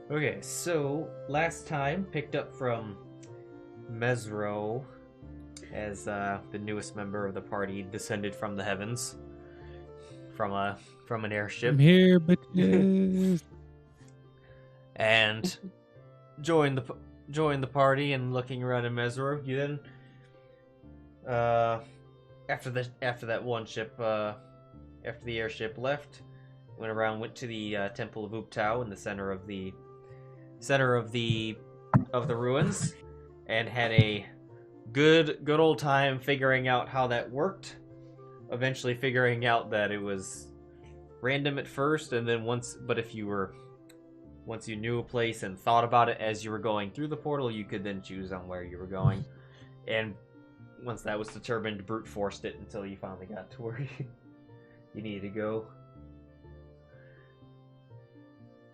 Okay, so last time picked up from Mezro as the newest member of the party, descended from the heavens from an airship. I'm here, bitches. And joined the party and looking around in Mezro. You then after that one ship after the airship left, went to the Temple of Uptau in the center of the ruins, and had a good old time figuring out how that worked. Eventually figuring out that it was random at first, and then once you knew a place and thought about it as you were going through the portal, you could then choose on where you were going. And once that was determined, brute forced it until you finally got to where you needed to go.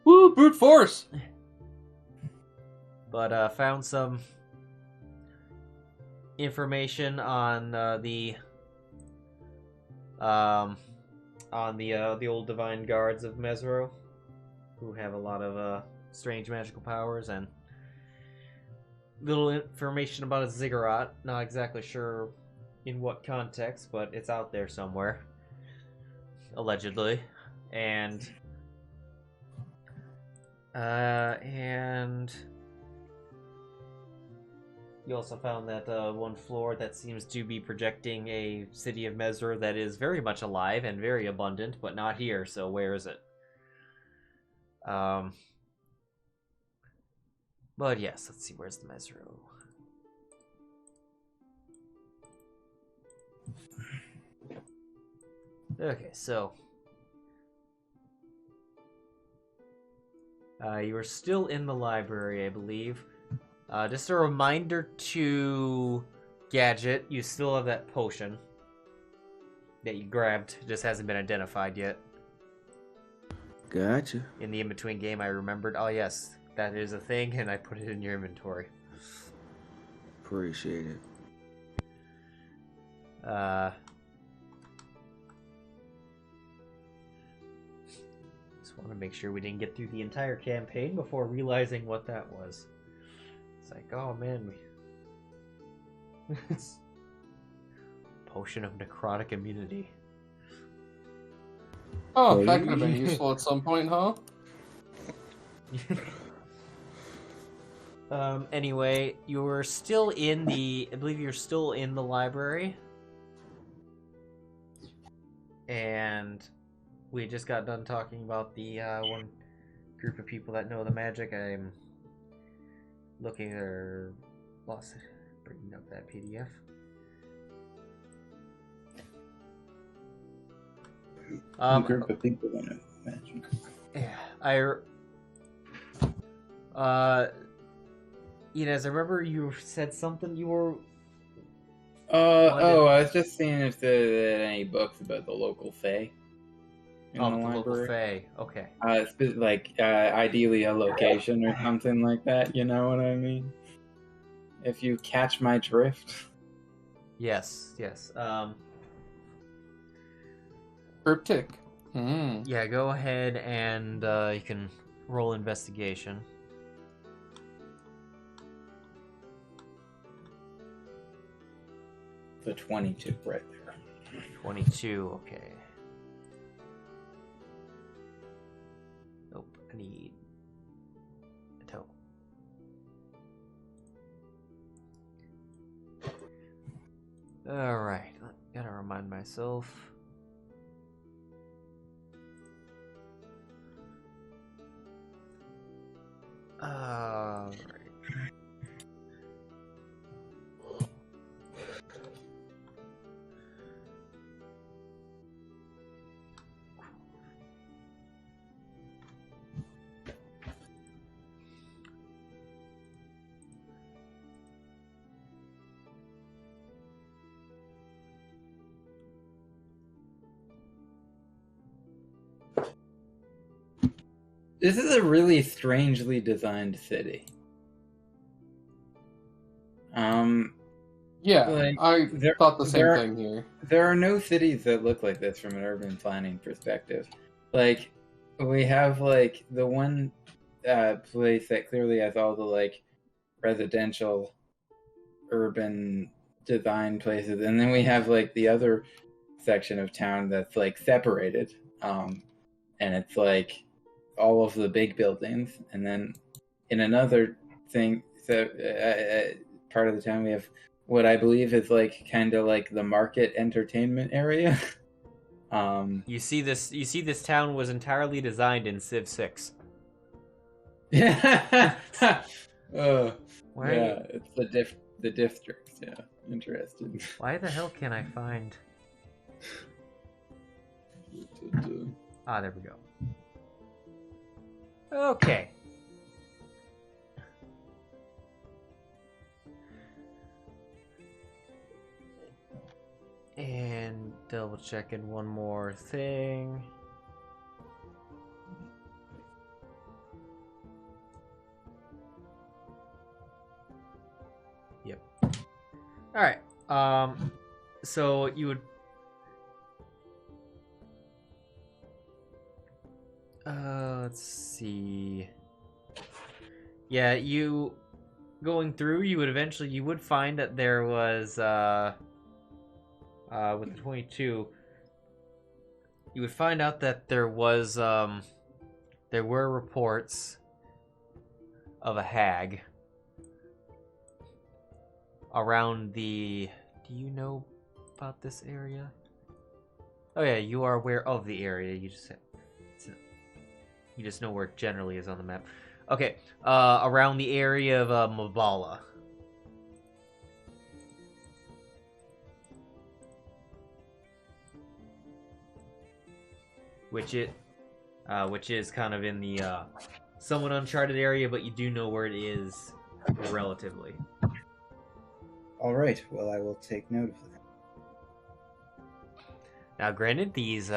Woo, brute force! But found some information on the old divine guards of Mezro, who have a lot of strange magical powers, and little information about a ziggurat. Not exactly sure in what context, but it's out there somewhere, allegedly. And you also found that one floor that seems to be projecting a city of Mezro that is very much alive and very abundant, but not here. So where is it? But yes, let's see, where's the Mezro? Okay, so you are still in the library, I believe. Just a reminder to Gadget, you still have that potion that you grabbed, just hasn't been identified yet. Gotcha. In the in-between game, I remembered, oh yes, that is a thing, and I put it in your inventory. Appreciate it. Just want to make sure we didn't get through the entire campaign before realizing what that was. It's like, oh man, potion of necrotic immunity. Oh, that could have been useful at some point, huh? Anyway, you're still in I believe you're still in the library. And we just got done talking about the one group of people that know the magic. I'm looking or lost bringing up that PDF. Group of people that know magic. Yeah, Inez, I remember you said something you were... I was just seeing if there are any books about the local fae in the library. Local fae, okay. Ideally a location or something like that, you know what I mean? If you catch my drift. Yes. Cryptic. Yeah, go ahead and you can roll investigation. The 22 right there. 22, okay. Nope, I need a toe. Alright, gotta remind myself. Alright. This is a really strangely designed city. Yeah, Like, I thought the same thing here. There are no cities that look like this from an urban planning perspective. Like, we have, like, the one place that clearly has all the like residential, urban design places, and then we have like the other section of town that's like separated, and it's like all of the big buildings, and then in another thing, part of the town we have what I believe is like kind of like the market entertainment area. You see this town was entirely designed in Civ 6. Yeah. Why? Yeah, it's the districts. Yeah, interesting. Why the hell can I find? Ah, there we go. Okay. And double checking one more thing. Yep. All right. So you would. Let's see. Yeah, you going through, you would find that there was with the 22, you would find out that there were reports of a hag around the. Do you know about this area? Oh yeah, you are aware of the area. You just know where it generally is on the map. Okay, around the area of Mabala. Which is kind of in the somewhat uncharted area, but you do know where it is relatively. All right. Well, I will take note of that. Now, granted, these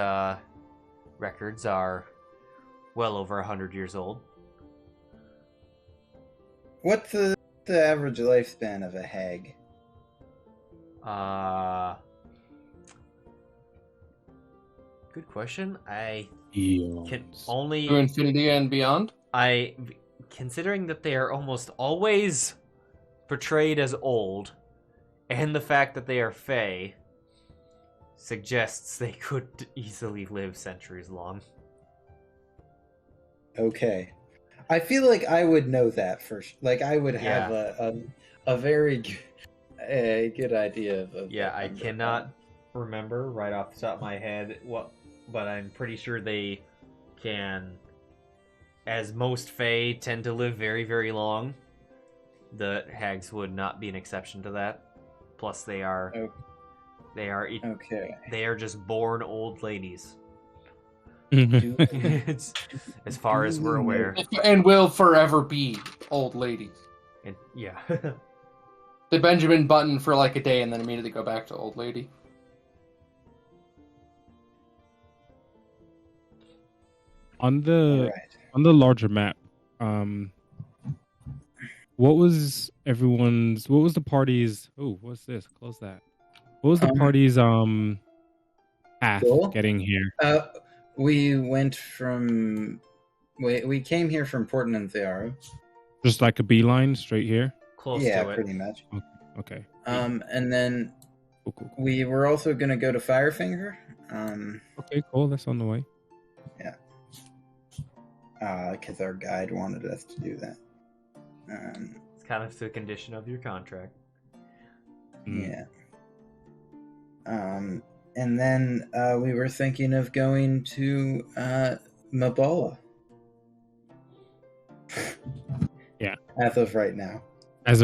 records are well over 100 years old. What's the average lifespan of a hag? Good question. I Eons. can only To infinity and beyond? considering that they are almost always portrayed as old, and the fact that they are Fae suggests they could easily live centuries long. Okay. I feel like I would know that first. Like I would have a very good idea of. Yeah, I cannot remember right off the top of my head but I'm pretty sure they can, as most Fae tend to live very, very long. The hags would not be an exception to that. Plus, they are just born old ladies. It's, as far as we're aware. And will forever be old ladies. And, yeah. They Benjamin Button for like a day and then immediately go back to old lady. On the larger map, what was the party's? Oh, what's this? Close that. What was the party's path goal? Getting here? We came here from Portland, Thearo. Just like a beeline straight here. Close Yeah, to it. pretty much. Okay. And then Cool. we were also going to go to Firefinger. Okay, cool. That's on the way. Because our guide wanted us to do that. It's kind of the condition of your contract. Yeah. And then we were thinking of going to Mabala. Yeah. As of right now. It's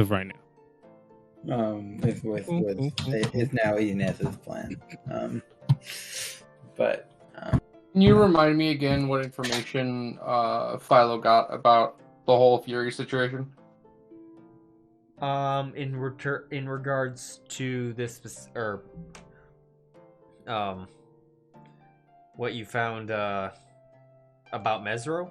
now Inez's plan. But Can you remind me again what information Philo got about the whole Fury situation? In regards to this, or what you found about Mezro?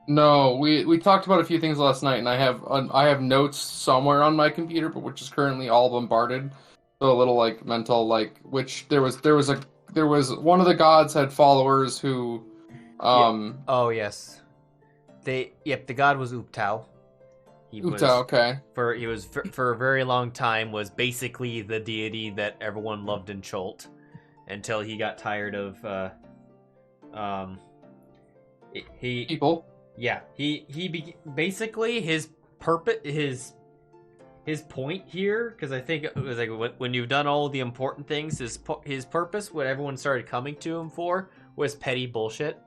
No, we talked about a few things last night, and I have notes somewhere on my computer, but which is currently all bombarded. So a little like mental, like which there was one of the gods had followers who, Oh yes. the god was Uptao. Okay. For a very long time was basically the deity that everyone loved in Chult, until he got tired of People. Yeah, basically his purpose, his point here, because I think it was like when you've done all the important things, his purpose, what everyone started coming to him for, was petty bullshit.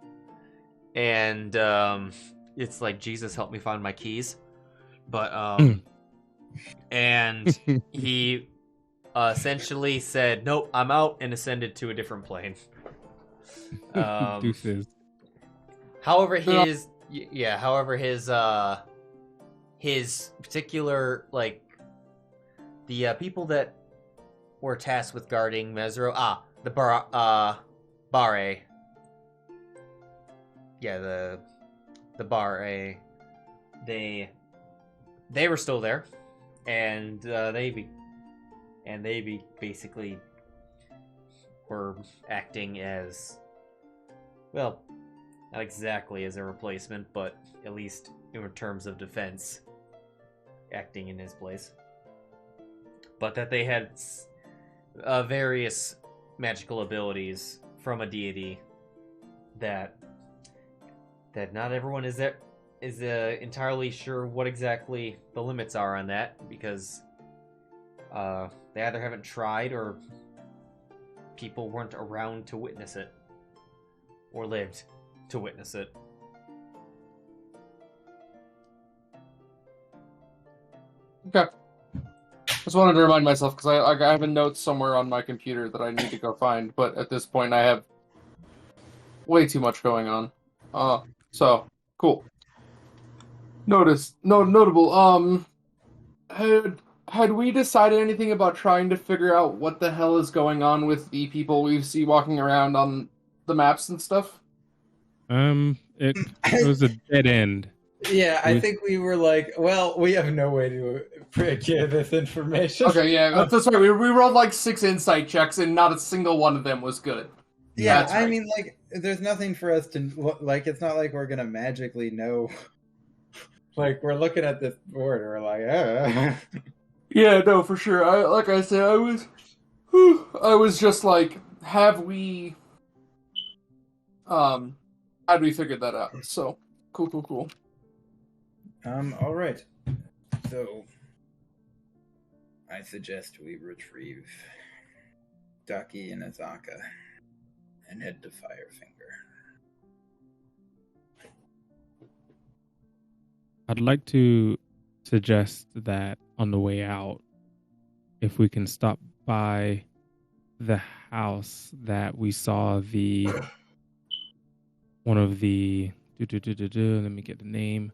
And it's like, Jesus, help me find my keys. But and he essentially said, "Nope, I'm out," and ascended to a different plane. Deuces. However, his particular, like, the people that were tasked with guarding Mezro, the Bare. Yeah, the Bare. They were still there, and they basically were acting as, well, not exactly as a replacement, but at least in terms of defense, acting in his place. But that they had various magical abilities from a deity that not everyone is entirely sure what exactly the limits are on that, because they either haven't tried or people weren't around to witness it, or lived to witness it. Okay. Just wanted to remind myself, because I have a note somewhere on my computer that I need to go find, but at this point I have way too much going on. So, cool. Notable. Had we decided anything about trying to figure out what the hell is going on with the people we see walking around on the maps and stuff? It was a dead end. Yeah, I think we were like, well, we have no way to procure this information. Okay, yeah, that's right. We rolled like 6 insight checks, and not a single one of them was good. Yeah, That's right. I mean, like, there's nothing for us to, like, it's not like we're gonna magically know. Like, we're looking at this board, and we're like, Yeah, no, for sure. I was just like, had we figured that out? So, cool. All right. So, I suggest we retrieve Ducky and Azaka and head to Firefinger. I'd like to suggest that on the way out, if we can stop by the house that we saw one of the let me get the name.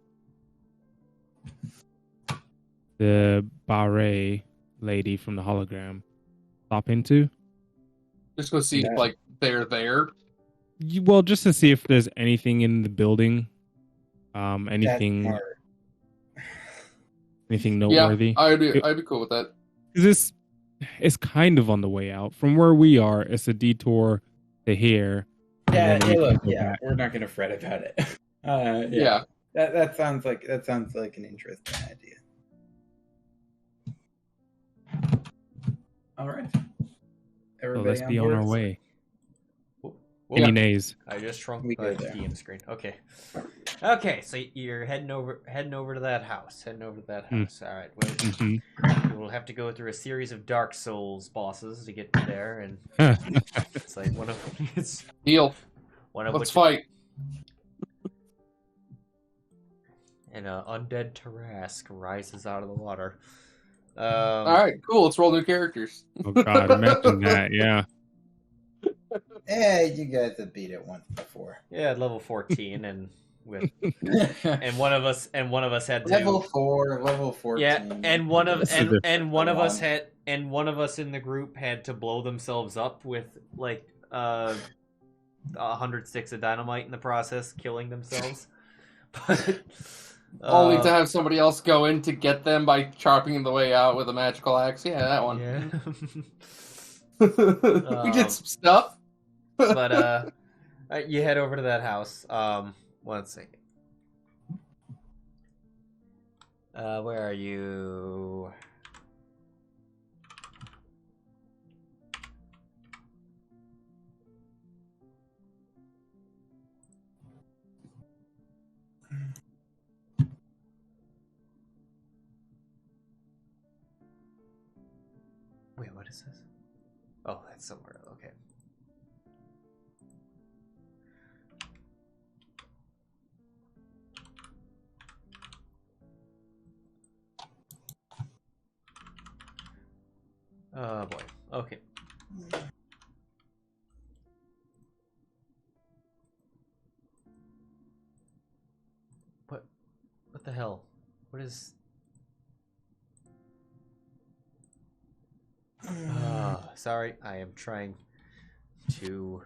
The Bare lady from the hologram stop into. Just go see if, like, they're there. Well, just to see if there's anything in the building. Anything noteworthy. Yeah, I'd be cool with that. This is kind of on the way out. From where we are, it's a detour to here. Yeah, we're not gonna fret about it. Yeah. That sounds like an interesting idea. All right. Everybody, let's be on our way. Well, Inez. I just shrunk We the go there. game screen. Okay, so you're heading over to that house. All right. Well, we'll have to go through a series of Dark Souls bosses to get to there, and it's like Deal. Let's fight. And undead Tarask rises out of the water. All right, cool. Let's roll new characters. Oh God, imagine that. Yeah. Yeah, you guys have beat it once before. Yeah, level 14, and with and one of us had to level 14. Yeah, and one of us in the group had to blow themselves up with like 100 sticks of dynamite in the process, killing themselves. But only to have somebody else go in to get them by chopping the way out with a magical axe. Yeah, that one. Yeah. We did some stuff. But you head over to that house. 1 second. Where are you? Wait, what is this? Oh, that's somewhere. Okay. Oh boy. Okay. What the hell? What is? Sorry, I am trying to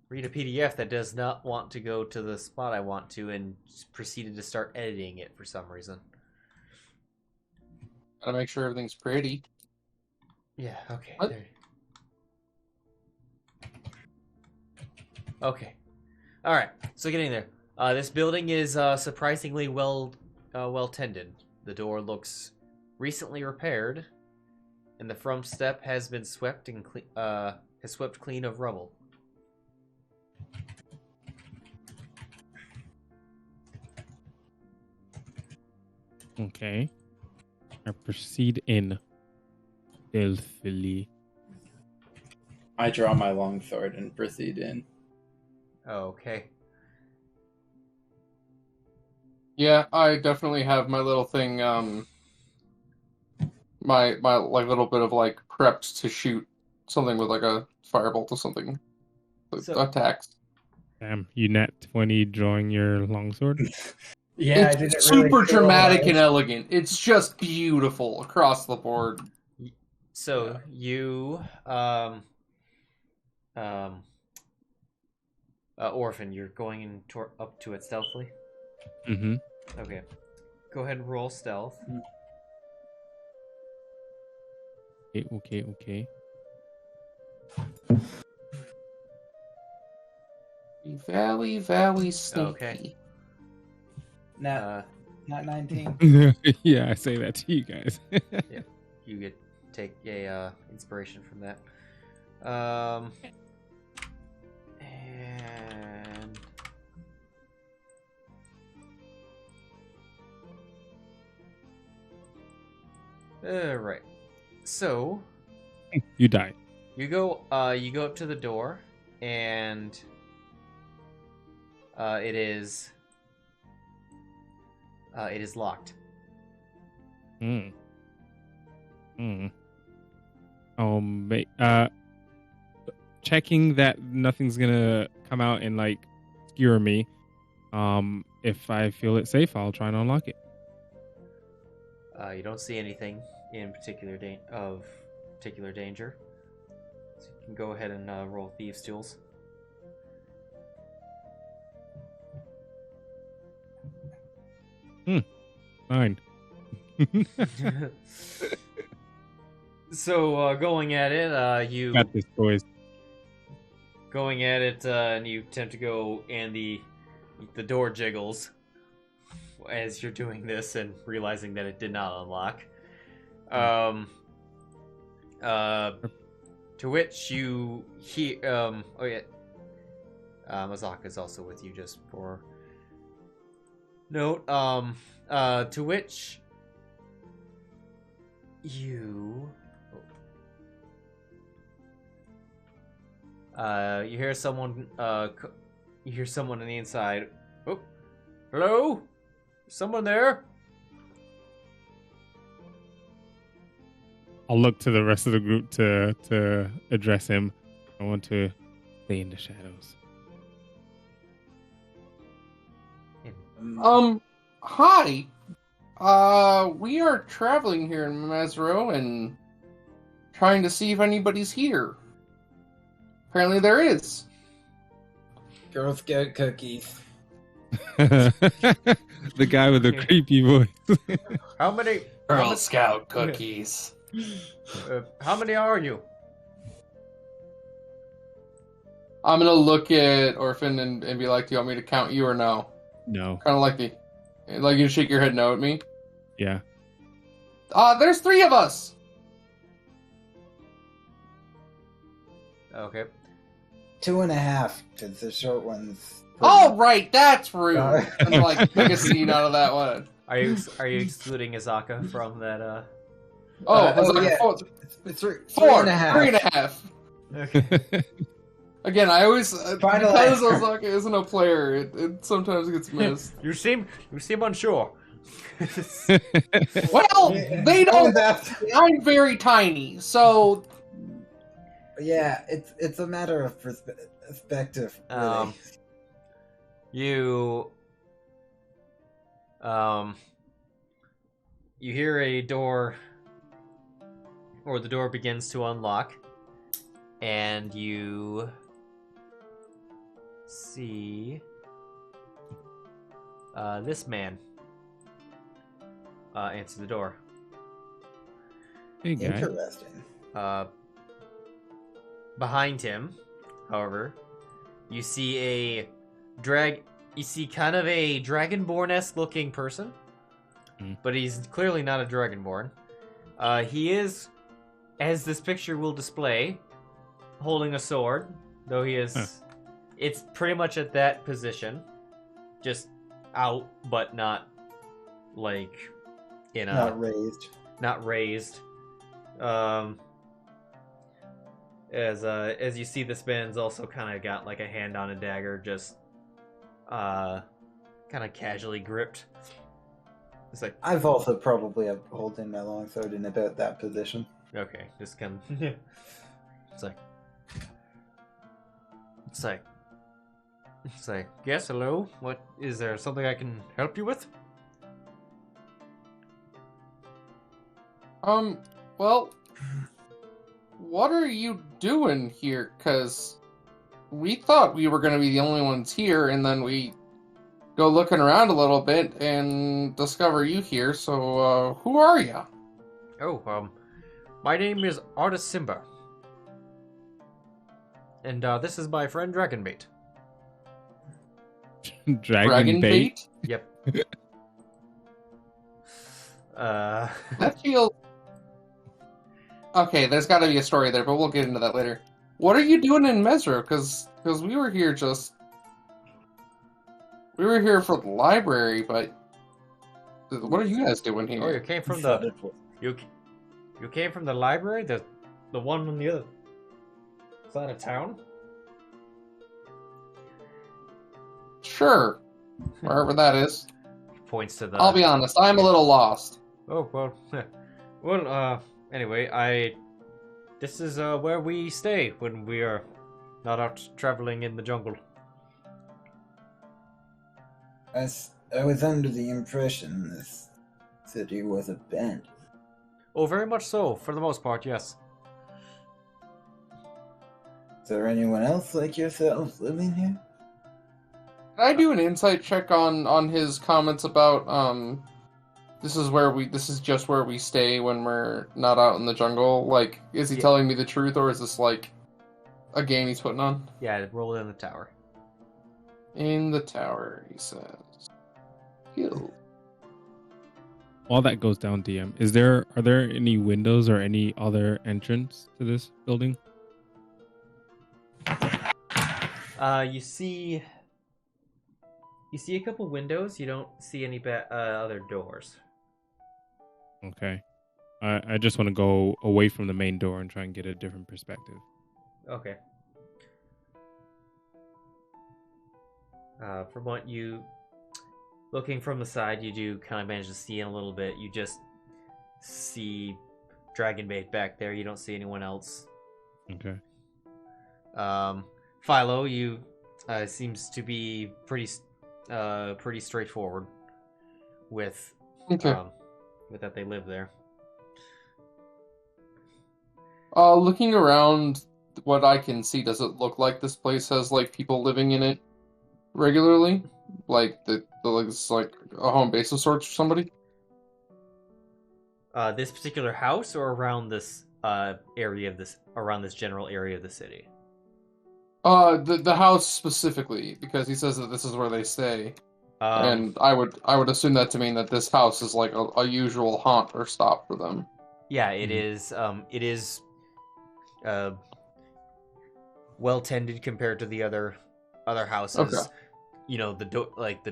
read a PDF that does not want to go to the spot I want to, and proceeded to start editing it for some reason. Gotta make sure everything's pretty. Yeah, okay. What? There. Okay. Alright, so getting there. This building is surprisingly well tended. The door looks recently repaired, and the front step has been swept and has swept clean of rubble. Okay. I proceed in stealthily. I draw my longsword and proceed in. Okay. Yeah, I definitely have my little thing, my like little bit of like prepped to shoot something with like a firebolt or something. So- Attacks. Damn, you nat 20 drawing your longsword? Yeah, It's super dramatic and elegant. It's just beautiful across the board. So you, Orphan, you're going in up to it stealthily? Mm-hmm. Okay. Go ahead and roll stealth. Okay. Very sneaky. Okay. Not 19. Yeah, I say that to you guys. Yeah, you take a inspiration from that. And right. So You die. you go up to the door, and it is locked. Checking that nothing's gonna come out and like skewer me. If I feel it safe, I'll try and unlock it. You don't see anything in particular danger. So you can go ahead and roll thieves' tools. Fine. So going at it, you Got this, boys. going at it, and you attempt to go, and the door jiggles as you're doing this, and realizing that it did not unlock. To which you hear, oh yeah, Mazaka's also with you, just for note. To which you you hear someone on the inside. Oh, hello, someone there? I'll look to the rest of the group to address him. I want to stay in the shadows. Hi. We are traveling here in Mezro and trying to see if anybody's here. Apparently there is. Girl Scout cookies. The guy with the creepy voice. How many? Girl Scout cookies. How many are you? I'm gonna look at Orphan and be like, do you want me to count you or no? No. Kind of like you shake your head no at me. Yeah. There's 3 of us. Okay. 2.5, because the short one's. Oh, right, that's rude. And like make a scene out of that one. Are you excluding Izaka from that? Yeah. It's 3.5. 3.5. Okay. Again, I always Final because answer. Ozaka isn't a player, it sometimes gets missed. You seem unsure. Well, they don't. I'm very tiny, so Yeah, it's a matter of perspective. Really. You you hear a door, or the door begins to unlock, and you see this man answer the door. Hey, guy. Interesting. Behind him, however, you see kind of a dragonborn-esque looking person, but he's clearly not a dragonborn. He is, as this picture will display, holding a sword, though he is. It's pretty much at that position, just out, but not like in a Not raised. As you see, this man's also kind of got like a hand on a dagger, just kind of casually gripped. It's like, I've also probably have holding my longsword in about that position. okay, just kind of it's like, yes, hello, what is there, something I can help you with? Well, what are you doing here? Because we thought we were going to be the only ones here, and then we go looking around a little bit and discover you here. So, who are you? Oh, my name is Artis Simba. And, this is my friend Dragonbait. Dragon bait. Yep. That feels... Okay, there's got to be a story there, but we'll get into that later. What are you doing in Mezro? Because we were here we were here for the library, but what are you guys doing here? Oh, you came from the you came from the library, the one on the other side of town. Sure, wherever that is. Points to the. I'll be honest, I'm a little lost. Oh well, anyway, this is where we stay when we are not out traveling in the jungle. I was under the impression this city was abandoned. Oh, very much so. For the most part, yes. Is there anyone else like yourself living here? Can I do an insight check on his comments about this is just where we stay when we're not out in the jungle? Like, is he telling me the truth, or is this like a game he's putting on? Yeah, roll in the tower. In the tower, he says. Kill. While that goes down, DM, are there any windows or any other entrance to this building? You see a couple windows. You don't see any other doors. Okay. I just want to go away from the main door and try and get a different perspective. Okay. From what you... Looking from the side, you do kind of manage to see in a little bit. You just see Dragonbait back there. You don't see anyone else. Okay. Philo, you seems to be pretty straightforward with with that they live there. Looking around, what I can see, does it look like this place has like people living in it regularly? Like it's like a home base of sorts for somebody? This particular house, or around this around this general area of the city? The house specifically, because he says that this is where they stay. And I would assume that to mean that this house is like a usual haunt or stop for them. Yeah, it is. It is well tended compared to the other houses. Okay. You know, the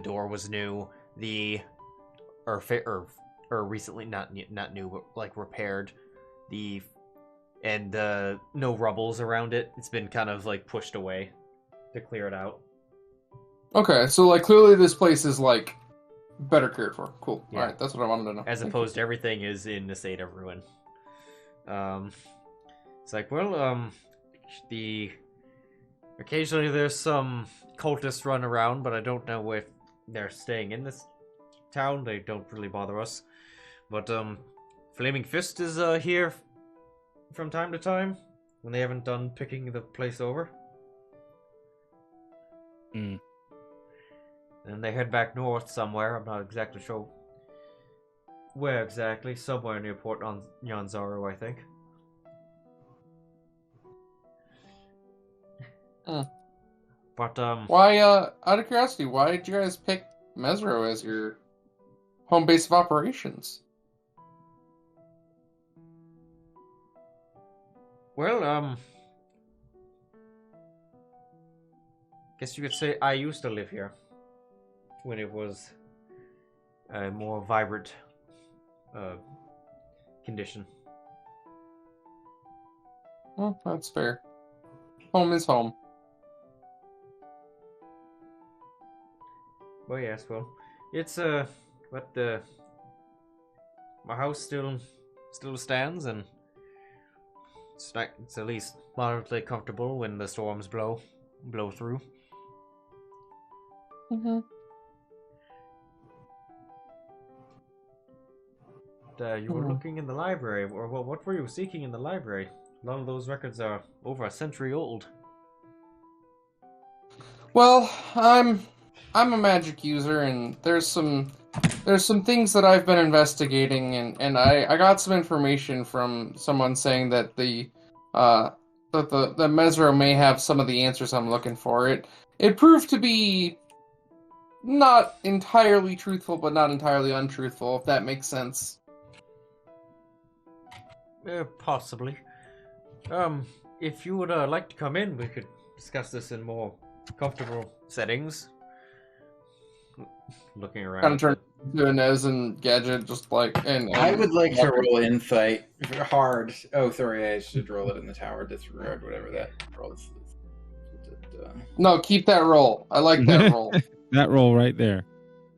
door was new. Or recently not new, but like repaired. And no rubbles around it. It's been kind of like pushed away to clear it out. Okay, so like clearly this place is like better cared for. Cool. Yeah. All right, that's what I wanted to know. As opposed to everything is in a state of ruin. It's like, well, occasionally there's some cultists run around, but I don't know if they're staying in this town. They don't really bother us. But Flaming Fist is here from time to time when they haven't done picking the place over. Mm. And they head back north somewhere. I'm not exactly sure where exactly. Somewhere near Port Nyanzaru, I think. But Why, out of curiosity, why did you guys pick Mezro as your home base of operations? well, guess you could say I used to live here when it was a more vibrant condition. Well, that's fair. Home is home. Well, yes, well, it's but my house still stands, and it's at least moderately comfortable when the storms blow through. Mm-hmm. You were looking in the library, or what were you seeking in the library? A lot of those records are over a century old. Well, I'm a magic user, and there's some things that I've been investigating, and I got some information from someone saying that the Mezro may have some of the answers I'm looking for. It proved to be not entirely truthful, but not entirely untruthful, if that makes sense. Possibly. If you would like to come in, we could discuss this in more comfortable settings. Looking around. Kind of turn to Inez and Gadget, just like. And I would like to roll insight hard. Oh, sorry, I should roll it in the tower. Disregard whatever that roll is. No, keep that roll. I like that roll. That roll right there.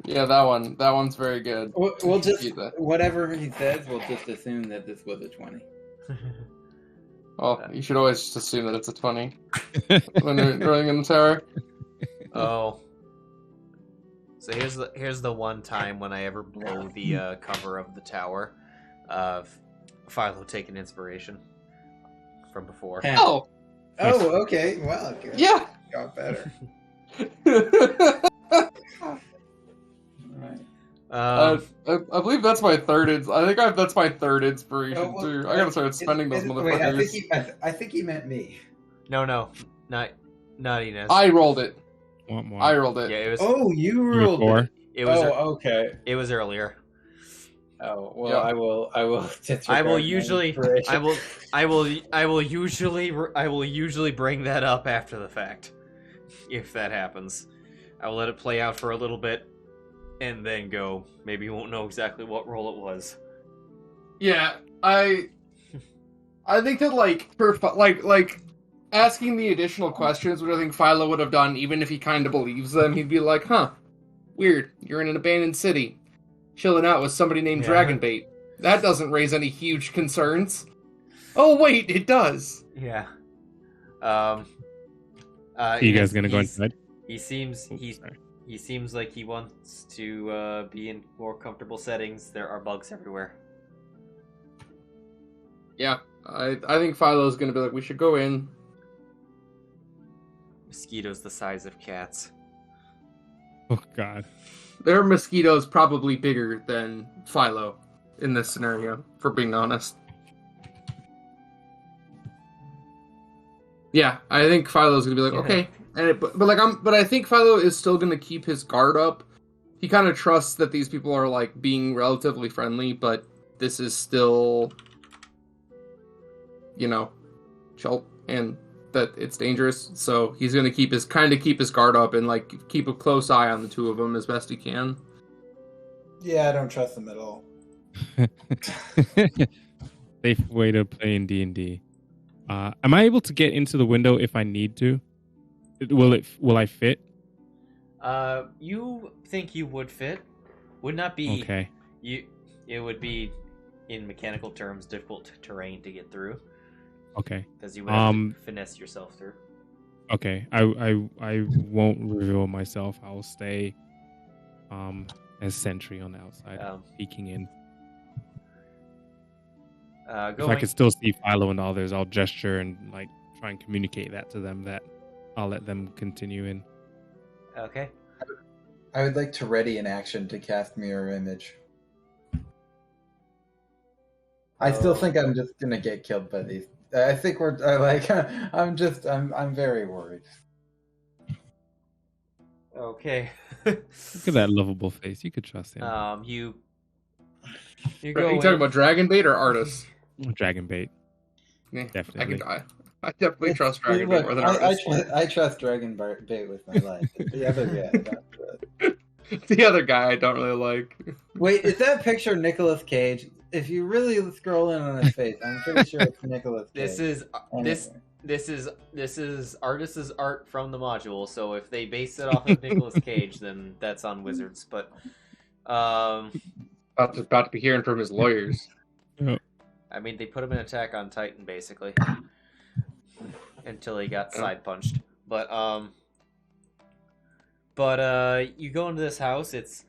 Yeah, that one. That one's very good. We'll just whatever he says. We'll just assume that this was a 20. Well, you should always just assume that it's a 20 when you're rolling in the tower. Oh. So here's the one time when I ever blow the cover of the tower of Philo taking inspiration from before. Oh, okay. Well, good. Yeah. Got better. I believe that's my third. That's my third inspiration too. I gotta start spending those motherfuckers. Wait, I think he meant me. No, not Inez. I rolled it. More. I rolled it. Yeah, it was. Oh, you rolled it. It was. Okay. It was earlier. Oh well, Yeah. I will. I will usually bring that up after the fact, if that happens. I will let it play out for a little bit, and then go. Maybe you won't know exactly what role it was. Yeah, I think that like asking the additional questions, which I think Philo would have done, even if he kind of believes them, he'd be like, "Huh, weird. You're in an abandoned city, chilling out with somebody named Dragonbait. That doesn't raise any huge concerns." Oh wait, it does. Yeah. You guys gonna go inside? He seems like he wants to be in more comfortable settings. There are bugs everywhere. Yeah, I think Philo's gonna be like, we should go in. Mosquitoes the size of cats. Oh God. Their mosquitoes probably bigger than Philo in this scenario, for being honest. Yeah, I think Philo's gonna be like, okay, but I think Philo is still gonna keep his guard up, he kind of trusts that these people are like being relatively friendly, but this is still, and that it's dangerous. So he's gonna keep his guard up and like keep a close eye on the two of them as best he can. Yeah, I don't trust them at all. Safe way to play in D&D. Am I able to get into the window if I need to? Will I fit? You think you would fit? Would not be. Okay. It would be, in mechanical terms, difficult terrain to get through. Okay. Because you would have to finesse yourself through. Okay. I won't reveal myself. I'll stay as sentry on the outside, peeking in. If I could still see Philo and others, I'll gesture and like try and communicate that to them that I'll let them continue in. Okay. I would like to ready an action to cast Mirror Image. I still think I'm just gonna get killed by these. I think we're I'm very worried. Okay. Look at that lovable face. You could trust him. You Are go. you talking about Dragon Bait or Artis? Dragon Bait. Yeah, Definitely. I definitely trust Dragon Bait more than Artis. I trust Dragon Bait with my life. The other guy, not trust. The other guy I don't really like. Wait, is that picture Nicolas Cage? If you really scroll in on his face, I'm pretty sure it's Nicolas Cage. This is Artis's art from the module. So if they base it off of Nicolas Cage, then that's on Wizards. But about to be hearing from his lawyers. I mean, they put him in Attack on Titan basically until he got side punched. But you go into this house. It's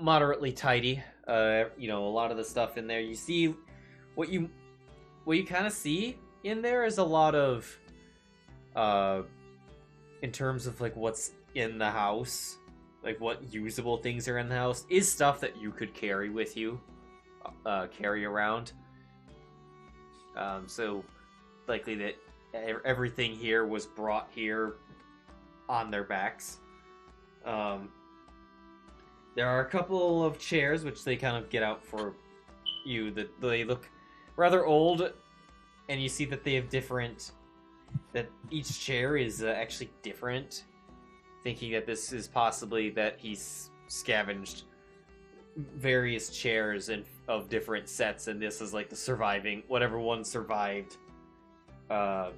moderately tidy. A lot of the stuff in there. You see what you kind of see in there is a lot of in terms of like what's in the house, like what usable things are in the house, is stuff that you could carry with you, carry around. So likely that everything here was brought here on their backs. There are a couple of chairs which they kind of get out for you. That they look rather old, and you see that they have different. That each chair is actually different. Thinking that this is possibly that he's scavenged various chairs of different sets, and this is like the surviving whatever one survived. Out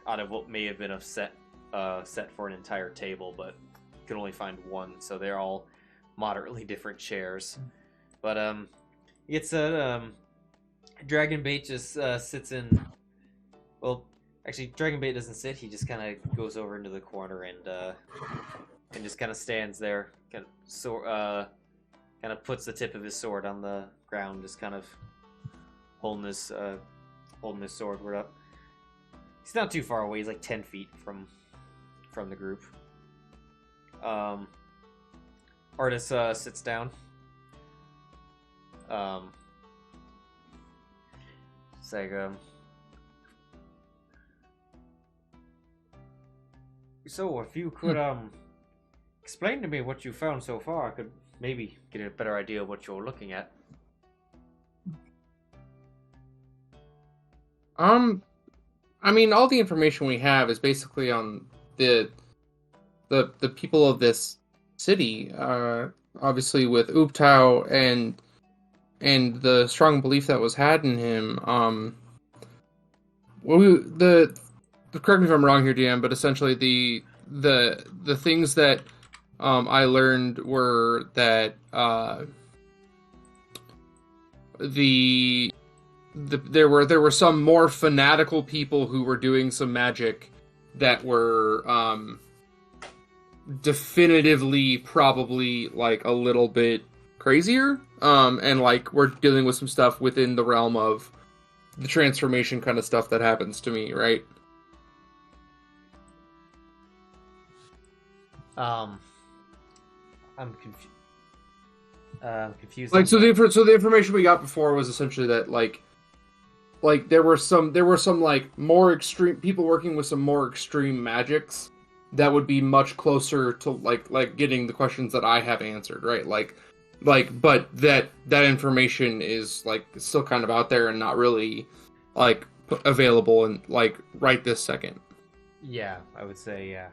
of what may have been a set for an entire table, but can only find one, so they're all moderately different chairs. But it's a Dragon Bait just sits in. Well, actually, Dragon Bait doesn't sit. He just kind of goes over into the corner and just kind of stands there, kind of puts the tip of his sword on the ground, just kind of holding his sword up. He's not too far away. He's like 10 feet from the group. Artis sits down. It's like, so if you could explain to me what you found so far, I could maybe get a better idea of what you're looking at. I mean, all the information we have is basically on the people of this city, obviously with Uptau and the strong belief that was had in him. Correct me if I'm wrong here, DM, but essentially the things that I learned were that there were some more fanatical people who were doing some magic that were definitively probably like a little bit crazier, and like we're dealing with some stuff within the realm of the transformation kind of stuff that happens to me, right? I'm confused. Like, so the information we got before was essentially that like there were some like more extreme people working with some more extreme magics that would be much closer to like getting the questions that I have answered, right? But that information is like still kind of out there and not really like available and like right this second. Yeah, I would say yeah.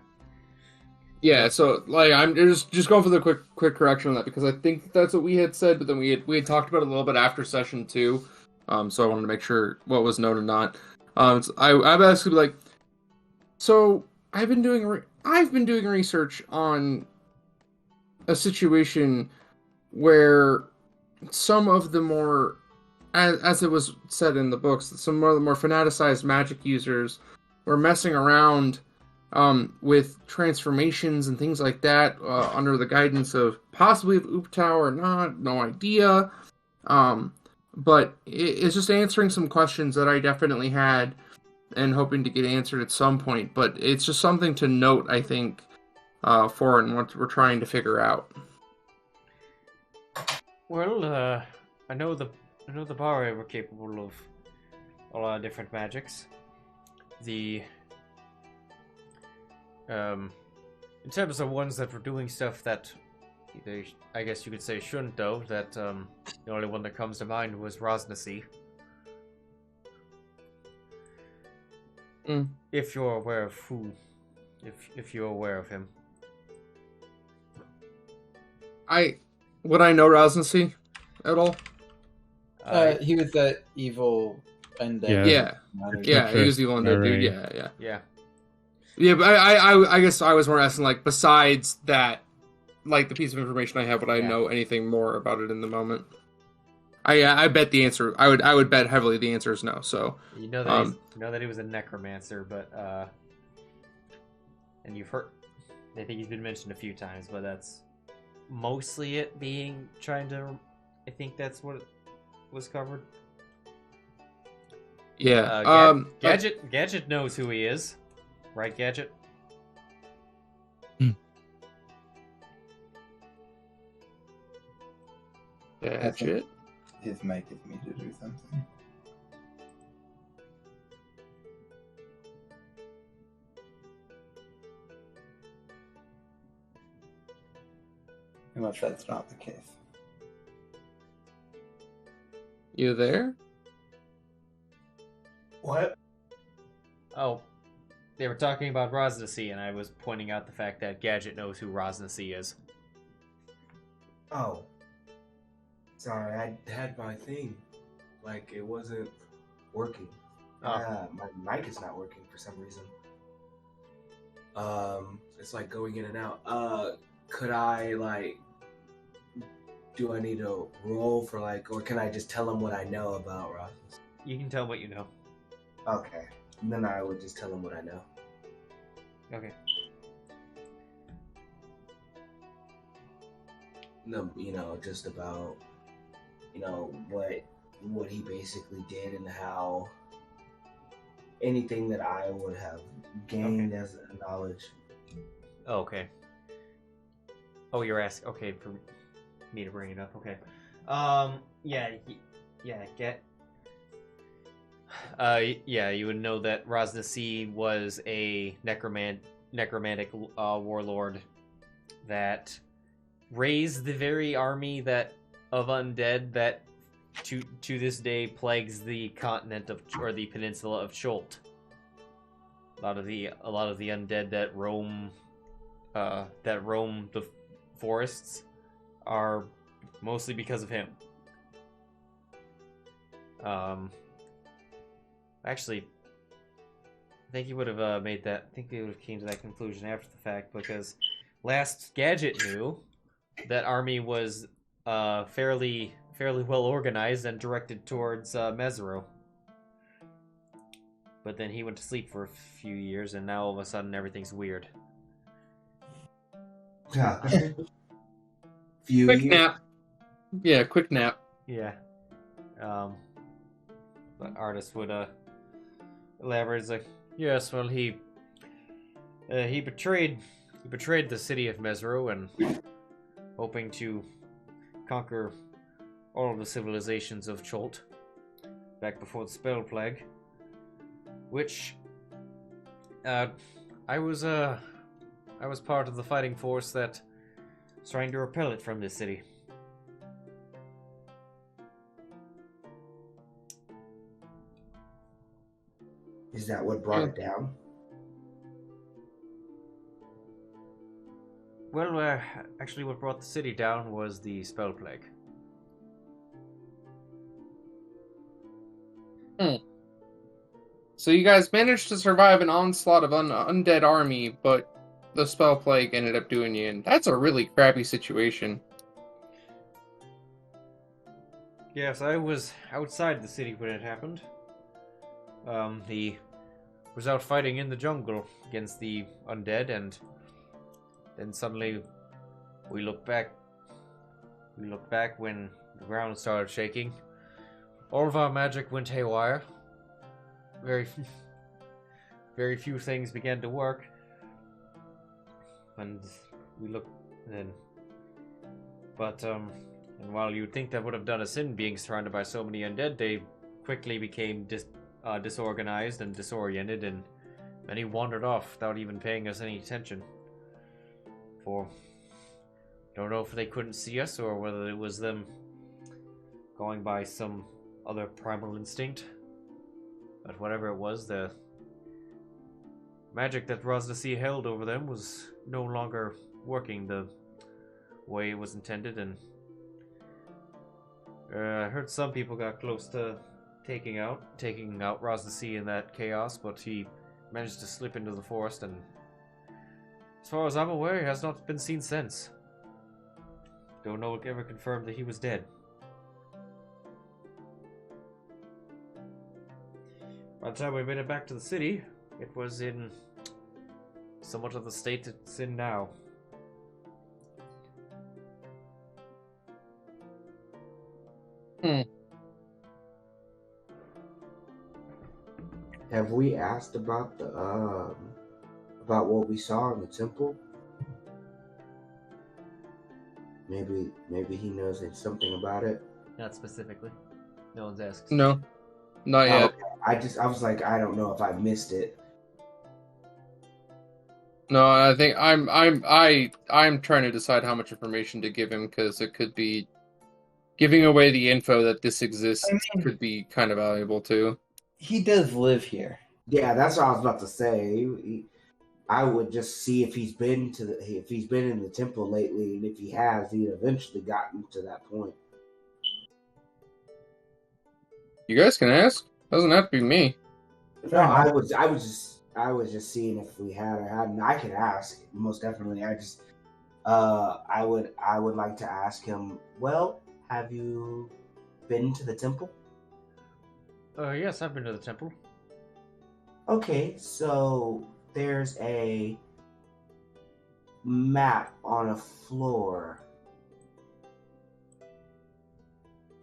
Yeah, so like I'm just going for the quick correction on that because I think that's what we had said, but then we had talked about it a little bit after session 2, so I wanted to make sure what was known or not. So I basically like, so I've been doing research on a situation where some of the more, as it was said in the books, some of the more fanaticized magic users were messing around with transformations and things like that under the guidance of possibly of Uptau or not, no idea. But it's just answering some questions that I definitely had and hoping to get answered at some point. But it's just something to note, I think, for and what we're trying to figure out. Well, I know the Bari were capable of a lot of different magics. In terms of ones that were doing stuff that they, I guess you could say, shouldn't, though, that the only one that comes to mind was Rosnasi. If you're aware of who, if you're aware of him. Would I know Rosnasi at all? He was that evil undead. Yeah, he was the evil undead dude. Yeah. Yeah, but I guess I was more asking, like, besides that, like, the piece of information I have, would I know anything more about it in the moment? I bet the answer, I would bet heavily the answer is no, so. You know that he was a necromancer, but, and you've heard, I think he's been mentioned a few times, but that's mostly it being trying to, I think that's what was covered. Yeah, Gadget knows who he is. Right, Gadget? Gadget? His mic is muted or something. Unless that's not the case. You there? What? Oh. They were talking about Rosnasi, and I was pointing out the fact that Gadget knows who Rosnasi is. Oh. Sorry, I had my thing. Like, it wasn't working. Oh. My mic is not working for some reason. It's like going in and out. Could I, like, do I need to roll for, like, or can I just tell him what I know about Rosnasi? You can tell what you know. Okay. And then I would just tell him what I know. Okay. No, just about, what he basically did and how anything that I would have gained as a knowledge. Oh, okay. Oh, you're asking. Okay, for me to bring it up. Okay. You would know that Rosnasi was a necromantic warlord that raised the very army of undead that to this day plagues the continent or the peninsula of Cholt. A lot of the undead that roam the forests are mostly because of him. Actually, I think he would have made that. I think they would have came to that conclusion after the fact, because last Gadget knew that army was fairly well organized and directed towards Mezro. But then he went to sleep for a few years, and now all of a sudden everything's weird. Quick nap. Yeah, quick nap. Yeah. But Artist would elaborate, like, yes, well, he betrayed the city of Mezro, and hoping to conquer all of the civilizations of Cholt back before the spell plague, which I was I was part of the fighting force that was trying to repel it from this city. Is that what brought it down? Well, actually what brought the city down was the spell plague. So you guys managed to survive an onslaught of undead army, but the spell plague ended up doing you in. That's a really crappy situation. Yes, I was outside the city when it happened. He was out fighting in the jungle against the undead, and then suddenly we looked back. We looked back when the ground started shaking. All of our magic went haywire. Very few things began to work. And we looked then. But, and while you'd think that would have done a sin being surrounded by so many undead, they quickly became disorganized and disoriented, and many wandered off without even paying us any attention. Don't know if they couldn't see us or whether it was them going by some other primal instinct. But whatever it was, the magic that Rosnacy held over them was no longer working the way it was intended, and I heard some people got close to taking out Rosnacy in that chaos, but he managed to slip into the forest, and as far as I'm aware, he has not been seen since. Don't know if ever confirmed that he was dead. By the time we made it back to the city, it was in somewhat of the state it's in now. Have we asked about the about what we saw in the temple? Maybe he knows something about it. Not specifically. No one's asked. No, not yet. Okay. I was like, I don't know if I missed it. No, I think I'm trying to decide how much information to give him, because it could be giving away the info that this exists could be kind of valuable too. He does live here. Yeah, that's what I was about to say. I would just see if he's been in the temple lately, and if he has, he'd eventually gotten to that point. You guys can ask. Doesn't have to be me. No, I was just seeing if we had or hadn't. I could ask, most definitely. I would like to ask him. Well, have you been to the temple? Yes, I've been to the temple. Okay, so there's a map on a floor.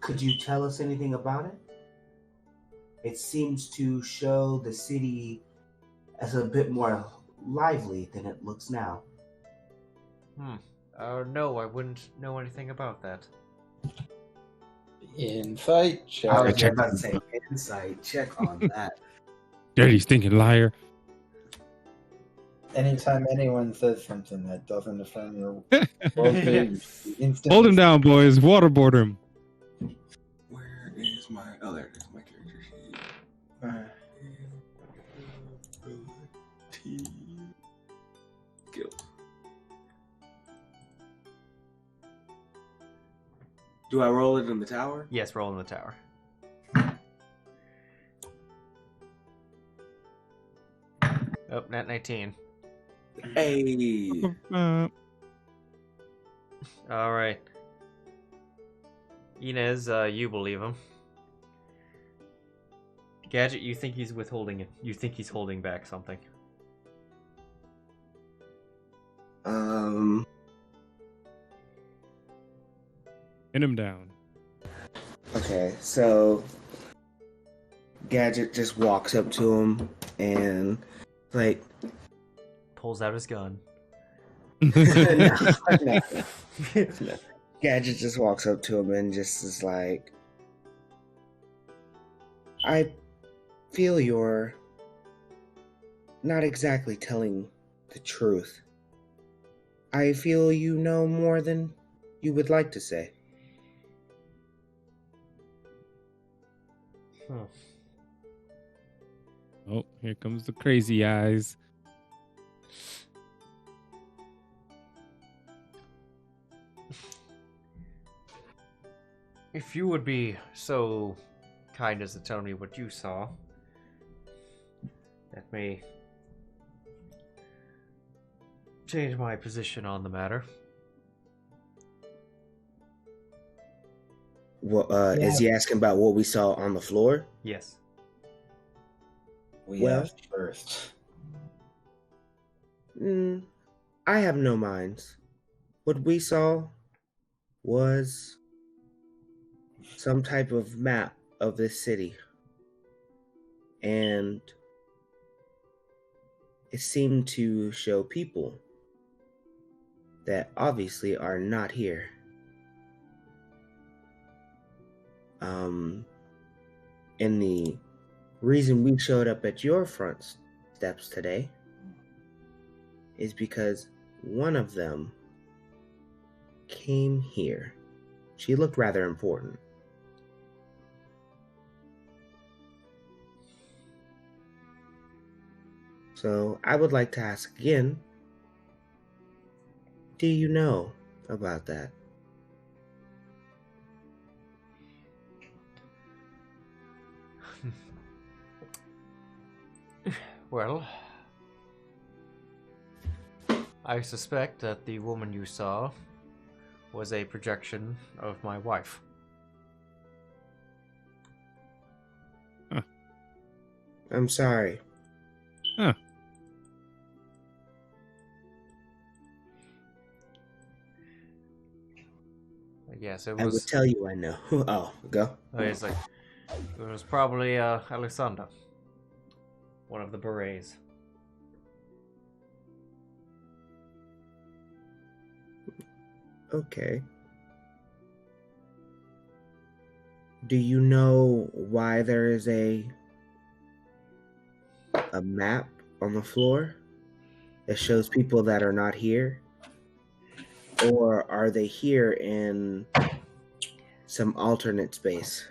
Could you tell us anything about it? It seems to show the city as a bit more lively than it looks now. No, I wouldn't know anything about that. Insight check. I was just about to say insight check on that. Dirty stinking liar. Anytime anyone says something that doesn't affirm your worldview, you instantly Hold him down, boys. Waterboard him. Where is my? Oh, there it is. My character sheet. Guild. Do I roll it in the tower? Yes, roll in the tower. Oh, nat 19. Hey. All right. Inez, you believe him. Gadget, you think he's withholding it. You think he's holding back something. Pin him down. Okay, so Gadget just walks up to him and like Pulls out his gun. no. Gadget just walks up to him and just is like, I feel you're not exactly telling the truth. I feel you know more than you would like to say. Oh, here comes the crazy eyes. If you would be so kind as to tell me what you saw, that may change my position on the matter. What, Is he asking about what we saw on the floor? Yes. We Well- have first. I have no minds. What we saw was some type of map of this city. And it seemed to show people that obviously are not here. And the reason we showed up at your front steps today is because one of them came here. She looked rather important. So I would like to ask again, do you know about that? Well, I suspect that the woman you saw was a projection of my wife. I'm sorry. Huh. Yes, it I would was. tell you I know. Oh, go. It's like it was probably Alexandra, one of the berets. Okay. Do you know why there is a map on the floor that shows people that are not here? Or are they here in some alternate space?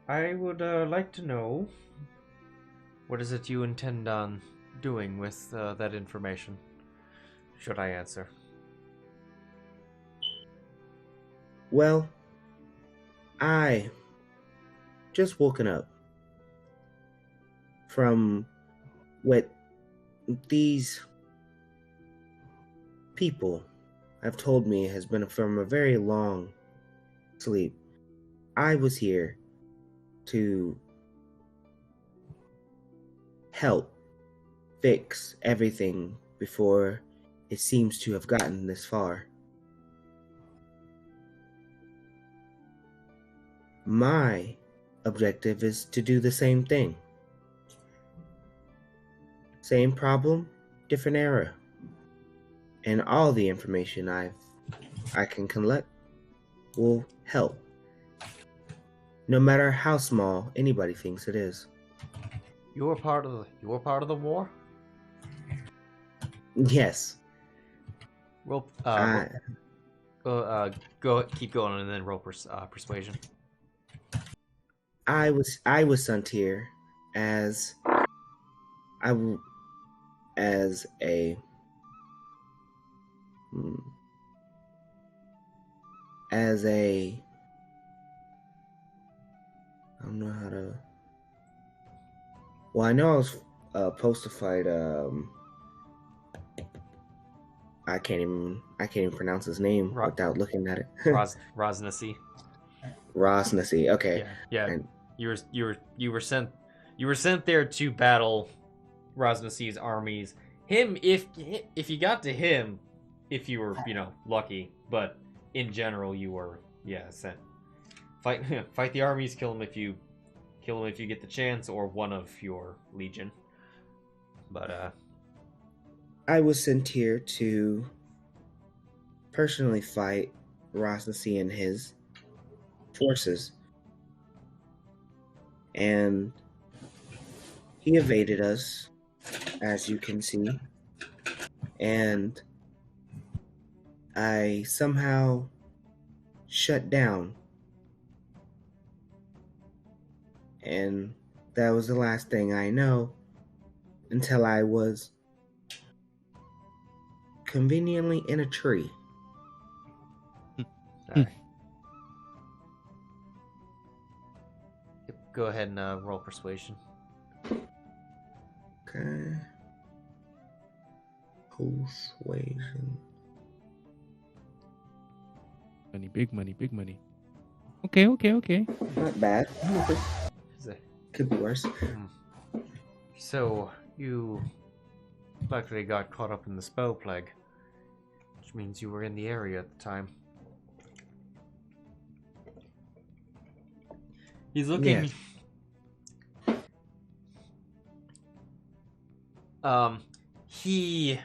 I would like to know what is it you intend on doing with that information, should I answer? Well, I just woken up from what these people have told me has been from a very long sleep. I was here to help fix everything before it seems to have gotten this far. My objective is to do the same thing. Same problem, different era. And all the information I can collect will help. No matter how small anybody thinks it is. You were part of the war? Yes. Roll. I, Go. Keep going, and then roll persuasion. I was sent here as a I don't know how to. Well, I know I was supposed to fight. I can't even pronounce his name without looking at it. Rosnasi. Rosnasi. Okay. Yeah. And You were sent there to battle Rosnasi's armies. Him, if you got to him, if you were lucky, but in general you were sent. Fight the armies, kill him if you get the chance, or one of your legion. But I was sent here to personally fight Rosnasi and his, forces. And he evaded us, as you can see. And I somehow shut down. And that was the last thing I know until I was conveniently in a tree. Alright. Yep, go ahead and roll persuasion. Okay. Persuasion. Money, big money, big money. Okay. Not bad. Is it- Could be worse. So, you likely got caught up in the spell plague, which means you were in the area at the time. He's looking... He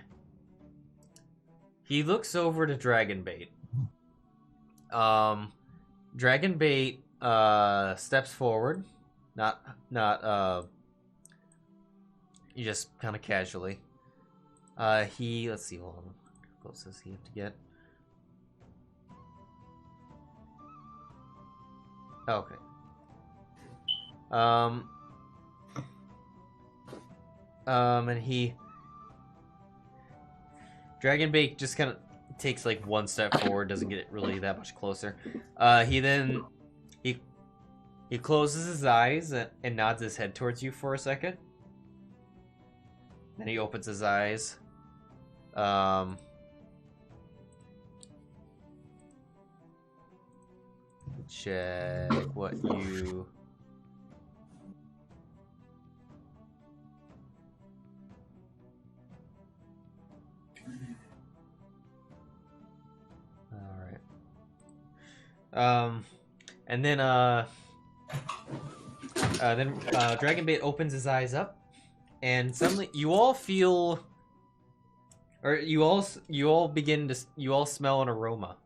looks over to Dragonbait. Dragonbait steps forward, not just kind of casually. Let's see, hold on. How close does he have to get? Okay. And Dragonbait just kind of takes like one step forward, doesn't get really that much closer. He closes his eyes and nods his head towards you for a second. Then he opens his eyes. Check what you... And then Dragonbait opens his eyes up, and suddenly you all feel, or you all smell an aroma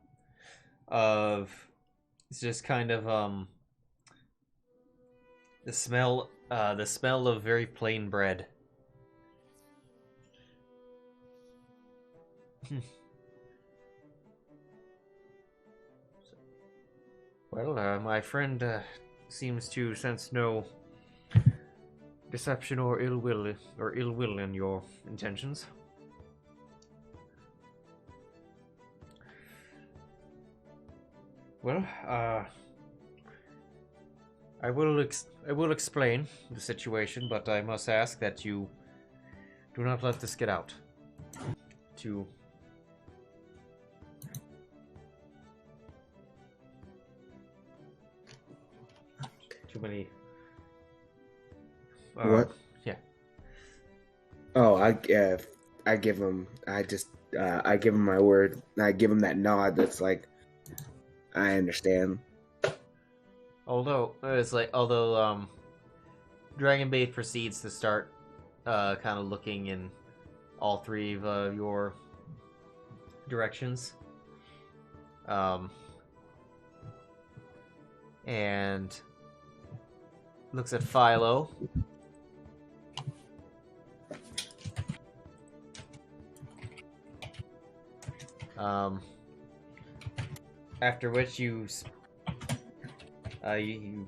of, it's just kind of the smell of very plain bread. Well, my friend seems to sense no deception or ill will in your intentions. Well, I will explain the situation, but I must ask that you do not let this get out. Too many. What? Yeah. Oh, I give him. I give him my word. I give him that nod. That's like, I understand. Although Dragonbait proceeds to start kind of looking in all three of your directions, and looks at Philo. After which you bring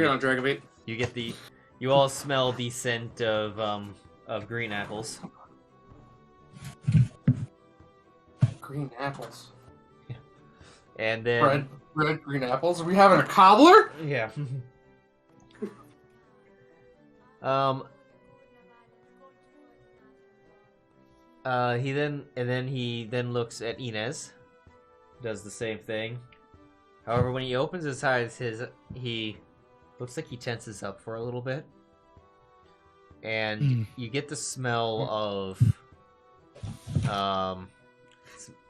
it on, Dragonbait. You all smell the scent of green apples. Green apples. Yeah. And then Red green apples. Are we having a cobbler? Yeah. He then looks at Inez, does the same thing. However, when he opens his eyes, he looks like he tenses up for a little bit, and you get the smell of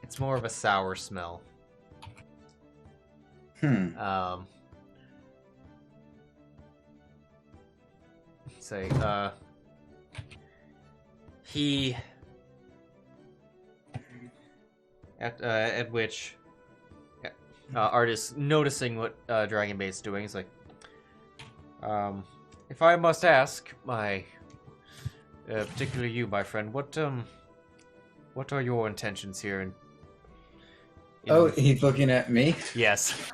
it's more of a sour smell. He at which artist noticing what Dragonbait's doing. He's like, if I must ask, particularly you, my friend, what are your intentions here? Oh, he's looking at me? Yes.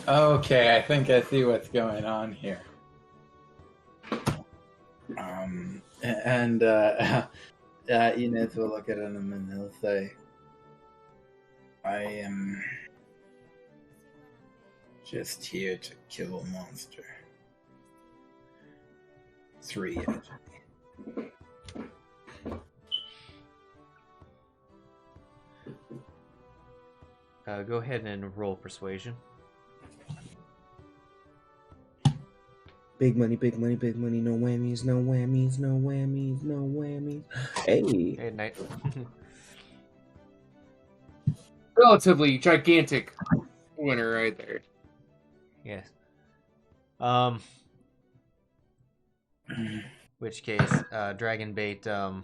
Okay, I think I see what's going on here. Inez will look at him and he'll say, I am just here to kill a monster. 3, actually. Go ahead and roll persuasion. Big money, big money, big money. No whammies, no whammies, no whammies, no whammies. Hey. Hey, Knight. Relatively gigantic winner right there. Yes. Which case, Dragonbait,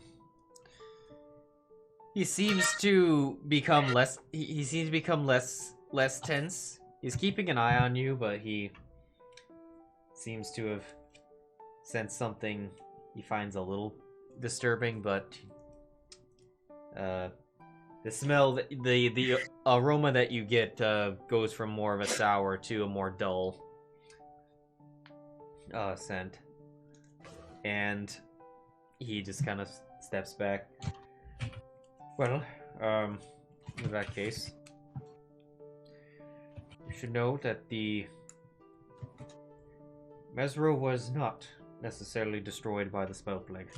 he seems to become less. He seems to become less tense. He's keeping an eye on you, but he seems to have sensed something he finds a little disturbing. But the smell, the aroma that you get goes from more of a sour to a more dull scent, and he just kind of steps back. Well, in that case, you should know that the Mezro was not necessarily destroyed by the spell plague.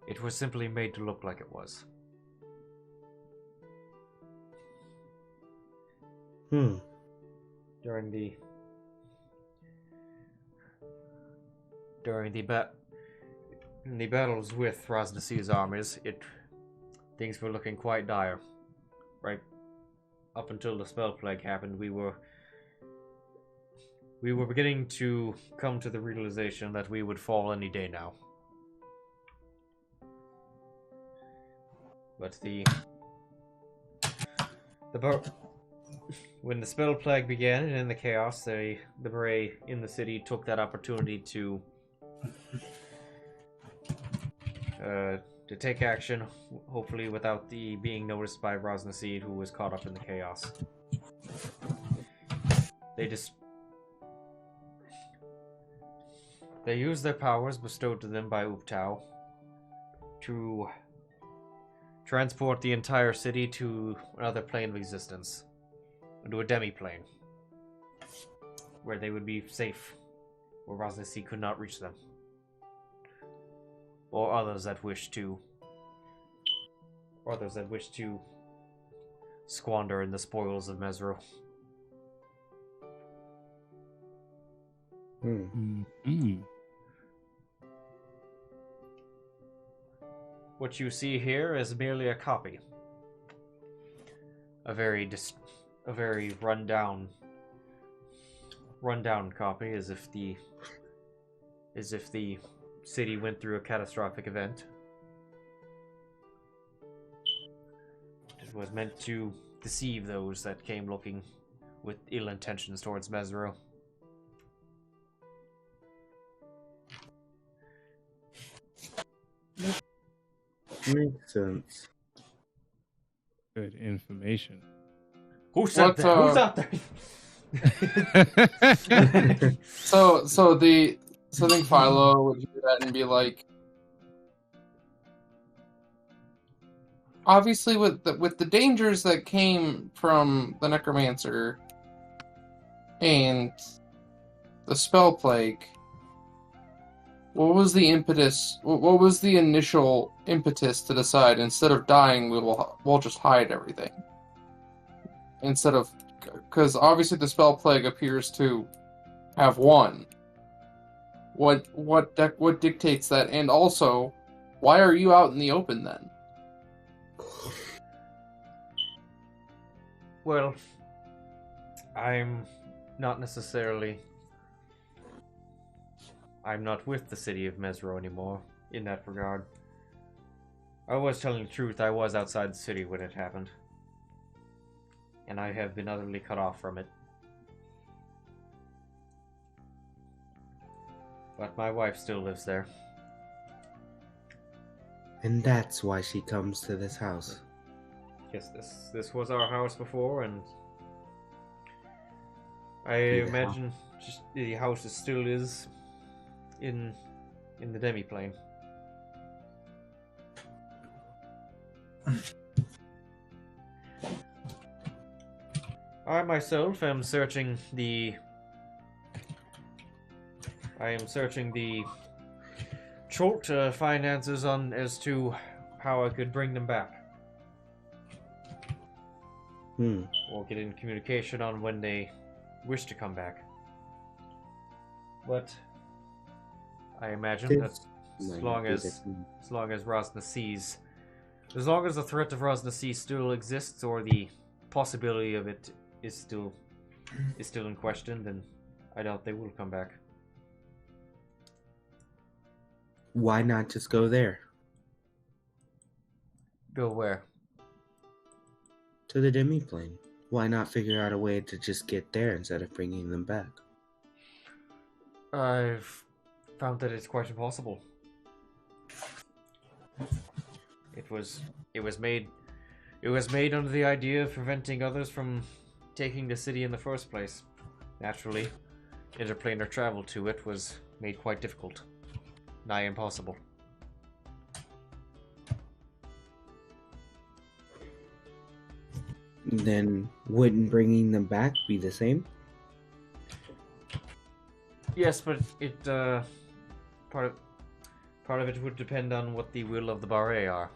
It was simply made to look like it was. During the battles with Rosnasi's armies, things were looking quite dire. Right up until the spell plague happened, we were beginning to come to the realization that we would fall any day now. But when the spell plague began and in the chaos, the Bray in the city took that opportunity to take action, hopefully without being noticed by Rosnasid, who was caught up in the chaos. They used their powers bestowed to them by Uptau to transport the entire city to another plane of existence, into a demi-plane, where they would be safe, where Rosnasid could not reach them. Or others that wish to squander in the spoils of Mezro. What you see here is merely a copy. A very rundown copy, as if the city went through a catastrophic event. It was meant to deceive those that came looking with ill intentions towards Mezro. Makes sense. Good information. Who said that? Who's out there? So I think Philo would hear that and be like, obviously with the dangers that came from the Necromancer and the spell plague, what was the impetus? What was the initial impetus to decide instead of dying, we'll just hide everything? Instead of, because obviously the spell plague appears to have won. What dictates that? And also, why are you out in the open then? Well, I'm not with the city of Mezro anymore, in that regard. I was telling the truth, I was outside the city when it happened. and I have been utterly cut off from it. But my wife still lives there. And that's why she comes to this house. Yes, this was our house before, and I Yeah. imagine the house still is in the demi-plane. I myself am searching the Cholt finances on as to how I could bring them back. Or get in communication on when they wish to come back. But I imagine that as long as Rosna as long as the threat of Rosna still exists, or the possibility of it is still in question, then I doubt they will come back. Why not just go there? Go where? To the demi-plane. Why not figure out a way to just get there instead of bringing them back? I've found that it's quite impossible. It was made under the idea of preventing others from taking the city in the first place. Naturally, interplanar travel to it was made quite difficult, nigh impossible. Then wouldn't bringing them back be the same? Yes, but it part of it would depend on what the will of the Barre are.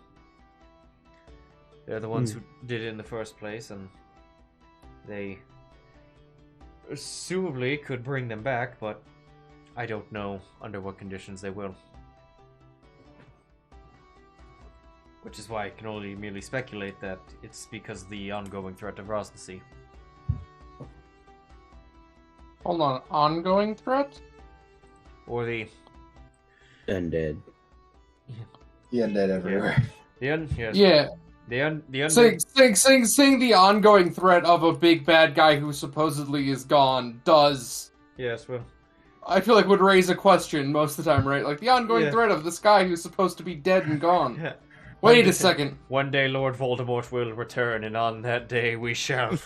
They're the ones who did it in the first place, and they assumably could bring them back, but I don't know under what conditions they will. Which is why I can only merely speculate that it's because of the ongoing threat of Rosna. Hold on, ongoing threat? Or the Undead. The undead everywhere. yes. Yeah. The undead. Seeing the ongoing threat of a big bad guy who supposedly is gone does, Yes, well, I feel like, would raise a question most of the time, right? Like, the ongoing Yeah. threat of this guy who's supposed to be dead and gone. yeah. Wait a second. One day Lord Voldemort will return, and on that day we shall.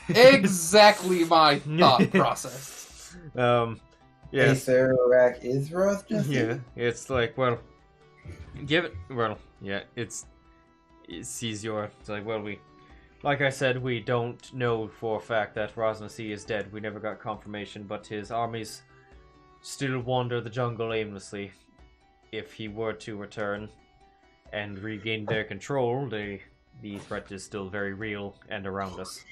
Exactly my thought process. Yes. Aetherak is Rosna? Yeah, it's like, well, give it. Well, yeah, it's your. It's like, well, like I said, we don't know for a fact that Rosna is dead. We never got confirmation, but his armies still wander the jungle aimlessly. If he were to return and regain their control, the threat is still very real and around us.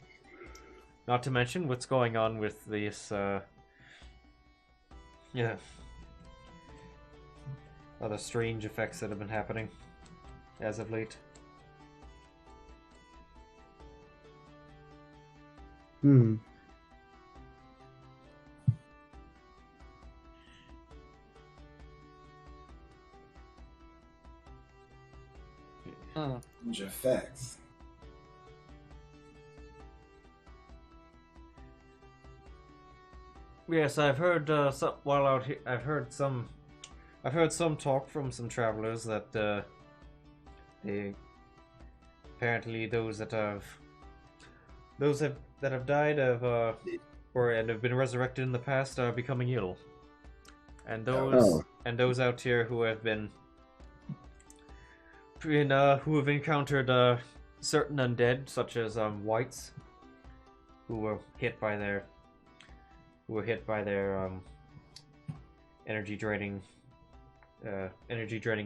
Not to mention what's going on with this. Other strange effects that have been happening as of late. Strange effects. Yes, I've heard some while out here. I've heard some talk from some travelers that they apparently those that have died of and have been resurrected in the past are becoming ill, and those out here who have who have encountered certain undead, such as whites, who were hit by their energy draining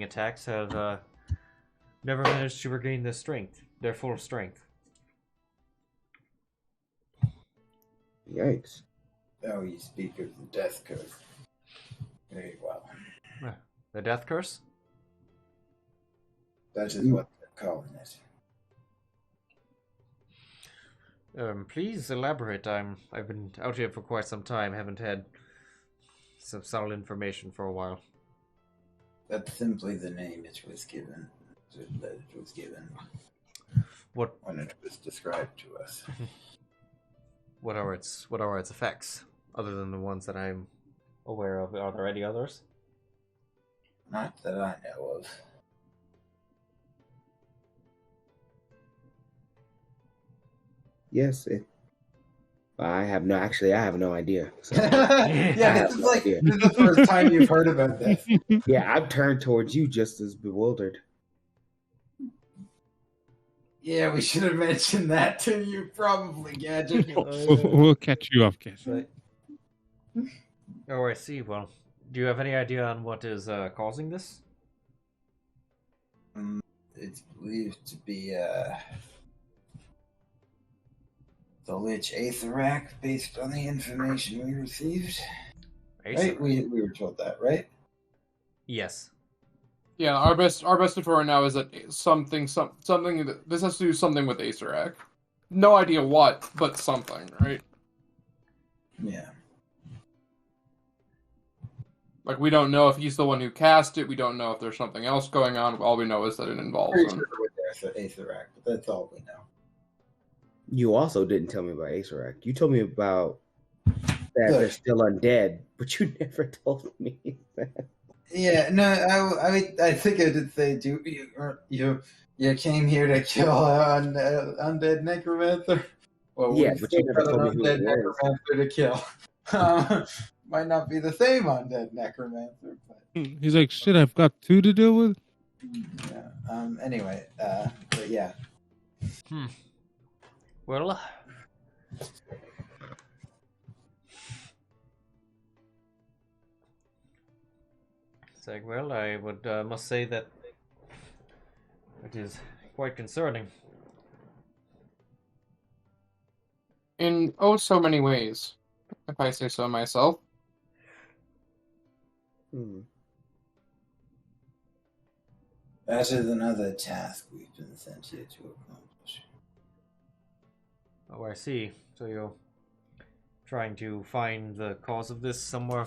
attacks, have never managed to regain their full strength. Yikes. Oh, you speak of the death curse. Very well. The death curse? That is what they're calling it. Please elaborate. I've been out here for quite some time. Haven't had some solid information for a while. That's simply the name it was given. What when it was described to us. what are its effects other than the ones that I'm aware of? Are there any others? Not that I know of. Yes, I have no idea. So. Yeah, this is like this is the first time you've heard about this. Yeah, I've turned towards you just as bewildered. Yeah, we should have mentioned that to you, probably, Gadget. We'll catch you off, Gadget. Oh, I see. Well, do you have any idea on what is causing this? It's believed to be the Lich Aetherrack, based on the information we received. Right? We were told that, right? Yes. Yeah, our best info right now is that something this has to do something with Aetherrack. No idea what, but something, right? Yeah. Like, we don't know if he's the one who cast it. We don't know if there's something else going on. All we know is that it involves Pretty him. sure with Aetherrack, but that's all we know. You also didn't tell me about Acerrak. You told me about that they're still undead, but you never told me that. Yeah, no, I think I did say you came here to kill an undead necromancer. Well, Yeah, we but still you never got told an me who undead it was. necromancer to kill. Might not be the same undead necromancer, but He's like, shit, I've got 2 to deal with? yeah. Anyway, but yeah. Well, I would must say that it is quite concerning. In so many ways, if I say so myself. That is another task we've been sent here to accomplish. Oh, I see. So you're trying to find the cause of this somewhere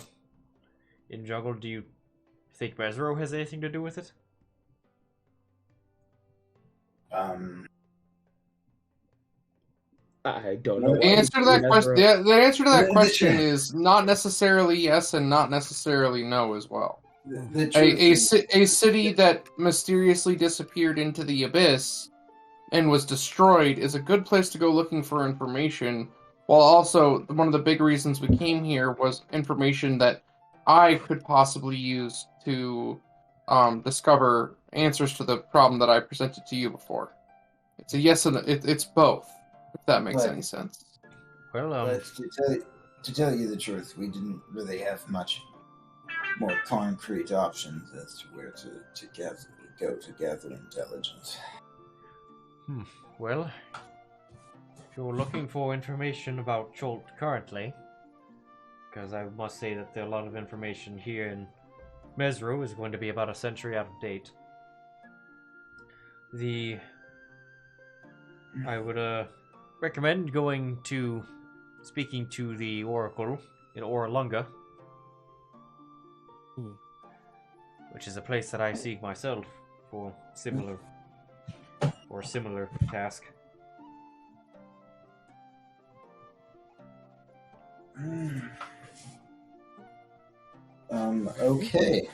in Jungle. Do you think Mezro has anything to do with it? I don't know. The answer to that question, the answer to that question is not necessarily yes and not necessarily no as well. A city that mysteriously disappeared into the abyss and was destroyed is a good place to go looking for information, while also one of the big reasons we came here was information that I could possibly use to discover answers to the problem that I presented to you before. It's a yes and it's both, if that makes any sense. Well, But to tell you the truth, we didn't really have much more concrete options as to where to go to gather intelligence. Well, if you're looking for information about Cholt currently, because I must say that a lot of information here in Mezro is going to be about a century out of date. I would recommend speaking to the Oracle in Oralunga, which is a place that I seek myself for similar task. Okay.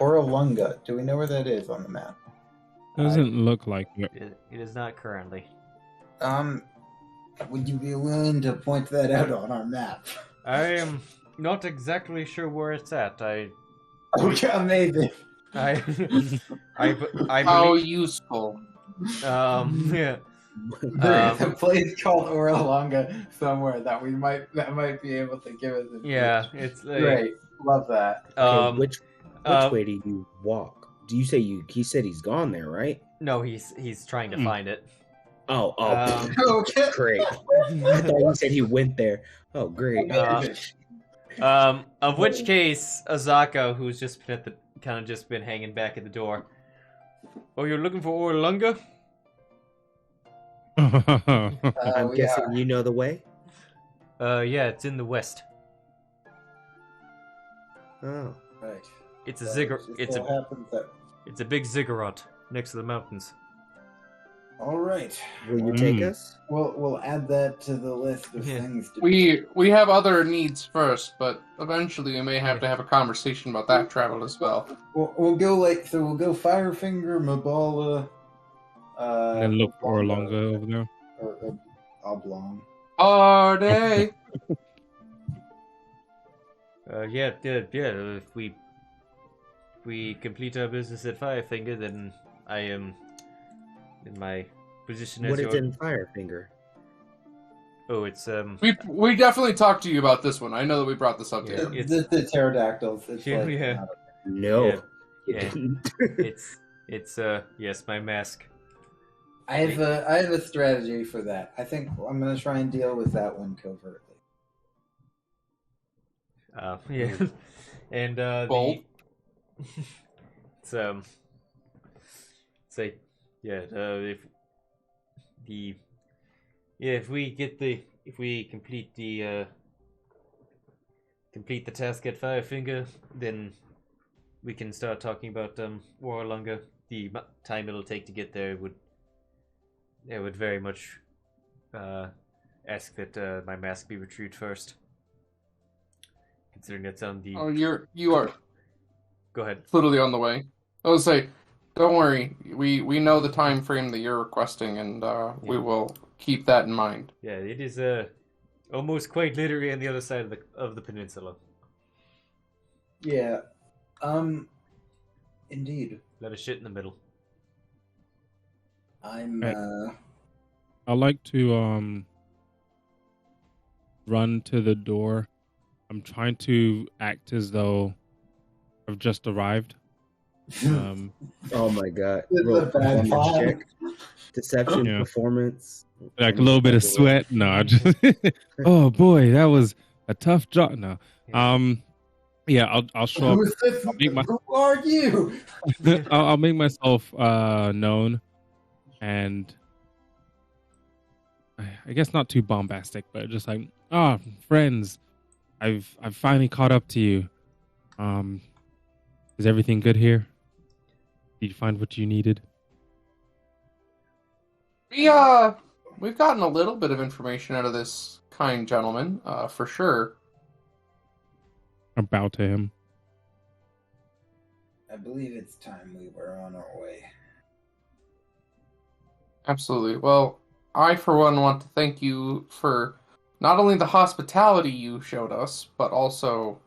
Oralunga. Do we know where that is on the map? Doesn't look like it. It is not currently. Would you be willing to point that out on our map? I am not exactly sure where it's at. Okay, amazing. I How believe, useful. yeah. There's a place called Oralunga somewhere that might be able to give us. Yeah, it's great. Love that. Which way do you walk? Do you say he said he's gone there, right? No, he's trying to find it. Oh, Okay. great. I thought he said he went there. Oh, great. Of which case, Azaka, who's just been hanging back at the door. Oh, you're looking for Oralunga? I'm guessing you know the way? Yeah, it's in the west. Oh. Right. It's a That ziggurat. just so happens that It's a big ziggurat next to the mountains. All right. Will you take us? We'll add that to the list of Yeah. things to We have other needs first, but eventually we may have to have a conversation about that travel as well. We'll go we'll go Firefinger, Mabala, And then look for Orlonga over there. or Oblong. Are they? Yeah. If we complete our business at Firefinger, then I am in my position as What is your... in Firefinger? Oh, it's We definitely talked to you about this one. I know that we brought this up to Yeah. you. It's the pterodactyls. It's Yeah, like yeah. not No. Yeah. You Yeah. didn't. it's yes, my mask. I have a strategy for that. I think I'm gonna try and deal with that one covertly. Yeah, and Bold. it's say if we complete the task at Firefinger, then we can start talking about Warlonger. The time it'll take to get there would very much ask that my mask be retrieved first, considering that's on the... Oh, you are Go ahead. literally on the way. I was say, don't worry. We know the time frame that you're requesting, and we will keep that in mind. Yeah, it is almost quite literally on the other side of the peninsula. Yeah. Indeed. Let us shit in the middle. I'm I like to run to the door. I'm trying to act as though I've just arrived. Oh my god. It's Roll a bad performance plan. check. Deception, Yeah. performance. Like a little bit of sweat. No, I just oh boy, that was a tough job. No. Yeah, I'll show up. Who are you? I'll make myself known, and I guess not too bombastic, but just like, friends, I've finally caught up to you. Is everything good here? Did you find what you needed? We've gotten a little bit of information out of this kind gentleman, for sure. I bow to him. I believe it's time we were on our way. Absolutely. Well, I, for one, want to thank you for not only the hospitality you showed us, but also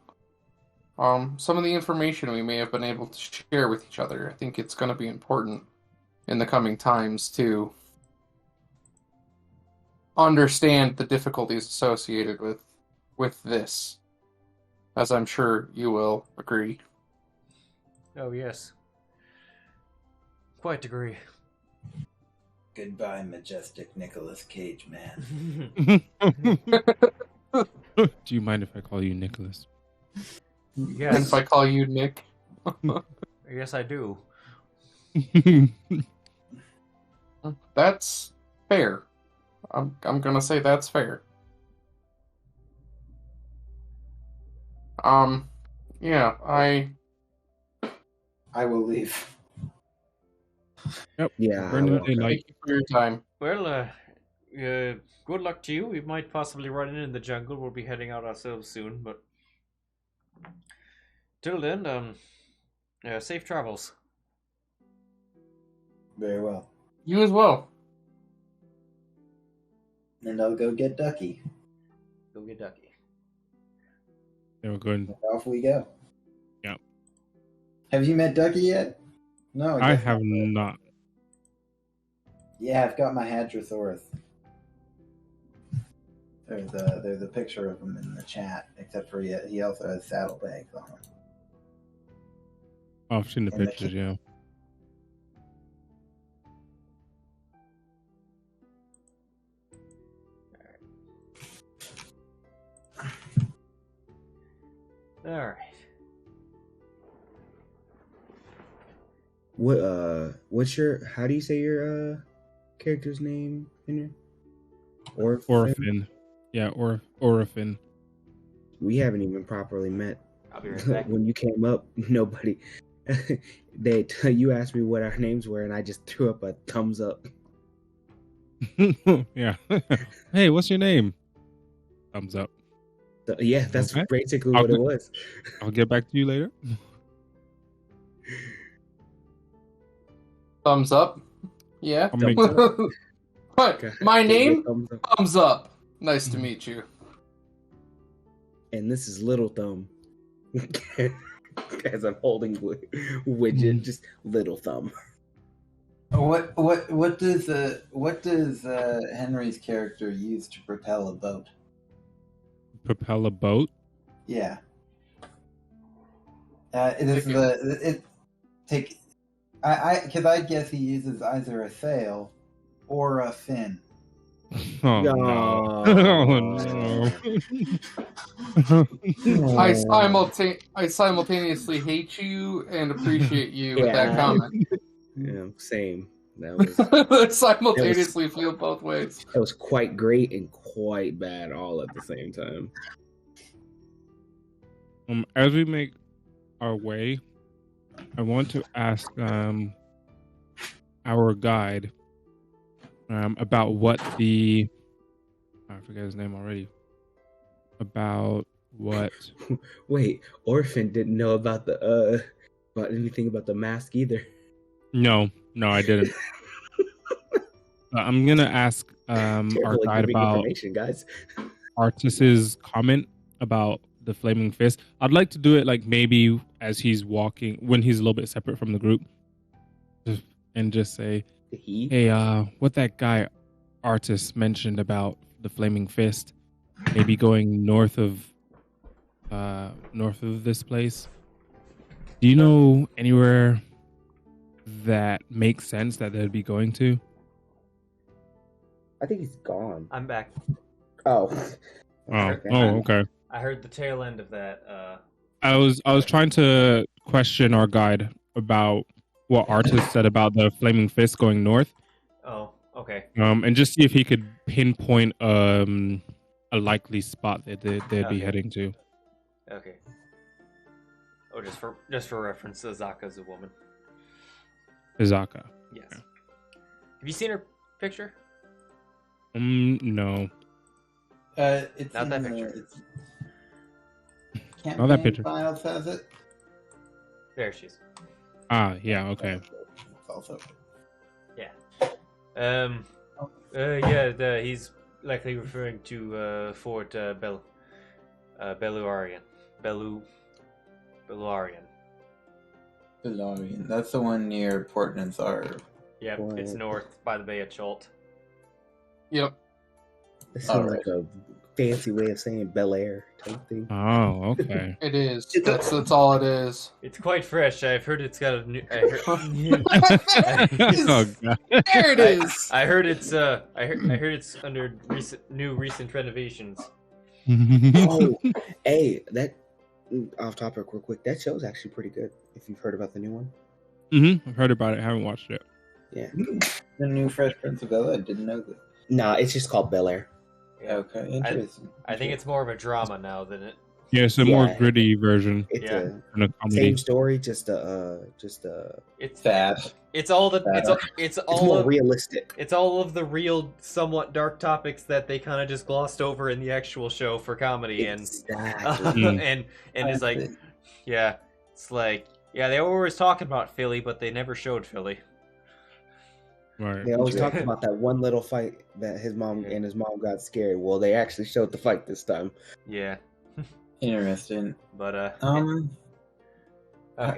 some of the information we may have been able to share with each other. I think it's going to be important in the coming times to understand the difficulties associated with this, as I'm sure you will agree. Oh, yes. Quite agree. Goodbye, majestic Nicolas Cage man. Do you mind if I call you Nicholas? And Yes. if I call you Nick, Yes, I do. that's fair. I'm gonna say that's fair. Yeah, I will leave. Yep. Yeah. Burn I the will. daylight. thank you for your time. Well, good luck to you. We might possibly run in the jungle. We'll be heading out ourselves soon, but till then, safe travels. Very well. You as well. And I'll go get Ducky. Go get Ducky. They were going. And off we go. Yep. Have you met Ducky yet? No, I guess have not. not. Yeah, I've got my Hadrosaurus. There's a picture of him in the chat, except for he also has saddlebags on him. Oh, I've seen the And the pictures. kid- Yeah. All right. What's your? How do you say your character's name, Henry? Orphin. Yeah, Orophin. We haven't even properly met. I'll be right back. When you came up, nobody. You asked me what our names were, and I just threw up a thumbs up. Yeah. Hey, what's your name? Thumbs up. Yeah, that's Okay. basically I'll what it go- was. I'll get back to you later. Thumbs up. Yeah. I'll make But God, my give me a name, thumbs up. Thumbs Up. Nice to meet you. And this is Little Thumb. As I'm holding widget, just Little Thumb. What does Henry's character use to propel a boat? propel a boat. Yeah. Because I guess he uses either a sail or a fin. Oh no! Oh no! I simultaneously hate you and appreciate you with that Yeah. comment. Yeah, same. That I simultaneously feel both ways. was quite great and quite bad all at the same time. As we make our way, I want to ask our guide about what I forget his name already. About what? Wait, Orphan didn't know about about anything about the mask either. No, I didn't. I'm gonna ask our Careful guide giving about information, guys. Artis's comment about the flaming fist. I'd like to do it like maybe as he's walking, when he's a little bit separate from the group, and just say, "Hey, what that guy Artis mentioned about the flaming fist, maybe going north of this place. Do you know anywhere that makes sense that they'd be going to?" I think he's gone. I'm back. Oh. Okay. I heard the tail end of that. I was trying to question our guide about what Artis said about the flaming fist going north. Oh, okay. And just see if he could pinpoint a likely spot that they'd be heading to. Okay. Oh, just for reference, Azaka's a woman. Azaka. Yes. Have you seen her picture? No. It's Not that in picture. Not that picture. Files has it. There she is. Ah, yeah, okay. It's also. Yeah. He's likely referring to Fort Belluarian. Belluarian. Belonging. That's the one near Port Nazar. Yep, it's north by the Bay of Chult. Yep. This sounds like a fancy way of saying Bel Air type thing. Oh, okay. It is. That's all it is. It's quite fresh. I've heard it's got a new. Oh, God. There it is. I heard it's. I heard it's under recent renovations. Oh, hey, that off topic real quick. That show's actually pretty good. If you've heard about the new one. I've heard about it. I haven't watched it. Yeah. The new Fresh Prince of Bel-Air. I didn't know that. Nah, it's just called Bel Air. Okay, interesting. I think it's more of a drama now than it. Yeah, it's a more gritty version. It's Yeah. And a comedy. same story, just It's Fast. It's all the. It's it's all more of. realistic. It's all of the real, somewhat dark topics that they kind of just glossed over in the actual show for comedy, Exactly. and it's like, yeah, it's like, yeah, they were always talking about Philly, but they never showed Philly. Right. They always talk about that one little fight that his mom got scared. Well, they actually showed the fight this time. Yeah, Interesting. but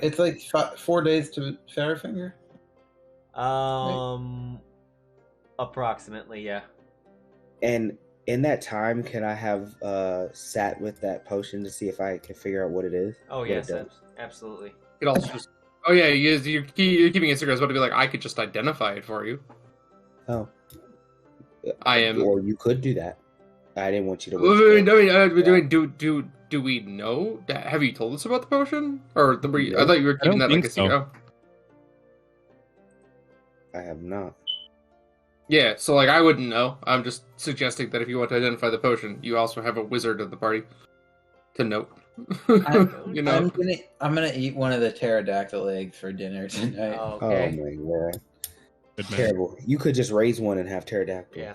It's like 4 days to Fairfinger. approximately, yeah. And in that time, can I have sat with that potion to see if I can figure out what it is? Oh What yes, it does? absolutely. It also just. Oh yeah, you're keeping it secret. I was about to be like, I could just identify it for you. Oh. I am. Or you could do that. I didn't want you to. Do we know? Have you told us about the potion? Or I thought you were I don't keeping that like think a secret. so. I have not. Yeah, so like I wouldn't know. I'm just suggesting that if you want to identify the potion, you also have a wizard of the party to note. You know. I'm gonna eat one of the pterodactyl eggs for dinner tonight. Oh, Oh okay. my god. Good man. Terrible. You could just raise one and have pterodactyl. Yeah.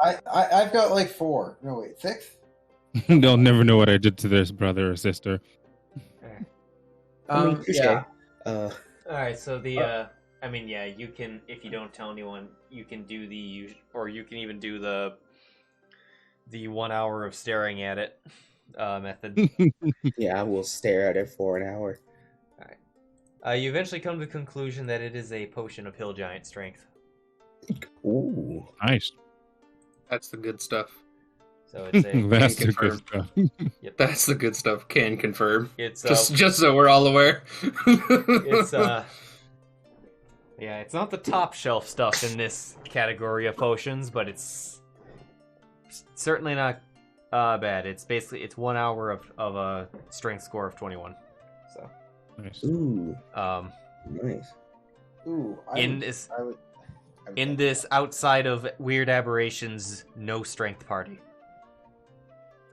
I've got like 4. No wait, 6. They'll never know what I did to their brother or sister. Yeah. All right, so the I mean, yeah, you can, if you don't tell anyone, you can do or you can even do the 1 hour of staring at it method. Yeah, I will stare at it for an hour. All right. You eventually come to the conclusion that it is a potion of hill giant strength. Ooh, Nice. That's the good stuff. So it's a That's can the good confirm. stuff. That's the good stuff. Can confirm. it's Just so we're all aware. it's yeah, it's not the top shelf stuff in this category of potions, but it's certainly not bad. It's basically 1 hour of a strength score of 21. So Nice. ooh, nice. Ooh, in this outside of weird aberrations, no strength party.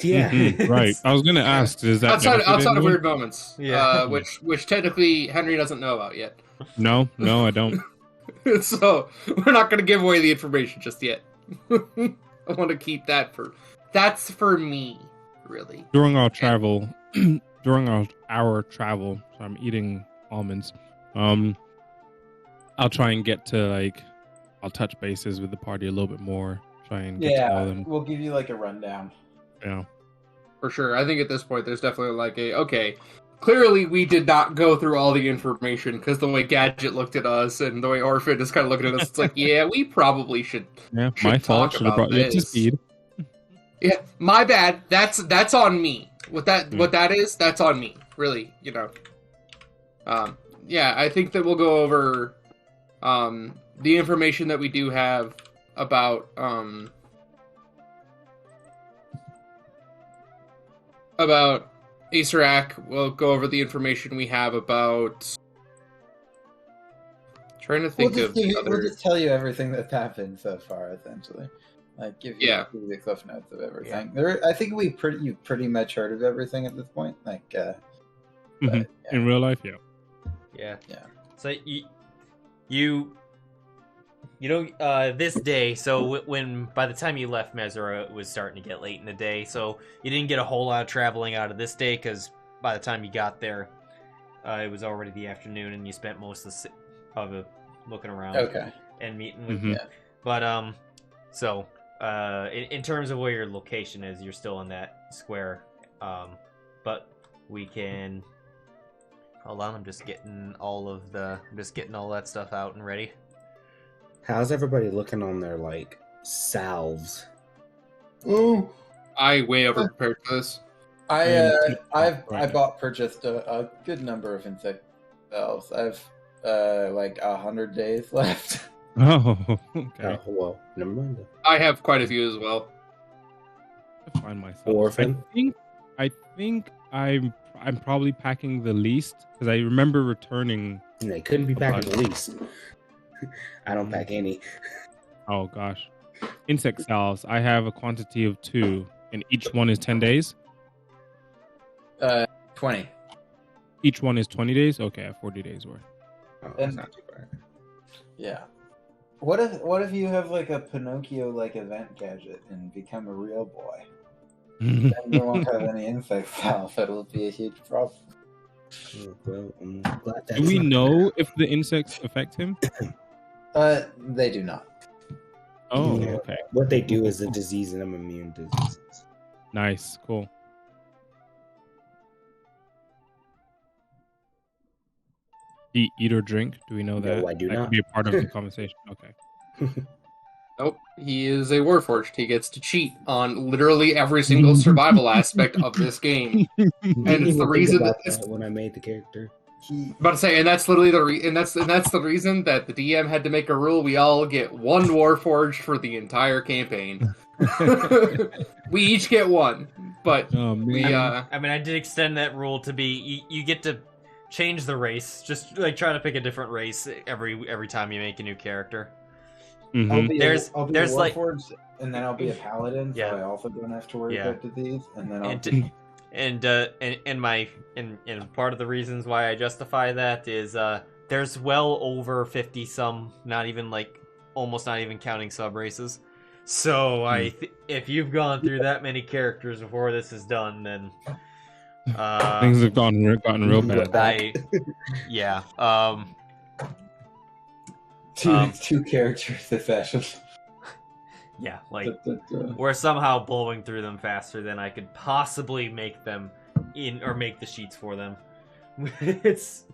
Yeah, Mhm, right. I was gonna ask, is that outside benefit of anyone? weird moments, Yeah. which technically Henry doesn't know about yet. No, I don't. So we're not going to give away the information just yet. I want to keep that's for me, really. During our travel, our travel, so I'm eating almonds. I'll try and get to I'll touch bases with the party a little bit more. Try and get to know them. we'll give you like a rundown. Yeah. For sure. I think at this point there's definitely okay, clearly we did not go through all the information, because the way Gadget looked at us and the way Orophin is kind of looking at us, it's like, yeah, we probably should. Yeah, should my fault. talk Should have about brought you up to this. speed. Yeah, my bad. That's on me. What that is, that's on me. Really, Yeah, I think that we'll go over the information that we do have about Asarak. We'll go over the information we have about. Trying to think of the other. We'll just tell you everything that's happened so far, essentially. Give you the cliff notes of everything. I think you've pretty much heard of everything at this point. In real life, yeah. Yeah. Yeah. So this day, so when by the time you left Mezro, it was starting to get late in the day, so you didn't get a whole lot of traveling out of this day, because by the time you got there, it was already the afternoon, and you spent most of it looking around and meeting with Mhm. But so in terms of where your location is, you're still in that square, but we can hold on. I'm just getting all that stuff out and ready. How's everybody looking on their salves? Ooh, I way over prepared for this. I purchased a good number of insect cells. I've 100 days left. Oh, okay. Oh, well, never mind. Then. I have quite a few as well. I find myself. Orphan? I think I'm probably packing the least, because I remember returning. They couldn't be packing the least. I don't pack any. Oh gosh, insect cells. I have a quantity of 2, and each one is 10 days. 20. Each one is 20 days. Okay, I have 40 days worth. Oh, that's not too bad. Yeah. What if you have a Pinocchio event gadget and become a real boy? Then you won't have any insect cells. It'll be a huge problem. Oh, well, I'm glad that's Do we not know if the insects affect him? They do not. Oh, Yeah. okay. What they do is a disease, and I'm immune to diseases. Nice, cool. Eat or drink? Do we know No, that? I do that not. could be a part of the conversation. Okay. Nope, he is a Warforged. He gets to cheat on literally every single survival aspect of this game. And it's the reason that when I made the character. About to say, and that's literally and that's the reason that the DM had to make a rule. We all get one Warforged for the entire campaign. We each get one, but Oh, man. we I mean, I did extend that rule to be you get to change the race. Just try to pick a different race every time you make a new character. Mhm. I'll be There's a Warforged, and then I'll be a paladin, so I also don't have to worry about disease. And then I'll And part of the reasons why I justify that is there's well over 50 some, not even like almost not even counting sub races. So if you've gone through that many characters before this is done, then things have gotten real bad. Yeah. Two characters a session. Yeah, like we're somehow blowing through them faster than I could possibly make them make the sheets for them. It's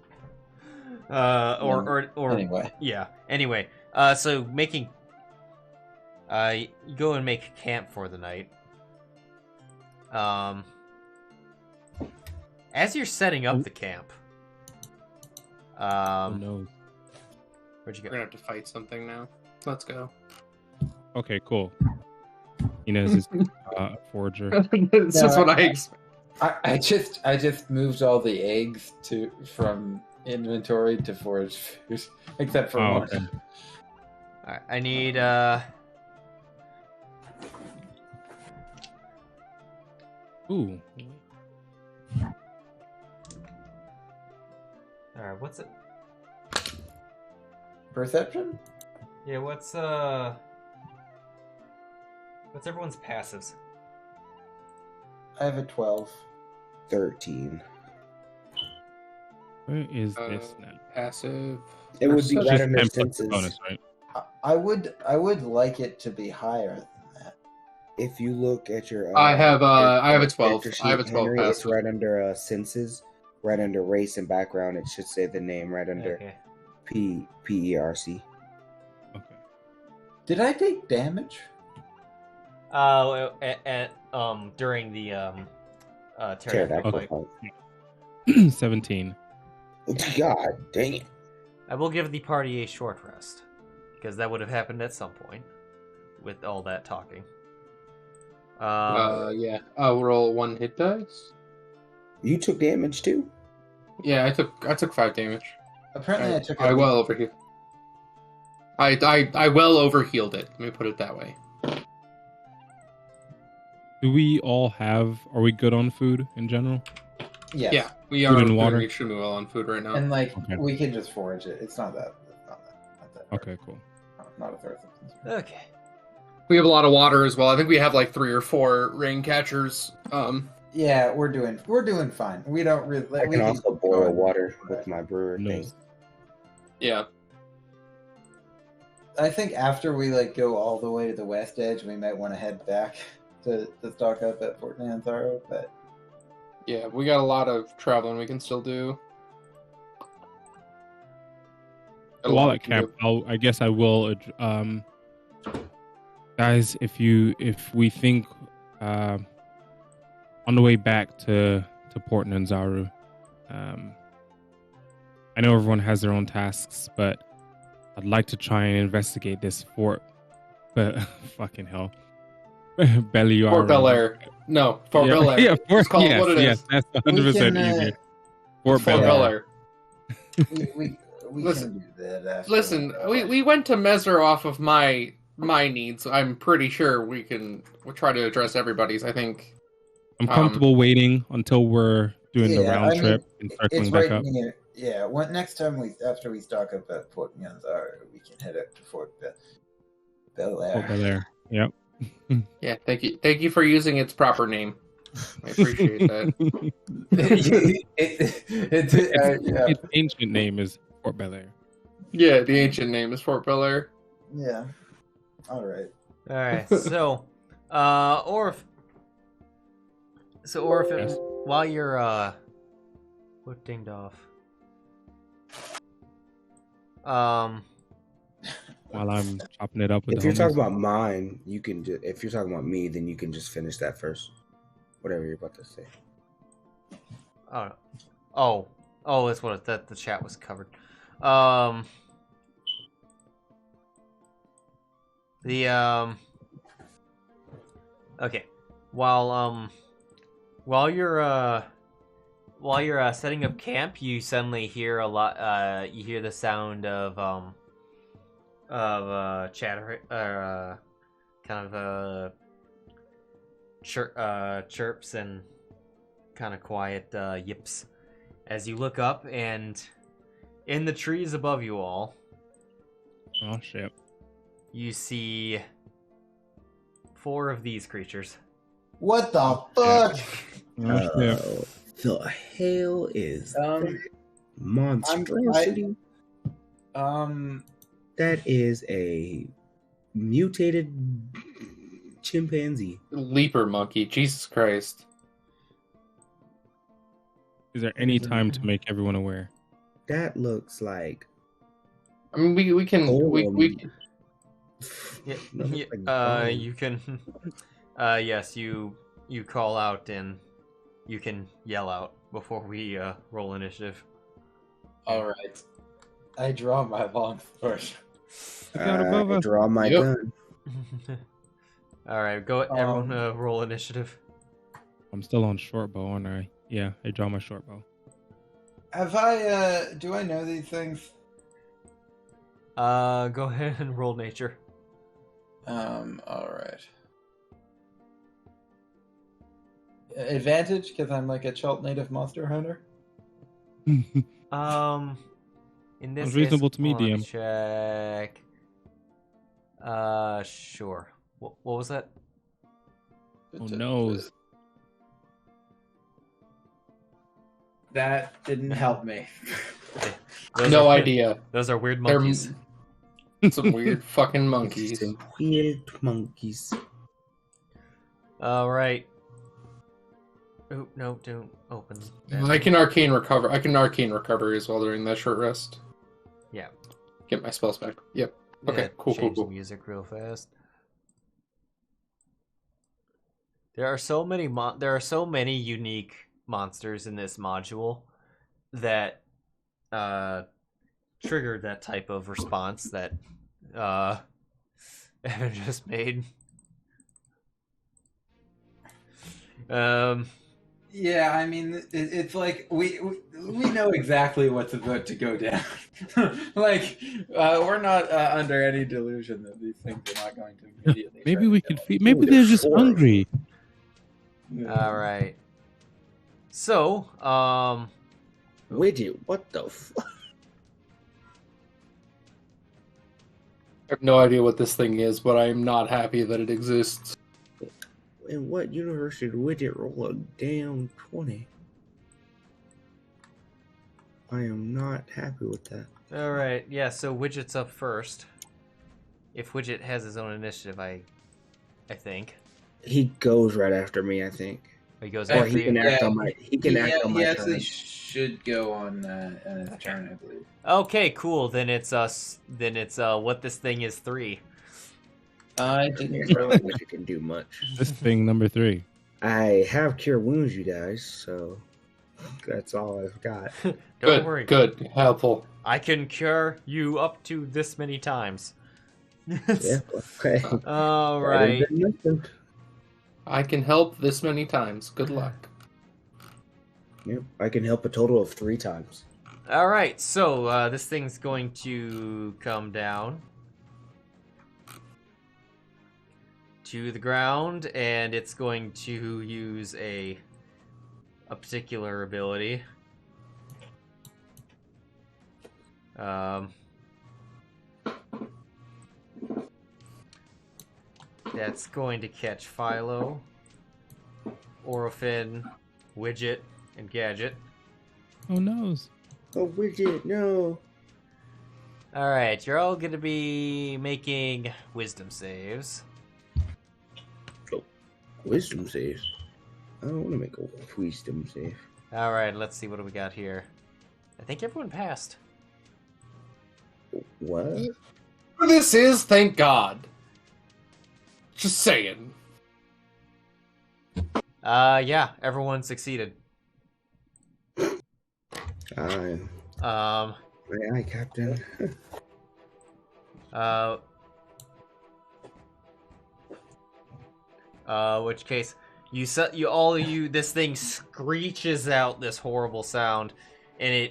Anyway. Yeah. Anyway, so making you go and make camp for the night. As you're setting up the camp, no. Where'd you We're go? gonna have to fight something now. Let's go. Okay, cool. Inez is a forger. That's what I expect. I just moved all the eggs from inventory to forage food, except for one. Okay. Alright, I need Ooh. Alright, what's it? Perception? Yeah, what's everyone's passives? I have a 12. 13. Where is this now? Passive. It would be Just right under 10 plus senses. bonus, right? I would like it to be higher than that. If you look at your, I have a 12. character I have a sheet, 12 Henry, it's passive. right under senses, right under race and background. It should say the name right under Okay. PERC. Okay. Did I take damage? During the pterodactyl Pterodactyl fight. fight. 17. God dang it. I will give the party a short rest, because that would have happened at some point with all that talking. Yeah. I'll roll 1 hit dice. You took damage too? Yeah, I took 5 damage. Apparently, I took. I well overhealed. I well overhealed it. Let me put it that way. Do we all have? Are we good on food in general? Yes. Yeah, we Food are and doing water? extremely well on food right now. And like Okay. we can just forage it. It's not that. Not that hard. Okay, cool. Not a third of them. Okay. We have a lot of water as well. I think we have like 3 or 4 rain catchers. Yeah, we're doing fine. We don't really. I can also boil water with my brewer No. thing. Yeah. I think after we like go all the way to the west edge, we might want to head back to stock up at Fort Nantharo. But Yeah, we got a lot of traveling we can still do. A While lot at we can camp, I guess I will. Guys, if we think on the way back to Port Nanzaru, I know everyone has their own tasks, but I'd like to try and investigate this fort. But fucking hell, Beliar. Fort Bel Air. No, Fort Bel Air. Yeah, Just call it what it yes, is. that's 100% easier. Fort Fort Bel Bel Air. Air. we Listen- can do that. After Listen, we went to Mezro off of my needs. I'm pretty sure we'll try to address everybody's. I think. I'm comfortable waiting until we're doing the Yeah, round I mean, trip and circling It's back right up. near. Yeah, next time after we stock up at Fort Nanzaro, we can head up to Fort Bel Air. Fort Bel Air. Yep. Yeah, thank you for using its proper name. I appreciate that. Its ancient name is Fort Bel Air. Yeah, the ancient name is Fort Bel Air. Yeah. All right. All right. So, Orphin, Yes. while you're what dinged off? While I'm chopping it up with If the you're talking homies. about mine, you can. If you're talking about me, then you can just finish that first. Whatever you're about to say. Oh, that's what the chat was covered. Okay. While you're setting up camp, you suddenly hear a lot. You hear the sound of chatter, kind of chirps and kind of quiet yips as you look up, and in the trees above you all, Oh shit. you see 4 of these creatures. What the fuck? Oh shit. The hell is that I'm- monstrosity? Um, That is a mutated chimpanzee. Leaper monkey. Jesus Christ. Is there any time to make everyone aware? That looks like I mean, we can Yeah, That looks like bone. you can. Yes, you call out and you can yell out before we roll initiative. all right. I draw my long sword. I draw my Yep. gun. All right, go. Everyone, roll initiative. I'm still on short bow, aren't I? Yeah, I draw my short bow. Have I? Do I know these things? Go ahead and roll nature. All right. Advantage because I'm like a Chult native monster hunter. In this Sounds reasonable case, to me, hold on, let me DM. check. Sure. What was that? Oh noes. That didn't help me. Those no are- idea. Those are weird They're monkeys. some weird fucking monkeys. Some weird monkeys. All right. Oh no! Don't open. that. I can arcane recover. I can arcane recover as well during that short rest. Yeah. Get my spells back. Yep. Okay. Yeah, Cool. change Cool. the music real fast. There are so many unique monsters in this module that triggered that type of response that Evan just made. Yeah, I mean, it's like we know exactly what's about to go down. Like, we're not under any delusion that these things are not going to immediately. Maybe try we to could kill feed. Maybe they're just hungry. us. All right. So, Widget, what the fuck? I have no idea what this thing is, but I am not happy that it exists. In what universe did Widget roll a damn 20? I am not happy with that. all right. Yeah. So Widget's up first. If Widget has his own initiative, I think He goes right after me, I think. he goes Or after he you. can act Yeah, on my. He can act on he my actually turn. should go on his turn, I believe. Okay, cool. Then it's us. Then it's what this thing is 3. I Yeah, didn't I don't really. think it can do much. This thing number 3. I have cure wounds, you guys, so that's all I've got. Don't Good. worry. Good. Helpful. I can cure you up to this many times. Yeah, okay. All Better right. than nothing. I can help this many times. Good luck. Yep, I can help a total of 3 times. All right. So this thing's going to come down to the ground, and it's going to use a particular ability. That's going to catch Philo, Orophin, Widget, and Gadget. Oh noes. Oh, Widget, no. All right, you're all going to be making wisdom saves. Wisdom save. I don't want to make a wisdom save. All right, let's see what do we got here. I think everyone passed. What? This is, thank God. Just saying. Yeah, everyone succeeded. Aye, Um, aye, Captain. Which case, this thing screeches out this horrible sound, and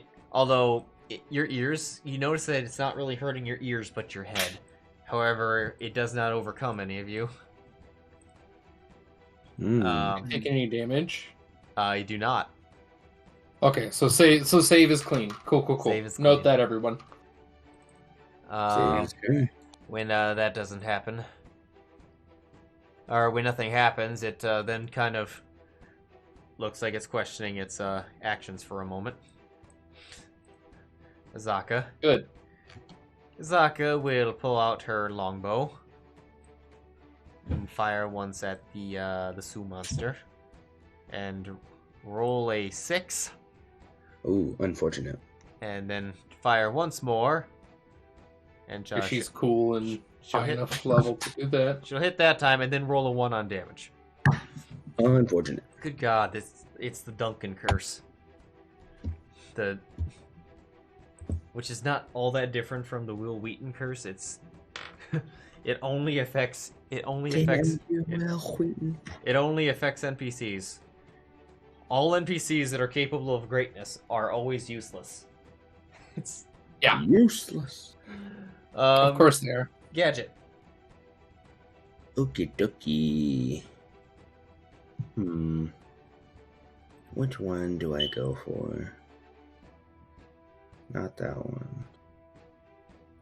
your ears, you notice that it's not really hurting your ears, but your head. However, it does not overcome any of you. Mm. Take any damage? You do not. Okay, so save is clean. Cool. Save is Note clean. that, everyone. When that doesn't happen, or when nothing happens, it then kind of looks like it's questioning its actions for a moment. Azaka. Good. Azaka will pull out her longbow and fire once at the Sioux monster, and roll a 6. Ooh, unfortunate. And then fire once more. And She's cool and she'll high hit- enough level to do that. she'll hit that time and then roll a 1 on damage. Unfortunate. Good God, it's the Duncan curse. Which is not all that different from the Will Wheaton curse. It only affects NPCs. All NPCs that are capable of greatness are always useless. It's useless. Of course they are. Gadget. Okie dokie. Which one do I go for? Not that one.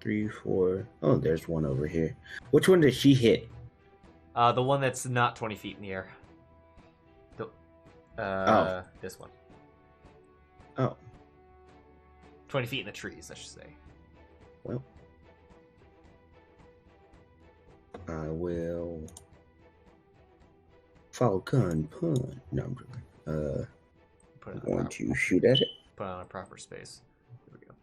3, 4. Oh, there's one over here. Which one did she hit? The one that's not 20 feet in the air. This one. Oh. 20 feet in the trees, I should say. Well. I will Falcon Pun. No, I'm joking. Put it I'm going to shoot at it. Put it on a proper space. There we go.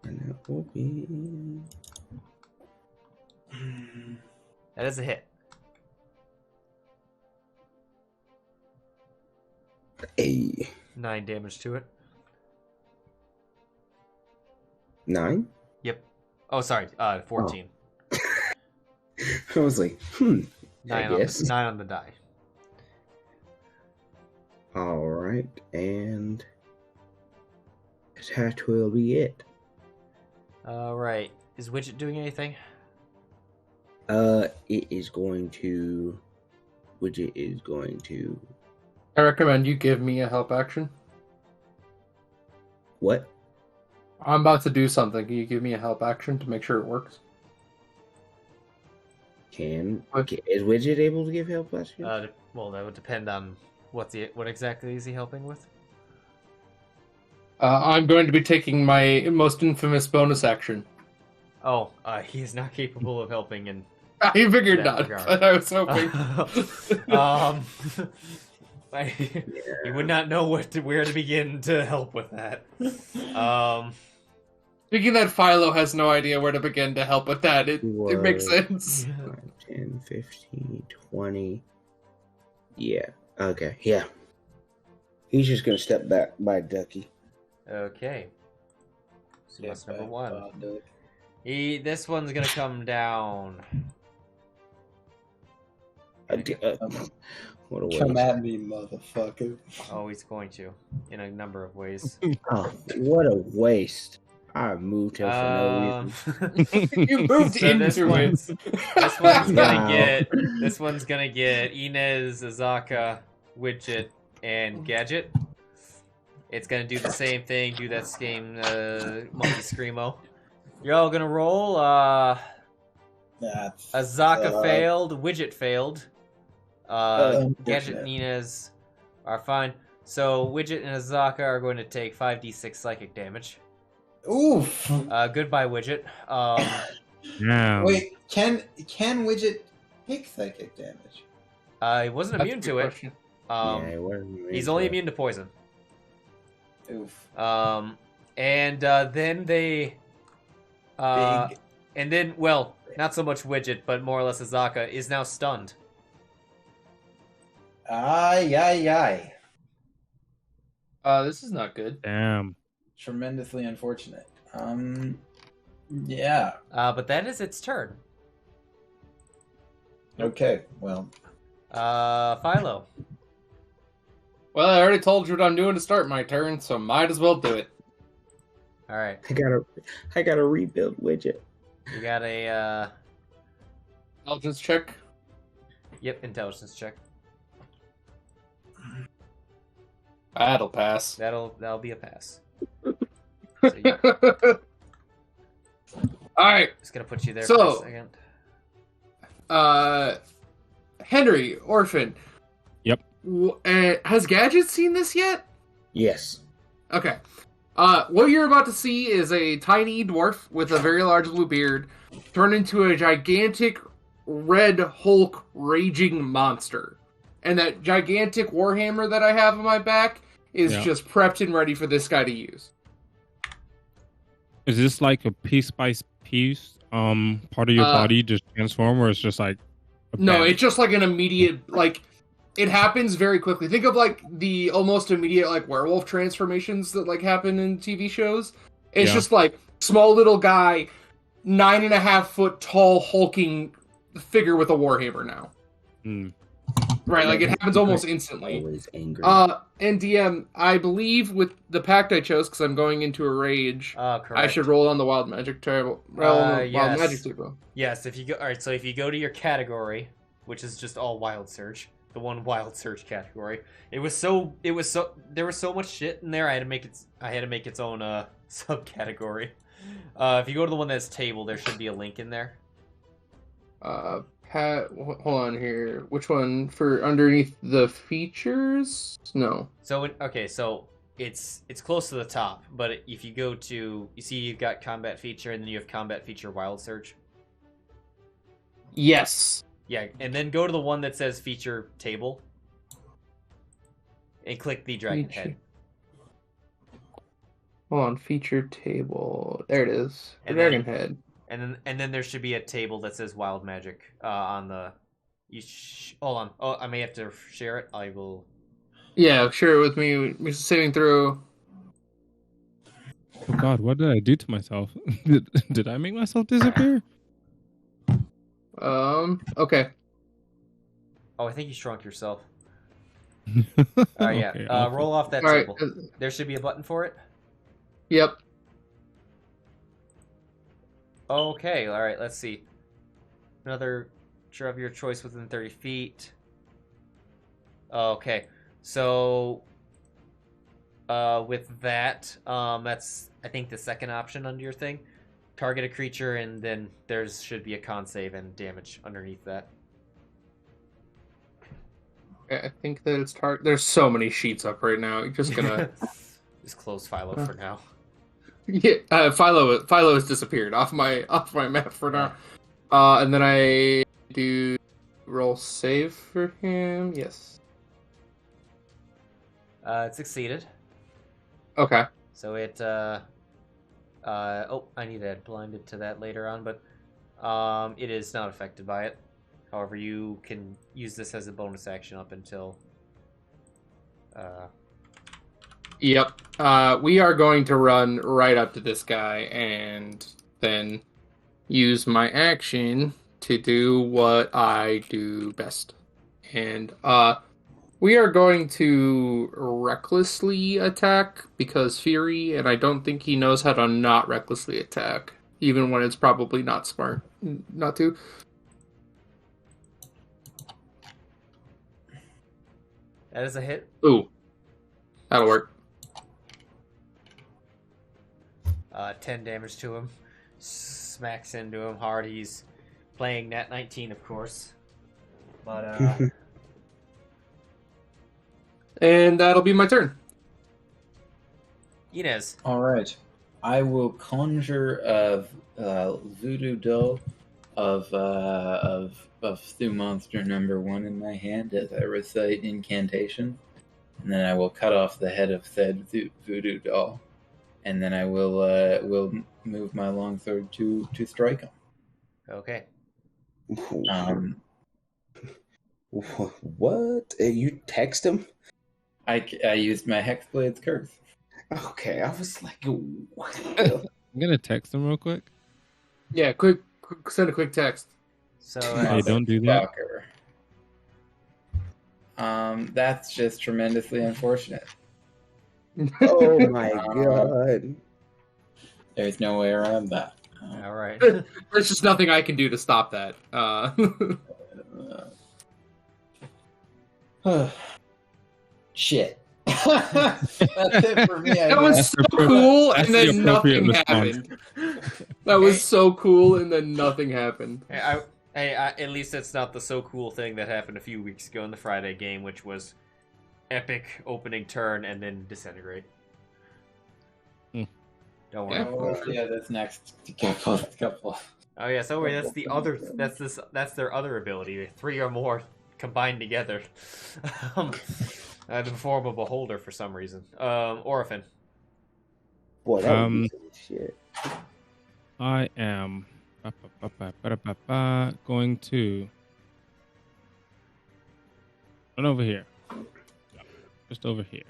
And that will be... That is a hit. A 9 damage to it. 9? Yep. Oh, sorry. 14. I was like, 9 I guess. 9 on the die. Alright, and that will be it. Alright. Is Widget doing anything? It is going to... Widget is going to... I recommend you give me a help action. What? I'm about to do something. Can you give me a help action to make sure it works? Is Widget able to give help action? Well, that would depend on what exactly is he helping with? I'm going to be taking my most infamous bonus action. Oh, he is not capable of helping in I figured that not, regard. but I was hoping. You would not know where to begin to help with that. Speaking that Philo has no idea where to begin to help with that, it makes sense. 5, 10, 15, 20. Yeah. Okay, yeah. He's just gonna step back by Ducky. Okay. So that's number 1. This one's gonna come down. What a waste. Come at me, motherfucker. Oh, he's going to, in a number of ways. Oh, what a waste. I moved him for no reason. You moved So into this it. one's This one's gonna get Inez, Azaka, Widget, and Gadget. It's gonna do the same thing, do that same monkey screamo. You're all gonna roll. Azaka failed, Widget failed. Gadget and Inez are fine. So Widget and Azaka are going to take 5d6 psychic damage. Oof. Goodbye, Widget. Yeah. Wait, can Widget take psychic damage? He wasn't immune to it. He's only immune to poison. Oof. And then they, Big. and then, well, not so much Widget, but more or less Azaka is now stunned. Aye. This is not good. Damn. Tremendously unfortunate. Yeah. But that is its turn. Okay, well. Philo. Well, I already told you what I'm doing to start my turn, so might as well do it. All right. I gotta rebuild Widget. You got a, Intelligence check. Yep, intelligence check. That'll pass. That'll be a pass. So All right. Just gonna put you there for a second. Henry, Orphan. Yep. Has Gadget seen this yet? Yes. Okay. What you're about to see is a tiny dwarf with a very large blue beard turn into a gigantic red Hulk raging monster. And that gigantic warhammer that I have on my back is just prepped and ready for this guy to use. Is this like a piece by piece part of your body just transform, or it's just like no, it's just like an immediate, like, it happens very quickly. Think of like the almost immediate like werewolf transformations that like happen in TV shows. It's just like small little guy, 9.5 foot tall hulking figure with a warhammer now. Right, like it happens almost instantly. Always angry. And DM, I believe with the pact I chose, because I'm going into a rage, Correct. I should roll on the wild magic table. Wild magic table. Yes, if you go. All right, so if you go to your category, which is just all wild search, the one wild search category, there was so much shit in there. I had to make its own subcategory. If you go to the one that's table, there should be a link in there. Hold on here. Which one for underneath the features? No. So it's close to the top, but if you go to, you see you've got combat feature, and then you have combat feature wild search. Yes. Yeah, and then go to the one that says feature table, and click the dragon head. Hold on, feature table. There it is. The And dragon then- head. And then there should be a table that says wild magic on the. Hold on. Oh, I may have to share it. I will. Yeah, share it with me. We're saving through. Oh God, what did I do to myself? Did I make myself disappear? Okay. Oh, I think you shrunk yourself. Yeah. Okay, Roll off that All right. table. There should be a button for it. Yep. Okay, all right, let's see. Another creature of your choice within 30 feet. Okay, so with that, that's, I think, the second option under your thing. Target a creature, and then there should be a con save and damage underneath that. I think that it's there's so many sheets up right now. You're just gonna Just close Philo for now. yeah. Philo has disappeared off my map for now. And then I do roll save for him. Yes. It succeeded. Okay. So it I need to add blinded to that later on, but it is not affected by it. However, you can use this as a bonus action up until Yep. We are going to run right up to this guy and then use my action to do what I do best. And we are going to recklessly attack because Fury, and I don't think he knows how to not recklessly attack, even when it's probably not smart not to. that is a hit. Ooh. That'll work. 10 damage to him. Smacks into him hard. He's playing Nat 19, of course. But, And that'll be my turn. Inez. All right. I will conjure a voodoo doll of Stu Monster number 1 in my hand as I recite incantation. And then I will cut off the head of said voodoo doll. And then I will move my longsword to strike him. Okay. What? You text him? I used my Hexblade's curse. Okay, I was like, what? I'm gonna text him real quick. Yeah, send a quick text. So, Hey, don't do that. Fucker. That's just tremendously unfortunate. Oh my god. There's no way around that. all right. There's just nothing I can do to stop that. Shit. That's it for me. That was so cool, and That's the then appropriate nothing response. happened. That was so cool, and then nothing happened. Hey, at least it's not the so cool thing that happened a few weeks ago in the Friday game, which was epic opening turn and then disintegrate. Don't worry. Oh, yeah, that's next. Couple. Oh yeah, so that's the other. That's their other ability. 3 or more combined together. The form of a beholder for some reason. Orophin. Boy, that would be some shit. I am going to run over here. Just over here.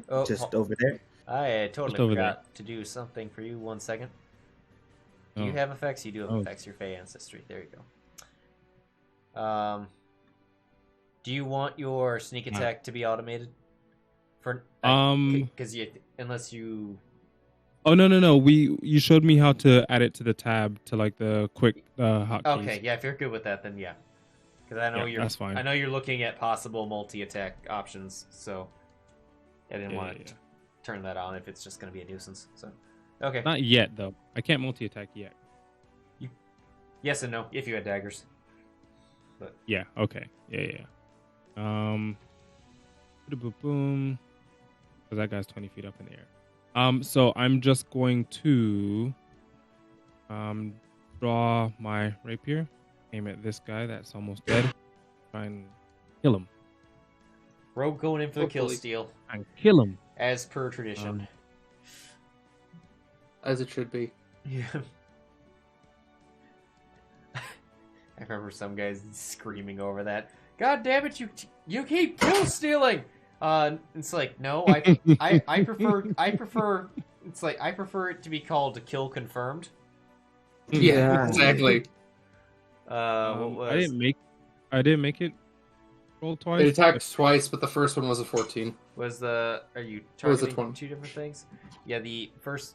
Oh, Just over there. I totally over forgot to do something for you. 1 second. Do you Oh. have effects? You do have effects. Your Fey ancestry. There you go. Do you want your sneak attack to be automated? Because unless you. Oh no! You showed me how to add it to the tab to like the quick hotkeys. Okay, yeah. If you're good with that, then yeah. Because I know that's fine. I know you're looking at possible multi-attack options, so I didn't want to turn that on if it's just going to be a nuisance. So, okay. Not yet though. I can't multi-attack yet. Yes and no if you had daggers. But yeah. Okay. Yeah. Boom. Because that guy's 20 feet up in the air. So I'm just going to draw my rapier, aim at this guy that's almost dead, try and kill him. Rogue going in for the kill steal. And kill him. As per tradition. As it should be. Yeah. I remember some guys screaming over that. God damn it, you keep kill stealing! It's like, no, I prefer it's like I prefer it to be called kill confirmed. Yeah, exactly. What I didn't make it roll twice. It attacked twice, but the first one was a 14. Are you was a targeting 20. 2 different things? Yeah, the first.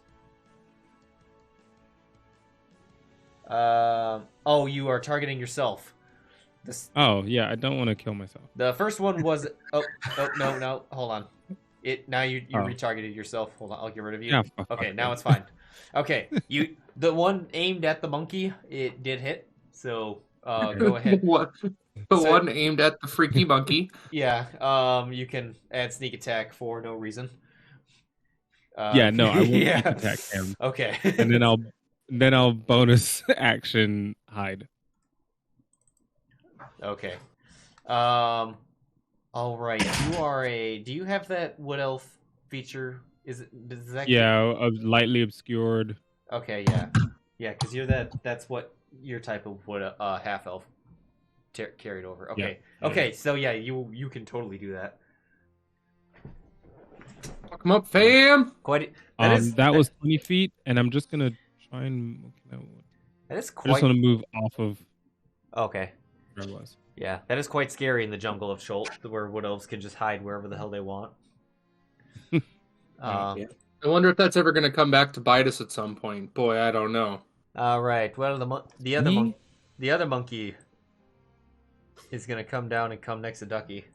Oh, you are targeting yourself. Oh yeah, I don't want to kill myself. The first one was. Oh no, hold on. Now you retargeted yourself. Hold on, I'll get rid of you. Yeah, Okay, now it's fine. Okay, the one aimed at the monkey, it did hit. So go ahead. What? The one aimed at the freaky monkey. Yeah. You can add sneak attack for no reason. I won't sneak attack him. Okay. And then I'll bonus action hide. Okay. All right. Do you have that wood elf feature? Does that? Yeah, lightly obscured. Okay. Yeah. Because that's what your type of wood half elf carried over. Okay. Yeah. Okay. So yeah, you can totally do that. Fuck 'em up, fam. That was 20 feet, and I'm just gonna try and. That is I quite. just want to move off of. Okay. Where I was. Yeah, that is quite scary in the jungle of Schult, where wood elves can just hide wherever the hell they want. I wonder if that's ever going to come back to bite us at some point. Boy, I don't know. All right. Well, the other monkey is going to come down and come next to Ducky.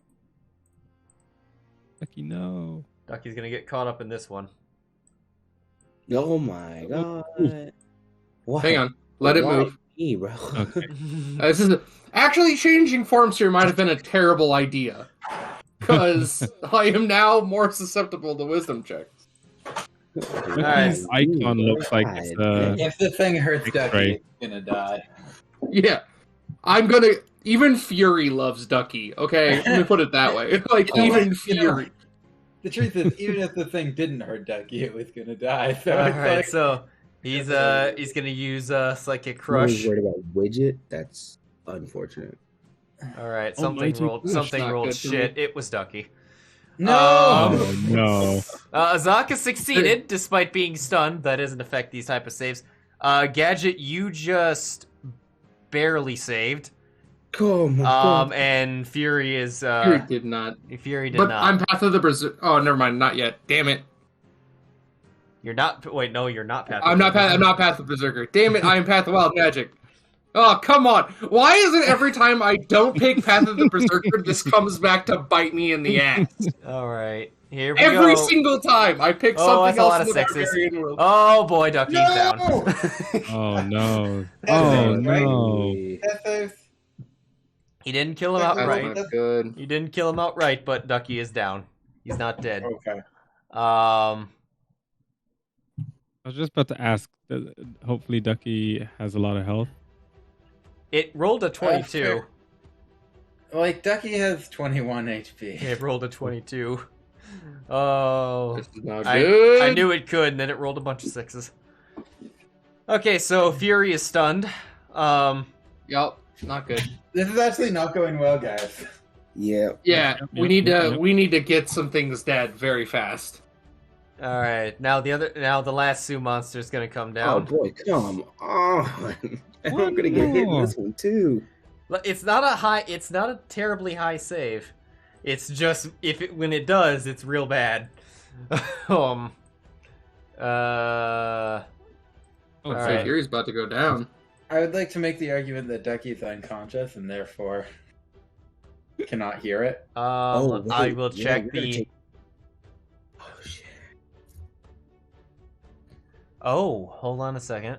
Ducky, no. Ducky's going to get caught up in this one. Oh my god! What? Hang on, let it move. Me, bro. Okay. This is actually changing forms here. Might have been a terrible idea because I am now more susceptible to wisdom checks. This icon looks like it's If the thing hurts Ducky, X-ray. it's gonna die. Yeah, I'm gonna. Even Fury loves Ducky. Okay, let me put it that way. Like even Fury. The truth is, even if the thing didn't hurt Ducky, it was gonna die. So All it's right, like, so he's going to use Psychic Crush. Worried about Widget? That's unfortunate. All right, Almighty something not rolled good for shit. It was Ducky. no. Oh no. Azaka succeeded despite being stunned. That doesn't affect these type of saves. Gadget, you just barely saved. Oh my god. And Fury is Fury did not. Fury did But not. I'm Path of the Berserker. Oh, never mind. Not yet. Damn it. You're not. Wait, no, you're not Path. I'm not Path of Berserker. Damn it. I am Path of Wild Magic. Oh, come on. Why is it every time I don't pick Path of the Berserker, this comes back to bite me in the ass? All right, here we Every go. single time I pick Oh, something that's a lot else of in the sexes. Barbarian world. Oh boy, Ducky's down. Oh no! That's Oh it, right? no! Death Oath. He didn't kill him That's outright. That's good. He didn't kill him outright, but Ducky is down. He's not dead. Okay. I was just about to ask. Hopefully, Ducky has a lot of health. It rolled a 22. fair. Like, Ducky has 21 HP. It rolled a 22. Oh, This is not I good. knew it could, and then it rolled a bunch of 6s. Okay, so Fury is stunned. Yup, not good. This is actually not going well, guys. Yeah. Yeah, Yep, we need yep, to yep. we need to get some things dead very fast. All right, now the last Sue monster is gonna come Oh down. boy, come on! I'm gonna get hit in this one too. It's not a terribly high save. It's just when it does, it's real bad. Oh, All So right. Fury's about to go down. I would like to make the argument that Ducky's unconscious and therefore cannot hear it. wait, I will yeah, check we're gonna the. take- Oh shit! Oh, hold on a second.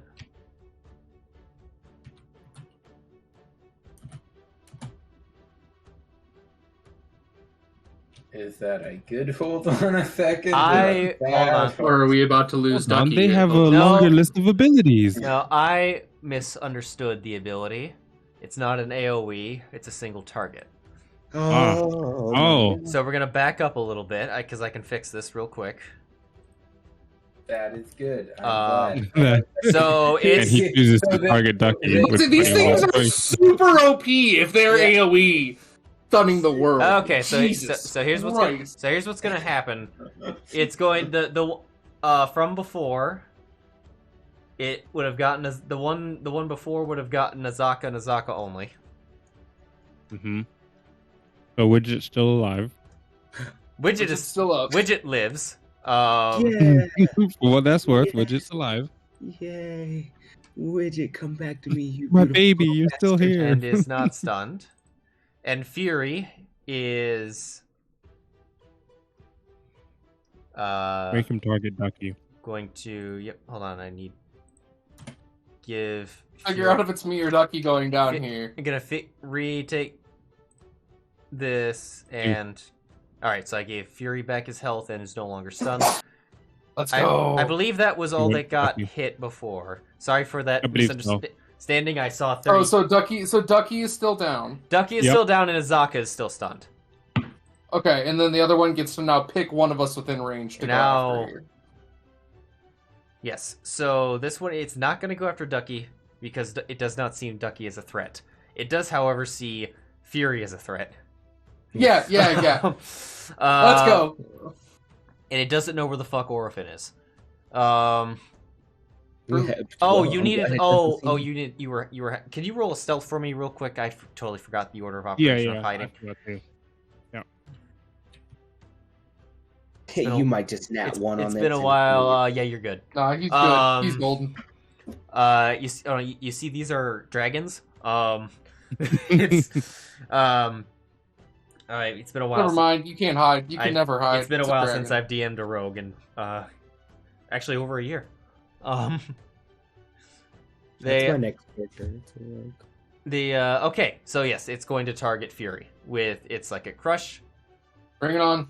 Is that a good hold on a second? I- Or a hold bad on. hold? Or are we about to lose Hold on, Ducky? they here, have a folks? No. longer list of abilities. No, I misunderstood the ability. It's not an AoE. It's a single target. Oh. Oh. So we're gonna back up a little bit because I can fix this real quick. That is good. Um, I'm glad. So And it's he chooses So to then- target Ducky. See, with these things are pretty super OP if they're Yeah. AoE, stunning the world. okay. So Jesus so here's what's Christ. here's what's gonna happen. It's going the from before. It would have gotten the one before would have gotten Nazaka and Nazaka only. Mm-hmm. So Widget's still alive. Widget It's is still up. Widget lives. Yeah. For what that's worth, Widget's alive. Yay! Widget, come back to me, you My beautiful baby, you're still bastard. here. and is not stunned. And Fury is Make him target Ducky. going to. Yep. Hold on. I need give. Figure Fury- out if it's me or Ducky going down Fi- here. I'm gonna retake this and. All right. So I gave Fury back his health and is no longer stunned. Let's go. I believe that was all You that went got Ducky. hit before. Sorry for that I believe so. misunderstanding. I saw 30. Oh, so Ducky is still down. Ducky is Yep. still down and Azaka is still stunned. Okay, and then the other one gets to now pick one of us within range to Now- go after. Yes. So this one, it's not going to go after Ducky because it does not see Ducky as a threat. It does, however, see Fury as a threat. Yeah. Let's go. And it doesn't know where the fuck Orophin is. We have Oh, 12. you needed. It Oh, doesn't oh, seem- you need. You were. Can you roll a stealth for me real quick? I totally forgot the order of Yeah, operation yeah. of hiding. I forgot to. Hey, been a- you might just nat It's one on that. been a while. Yeah, you're good. Nah, he's good. He's golden. You see, these are dragons. It's all right. It's been a while. Never mind. You can't hide. You can never hide. It's been a It's while dragon. since I've DM'd a rogue, and actually over a year. That's They my next character. It's like... okay. So yes, it's going to target Fury with it's like a crush. Bring it on.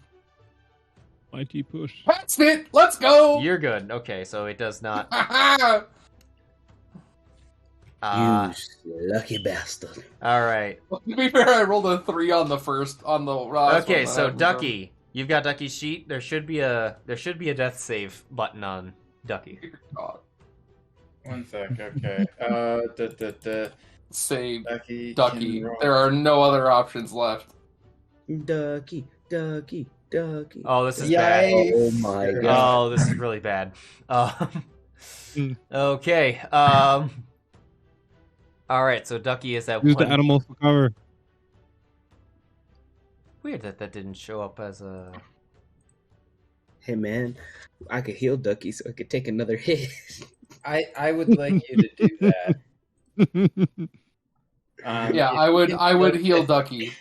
Mighty push. Passed it. Let's go. You're good. Okay, so it does not. You lucky bastard. All right. To be fair, I rolled a 3 on the last Okay, one that so I Ducky, you've got Ducky's sheet. There should be a death save button on Ducky. God. One sec, okay. Save Ducky. Ducky. can roll. There are no other options left. Ducky. Oh, this is bad. Yay! Oh my god. Oh, this is really bad. Okay. All right. So Ducky is at Use one. the animal for cover. Weird that didn't show up as a. Hey man, I could heal Ducky so I could take another hit. I would like you to do that. Yeah, I would heal Ducky.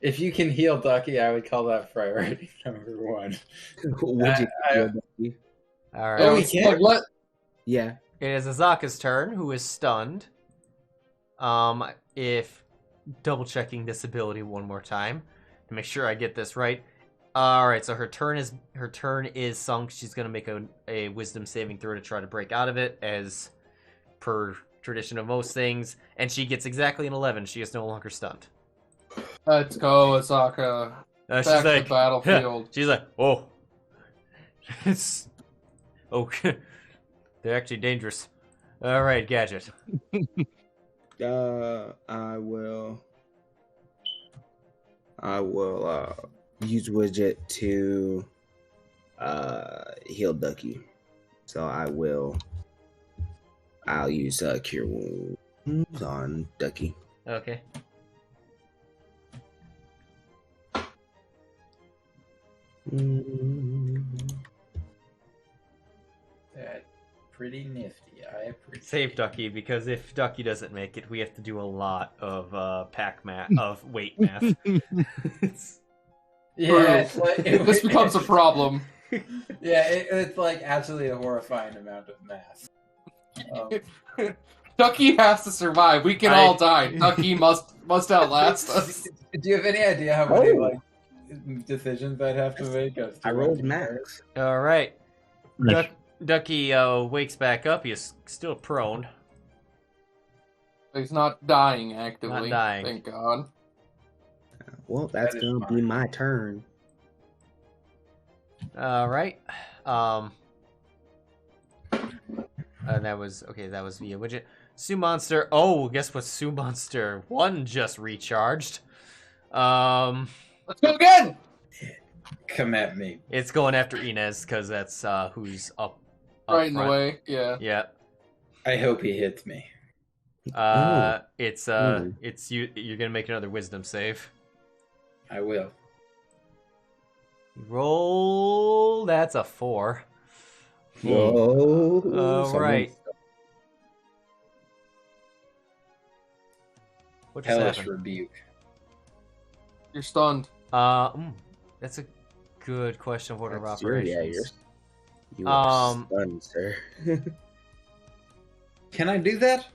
If you can heal Ducky, I would call that priority number 1. Would you heal Ducky? All right. Oh, we can? Yeah. It is Azaka's turn, who is stunned. If double checking this ability one more time to make sure I get this right. All right, so her turn is sunk. She's gonna make a wisdom saving throw to try to break out of it, as per tradition of most things, and she gets exactly an 11. She is no longer stunned. Let's go, Asaka. She's Back to like, the battlefield. She's like, oh, it's okay. They're actually dangerous. All right, Gadget. I will use Widget to heal Ducky. So I'll use Cure Wounds on Ducky. Okay. That's pretty nifty. I appreciate Save Ducky, because if Ducky doesn't make it, we have to do a lot of weight math. Yeah, it's like, This becomes a problem. Yeah, it's like absolutely a horrifying amount of math. Ducky has to survive. We can all die. Ducky must outlast us. Do you have any idea how many like decisions I'd have to make? I rolled max. All right. Ducky wakes back up. He's still prone. He's not dying actively. Not dying. Thank God. Well, that's gonna be my turn. All right. And that was via widget. Sue Monster. Oh, guess what? Sue Monster 1 just recharged. Let's go again. Come at me. It's going after Inez because that's who's up Right in the front. way. Yeah. Yeah. I hope he hits me. It's you. You're gonna make another wisdom save. I will. Roll. That's a 4. Whoa. All right. What just Hellish happened? rebuke. You're stunned. That's a good question of order of That's operations. You are stunned, sir. Can I do that?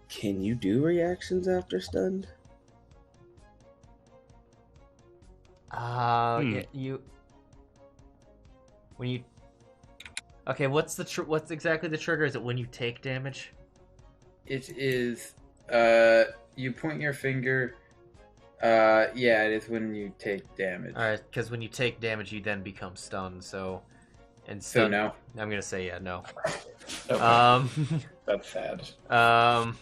Can you do reactions after stunned? Yeah, you. When you. Okay, what's exactly the trigger? Is it when you take damage? It is. You point your finger. Yeah, it is when you take damage. All right, because when you take damage, you then become stunned. So, and So stun, no. I'm gonna say yeah, no. Okay. That's sad. That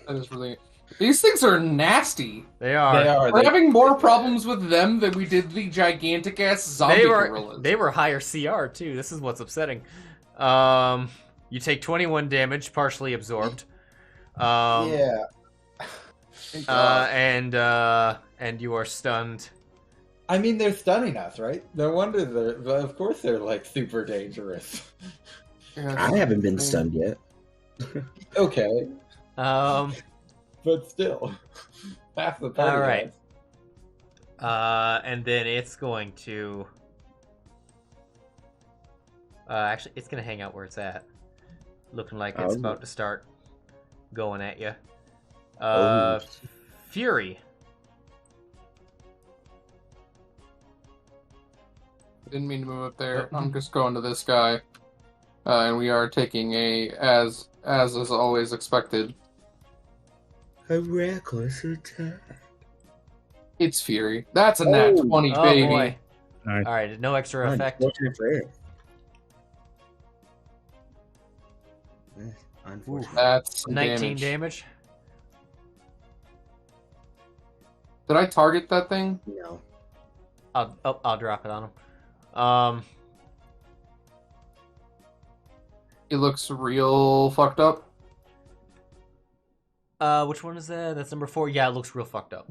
is really. These things are nasty. They are. They are. We're having more problems with them than we did the gigantic ass zombie gorillas. They were higher CR too. This is what's upsetting. You take 21 damage, partially absorbed. Yeah. And you are stunned. I mean, they're stunning us, right? No wonder they're. Of course, they're like super dangerous. I haven't been stunned yet. Okay, but still, half the party. All right. And then it's going to. Actually, it's gonna hang out where it's at, looking like it's about to start going at you. Fury. Didn't mean to move up there. I'm just going to this guy. And we are taking as is always expected. A reckless attack. It's Fury. That's a nat 20, Oh baby. boy. Nice. All right, no extra effect. Unfortunate for it. Unfortunate. That's some 19 damage. damage. Did I target that thing? No. I'll drop it on him. It looks real fucked up. Which one is that? That's number 4. Yeah, it looks real fucked up.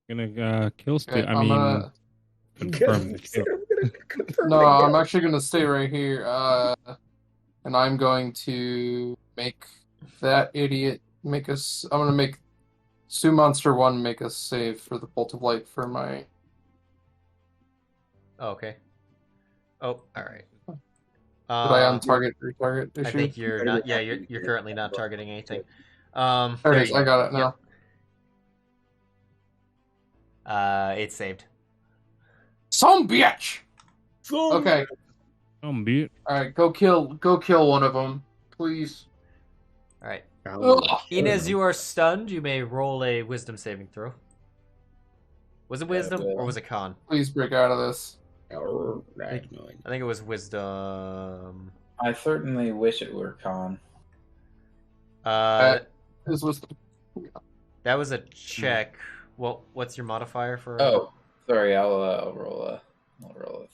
Gonna kill Okay, stick. I mean, confirm the kill. No, I'm actually going to stay right here. And I'm going to make that idiot I'm gonna make Sue Monster 1 make a save for the Bolt of Light for my. Oh, okay. Oh, all right. Did I on-target retarget issue? I think you're not. Yeah, you're currently not targeting anything. There it is. I got it now. Yep. It's saved. Some bitch. Okay. Some bitch. All right. Go kill one of them, please. All right. Ugh. Inez, you are stunned. You may roll a Wisdom saving throw. Was it Wisdom or was it Con? Please break out of this. I have no idea. I think it was Wisdom. I certainly wish it were Con. This was. That was a check. Well, what's your modifier for? Oh, sorry. I'll roll a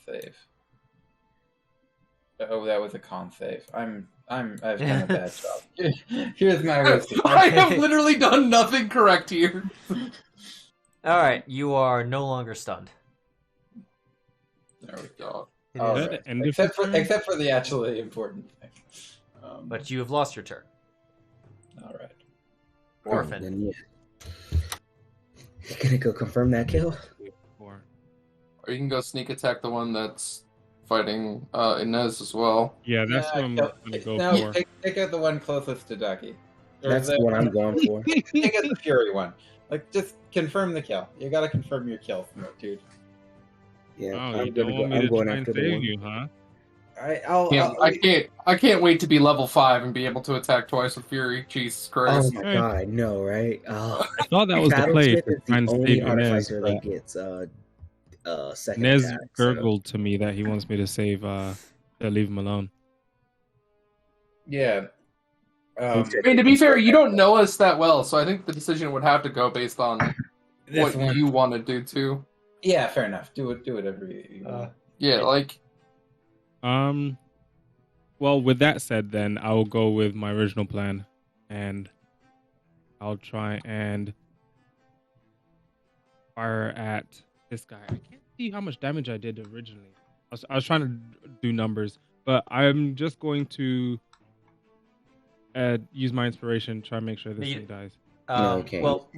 save. Oh, that was a con save. I've done a bad job. Here's my wisdom. I have literally done nothing correct here. All right, you are no longer stunned. There we go. All right. Except for the actually important thing. But you have lost your turn. All right. Orphan. Then, yeah. You gonna go confirm that kill? Or you can go sneak attack the one that's fighting Inez as well. Yeah, that's what I'm gonna go No, for. take out the one closest to Ducky. Or That's the- what I'm going for. Take out the Fury one. Like, just confirm the kill. You gotta confirm your kill, dude. Yeah, Oh, you don't want me to try and save you, huh? I can't wait to be level 5 and be able to attack twice with Fury. Jesus Oh Christ! my god, no, right? Oh. I thought that was the play to try and only save Inez. artificer that But gets second Inez attack. gurgled to me that he wants me to save, to leave him alone. Yeah. I mean, to be fair, you don't know us that well, so I think the decision would have to go based on what you want to do too. Yeah, fair enough. Do whatever you want. Yeah, like. Well, with that said, then I'll go with my original plan, and I'll try and fire at this guy. I can't see how much damage I did originally. I was trying to do numbers, but I'm just going to use my inspiration, try and make sure this thing dies. Okay. Well,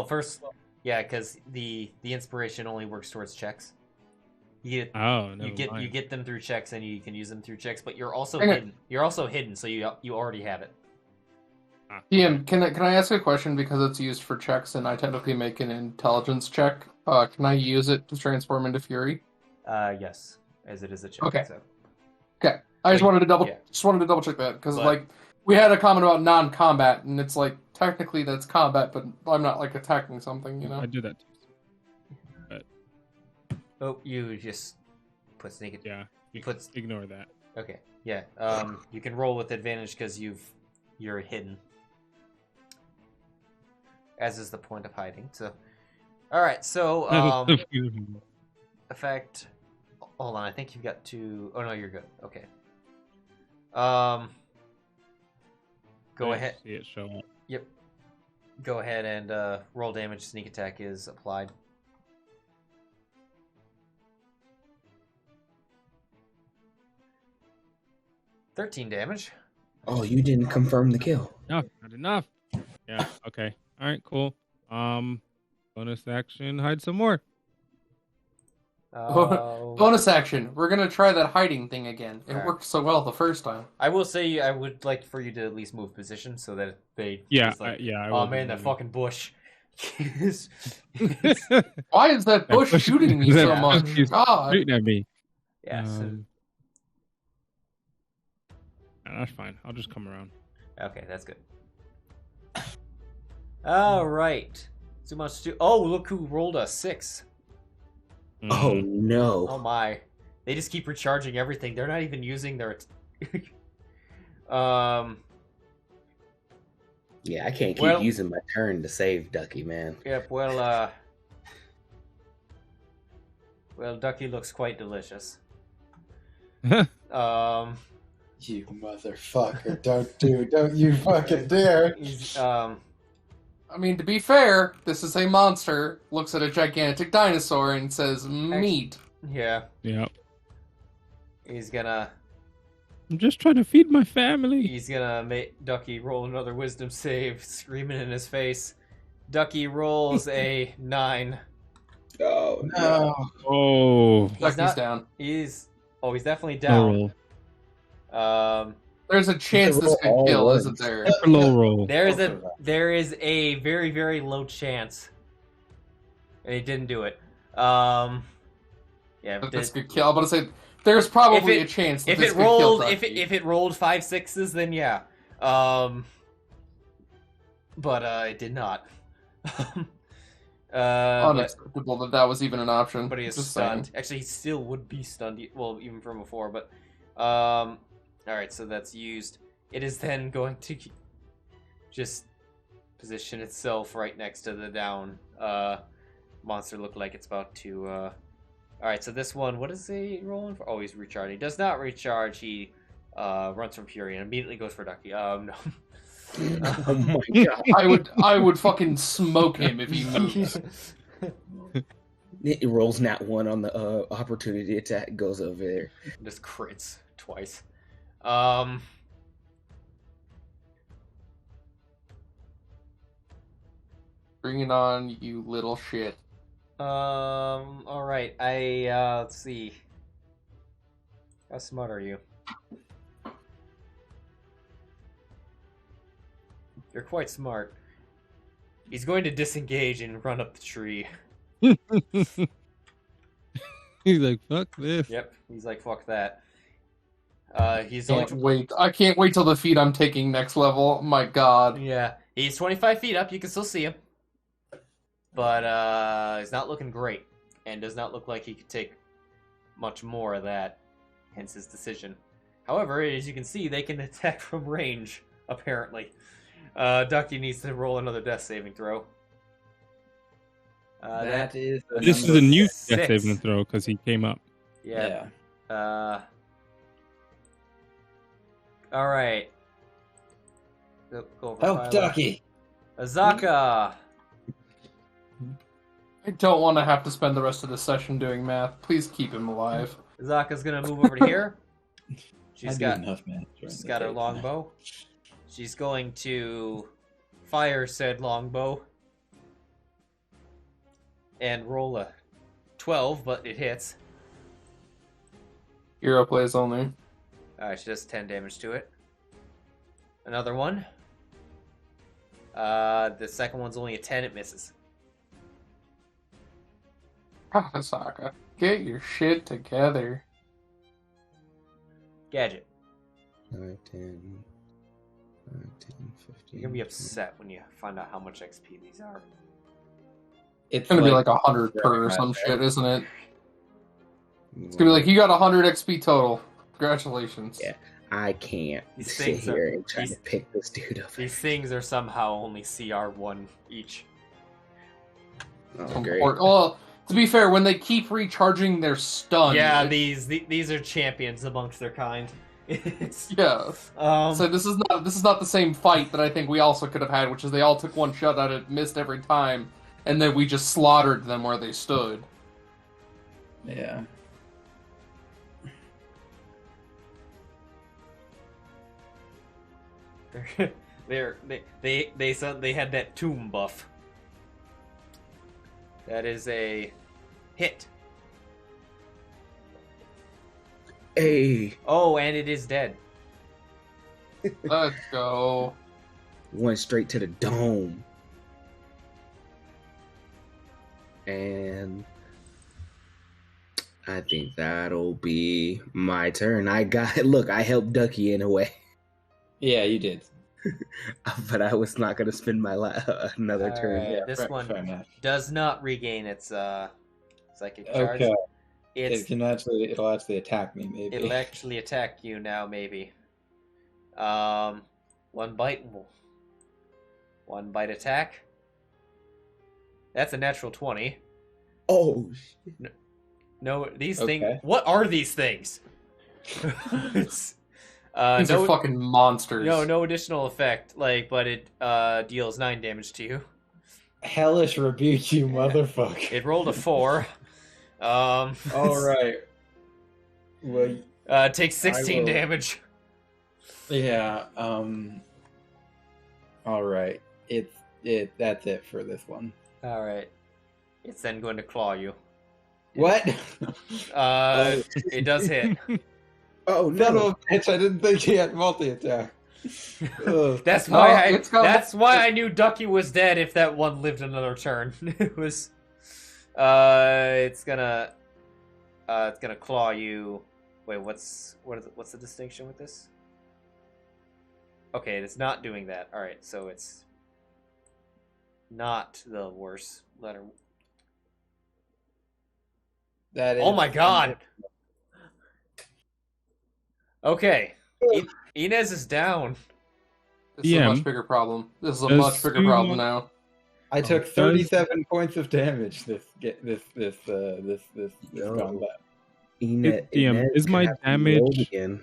first, yeah, because the inspiration only works towards checks. You get them through checks, and you can use them through checks. But you're also hidden. You're also hidden, so you already have it. Ian, can I ask a question because it's used for checks, and I technically make an intelligence check? Can I use it to transform into Fury? Yes, as it is a check. Okay. So. Okay. I just wanted to double check that because like we had a comment about non-combat, and it's like technically that's combat, but I'm not like attacking something, you know. I did that. Oh, you just put sneak it. Yeah, ignore that. Okay, yeah. You can roll with advantage because you're hidden, as is the point of hiding. So, all right. So, effect. Hold on, I think you've got to. Oh no, you're good. Okay. Go ahead. See it show up. Yep. Go ahead and roll damage. Sneak attack is applied. $13 damage. Oh, you didn't confirm the kill. No, not enough. Yeah. Okay. All right. Cool. Bonus action. Hide some more. Bonus action. We're gonna try that hiding thing again. It worked so well the first time. I will say I would like for you to at least move position so that they. Yeah. Like, I oh man, that fucking bush. Why is that bush shooting me so much? God. Shooting at me. Yeah. That's fine. I'll just come around. Okay, that's good. All right. So much to. Oh, look who rolled a 6. Oh no. Oh my. They just keep recharging everything. They're not even using their. Yeah, I can't keep using my turn to save Ducky, man. Yep. Well, Ducky looks quite delicious. You motherfucker! Don't you fucking dare! I mean, to be fair, this is a monster. Looks at a gigantic dinosaur and says, "Meat." Yeah. Yep. He's gonna I'm just trying to feed my family. He's gonna make Ducky roll another wisdom save, screaming in his face. Ducky rolls a 9. Oh no! Oh, Ducky's down. He's definitely low down. roll. There's a chance this could kill, isn't there? Super low roll. There is a very, very low chance. And he didn't do it. Yeah, That this could kill. I'm gonna say there's probably a chance that if this it could kill rolled Ducky. if it rolled 5 6s, then yeah. But it did not. Unacceptable that was even an option. But he is Just stunned. saying. Actually, he still would be stunned. Well, even from before. But all right, so that's used. It is then going to just position itself right next to the down monster. Look like it's about to. All right, so this one, what is he rolling for? Oh, he's recharging. He does not recharge. He runs from Fury and immediately goes for Ducky. No. Oh my god! I would fucking smoke him if he moves. It rolls nat 1 on the opportunity attack. Goes over there. Just crits twice. Bring it on, you little shit. All right. Let's see. How smart are you? You're quite smart. He's going to disengage and run up the tree. He's like, fuck this. Yep. He's like, fuck that. He's I can't wait till the feat I'm taking next level. My god. Yeah. He's 25 feet up. You can still see him. But he's not looking great. And does not look like he could take much more of that. Hence his decision. However, as you can see, they can attack from range, apparently. Ducky needs to roll another death saving throw. That is. This is a new death 6. saving throw because he came up. Yeah. All right. Go over Oh, Philo. Ducky. Azaka. I don't want to have to spend the rest of the session doing math. Please keep him alive. Azaka's gonna move over to here. She's got enough, man. She's got her longbow. She's going to fire said longbow and roll a 12, but it hits. Hero plays only. Alright, she does 10 damage to it. Another one. The second one's only a 10, it misses. Saka, get your shit together. Gadget. 9, 10, 15. You're gonna be upset when you find out how much XP these are. It's gonna be like 100 per or some shit, isn't it? It's gonna be like, you got 100 XP total. Congratulations. Yeah, I can't These sit things here are- and try these- to pick this dude up. These things are somehow only CR1 each. Oh, great. Well, to be fair, when they keep recharging their stun. Yeah, it's- these are champions amongst their kind. It's, Yeah. So this is not the same fight that I think we also could have had, which is they all took one shot at it, missed every time, and then we just slaughtered them where they stood. Yeah. they had that tomb buff. That is a hit. Hey, Oh, and it is dead. Let's go. went straight to the dome. And I think that'll be my turn. I helped Ducky in a way. Yeah, you did. But I was not going to spend my another turn. Alright, Yeah. this fair- one fair enough. does not regain its psychic charge. Okay. It'll It'll actually attack me, maybe. actually attack you now, maybe. One bite attack. That's a natural 20. Oh, No, these Okay. things. What are these things? It's, These are fucking monsters. no additional effect. But it deals 9 damage to you. Hellish rebuke, you motherfucker. It rolled a 4. All right. Well, Takes 16 will- damage. Yeah. All right. That's it for this one. All right. It's then going to claw you. What? It does hit. Oh Son no! of a bitch! I didn't think he had multi-attack. That's No, why it's called- that's why I knew Ducky was dead if that one lived another turn. It was it's gonna claw you. Wait, what's the distinction with this? Okay, it's not doing that. All right, so it's not the worst letter. That is. Oh my god. Okay. Inez is down. This is a DM. much bigger problem. This is a Does much bigger sumo- problem now. I took does- 37 points of damage this No. combat. Inez, DM, Inez is my could have to roll damage- again.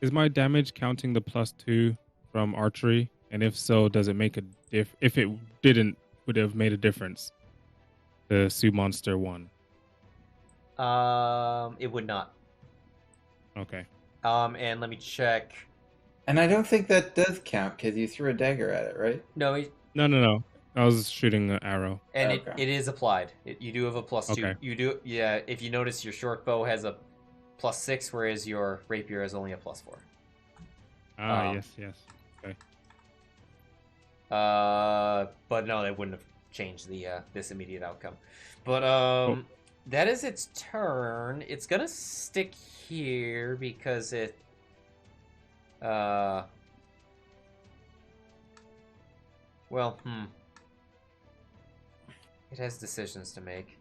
Is my damage counting the +2 from archery? And if so, does it make a diff? If it didn't, would it have made a difference? The Sue Monster 1. It would not. Okay. And let me check. And I don't think that does count because you threw a dagger at it, right? No, No. I was shooting an arrow. and Okay. it is applied. You do have a +2. Okay. You do, yeah. If you notice, your short bow has a +6, whereas your rapier has only a +4. Yes. Okay. But no, that wouldn't have changed the this immediate outcome. But that is its turn. It's gonna stick here because it it has decisions to make.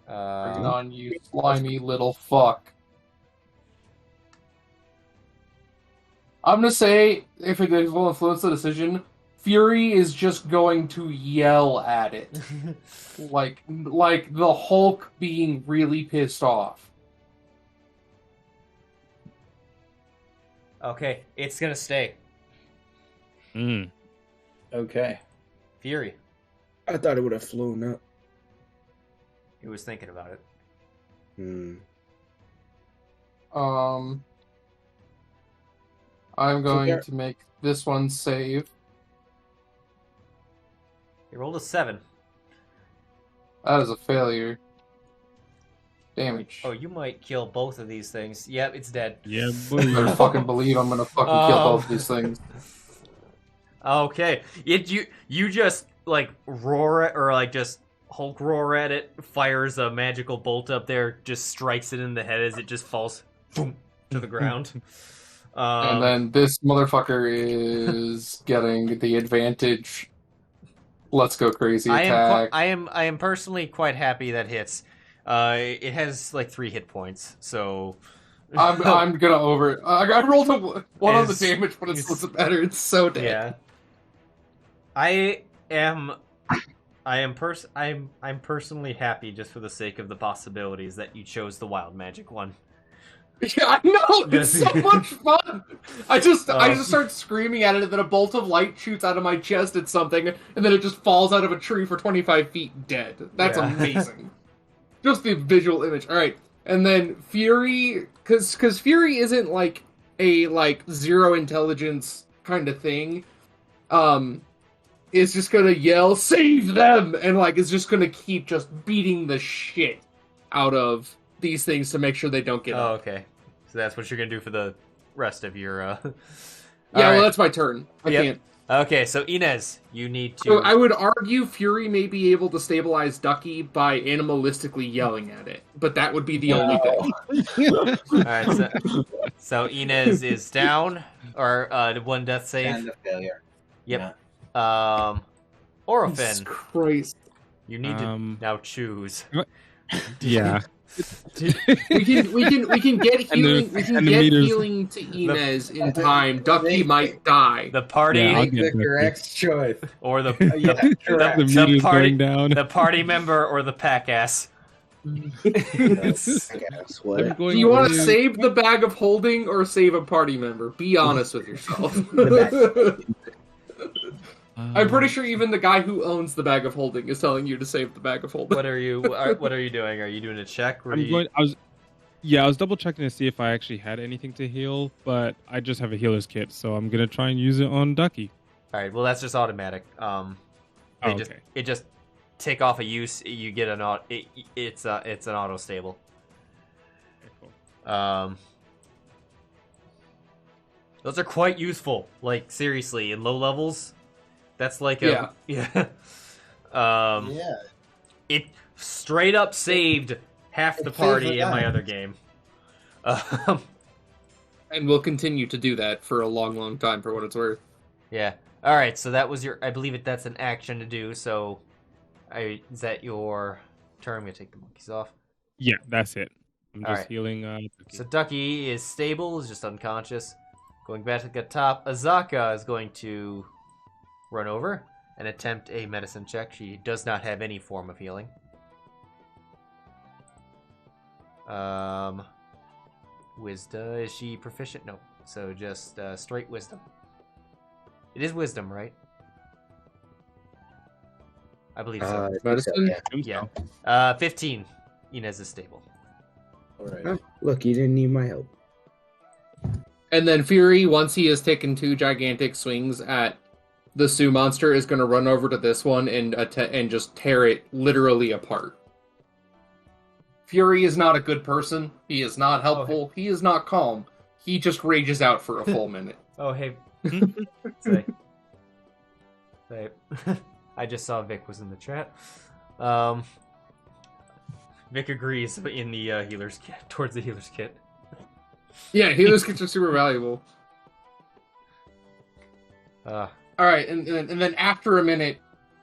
Bring it on, you slimy little fuck. I'm gonna say, if it will influence the decision, Fury is just going to yell at it. like the Hulk being really pissed off. Okay, it's gonna stay. Okay. Fury. I thought it would have flown up. He was thinking about it. I'm going to make this one save. He rolled a 7. That is a failure. Damage. Oh, you might kill both of these things. Yep, it's dead. Yeah, You better boy. fucking believe I'm gonna fucking kill both of these things. Okay, you just like roar it, or like just Hulk roar at it, fires a magical bolt up there, just strikes it in the head as it just falls boom, to the ground. And then this motherfucker is getting the advantage. Let's go crazy attack. I am personally quite happy that hits. It has like 3 hit points, so I'm gonna over. I rolled a 1 on the Is- damage, but it doesn't matter. It's so dead. yeah. I'm personally happy just for the sake of the possibilities that you chose the wild magic one. Yeah, I know. It's so much fun. I just start screaming at it, and then a bolt of light shoots out of my chest at something, and then it just falls out of a tree for 25 feet dead. That's Yeah. amazing. Just the visual image. All right, and then Fury, because Fury isn't like a zero intelligence kind of thing. Is just gonna yell, "Save them!" and is just gonna keep just beating the shit out of these things to make sure they don't get Oh, up. okay. So that's what you're gonna do for the rest of your. Yeah, Alright. well, that's my turn. I Yep. can't. Okay, so Inez, you need to. So I would argue Fury may be able to stabilize Ducky by animalistically yelling at it, but that would be the only thing. All right, so Inez is down, or one death save. And a failure. Yep. Jesus Orofin, Christ. you need to now choose. Yeah. We can get And the- healing. We can and the get meters- healing to Inez in time. Ducky might die. The party, Yeah, I'll Make get the that. correct choice. or the Yeah, correct. The the meter's party- going down. the party member, or the pack ass. Guess what? I'm going Do you want to to- save the bag of holding or save a party member? Be honest with yourself. I'm pretty sure even the guy who owns the bag of holding is telling you to save the bag of holding. What are you doing? Are you doing a check? Or I'm going. Yeah, I was double checking to see if I actually had anything to heal, but I just have a healer's kit, so I'm gonna try and use it on Ducky. All right. Well, that's just automatic. It just take off a use. You get an auto. It's an auto stable. Okay, cool. Those are quite useful. Like seriously, in low levels, that's like a yeah. Yeah. It straight up saved half the party in my other game. And we'll continue to do that for a long, long time, for what it's worth. Yeah. All right. So that was your. I believe that's an action to do. So, is that your turn? I'm gonna take the monkeys off. Yeah, that's it. I'm All just right. healing. Ducky. So Ducky is stable. Is just unconscious. Going back to the top, Azaka is going to run over and attempt a medicine check. She does not have any form of healing. Wisdom. Is she proficient? No. So just straight wisdom. It is wisdom, right? I believe so. Medicine? Yeah. 15. Inez is stable. All right. Oh, look, you didn't need my help. And then Fury, once he has taken 2 gigantic swings at the Sioux monster, is going to run over to this one and just tear it literally apart. Fury is not a good person. He is not helpful. He is not calm. He just rages out for a full minute. Oh, hey. Say. I just saw Vic was in the chat. Vic agrees in the healer's kit, towards the healer's kit. Yeah, healer's kits are super valuable. All right, and then after a minute,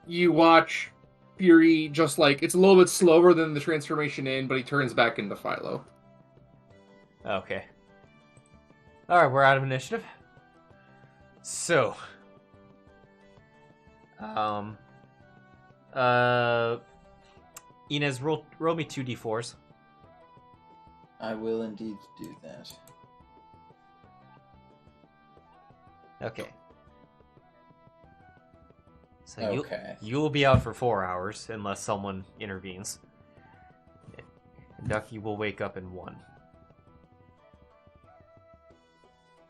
you watch Fury just like, it's a little bit slower than the transformation in, but he turns back into Philo. Okay. All right, we're out of initiative. So, Inez, roll me 2d4s. I will indeed do that. Okay. So Okay. you'll be out for 4 hours unless someone intervenes. Ducky will wake up in 1.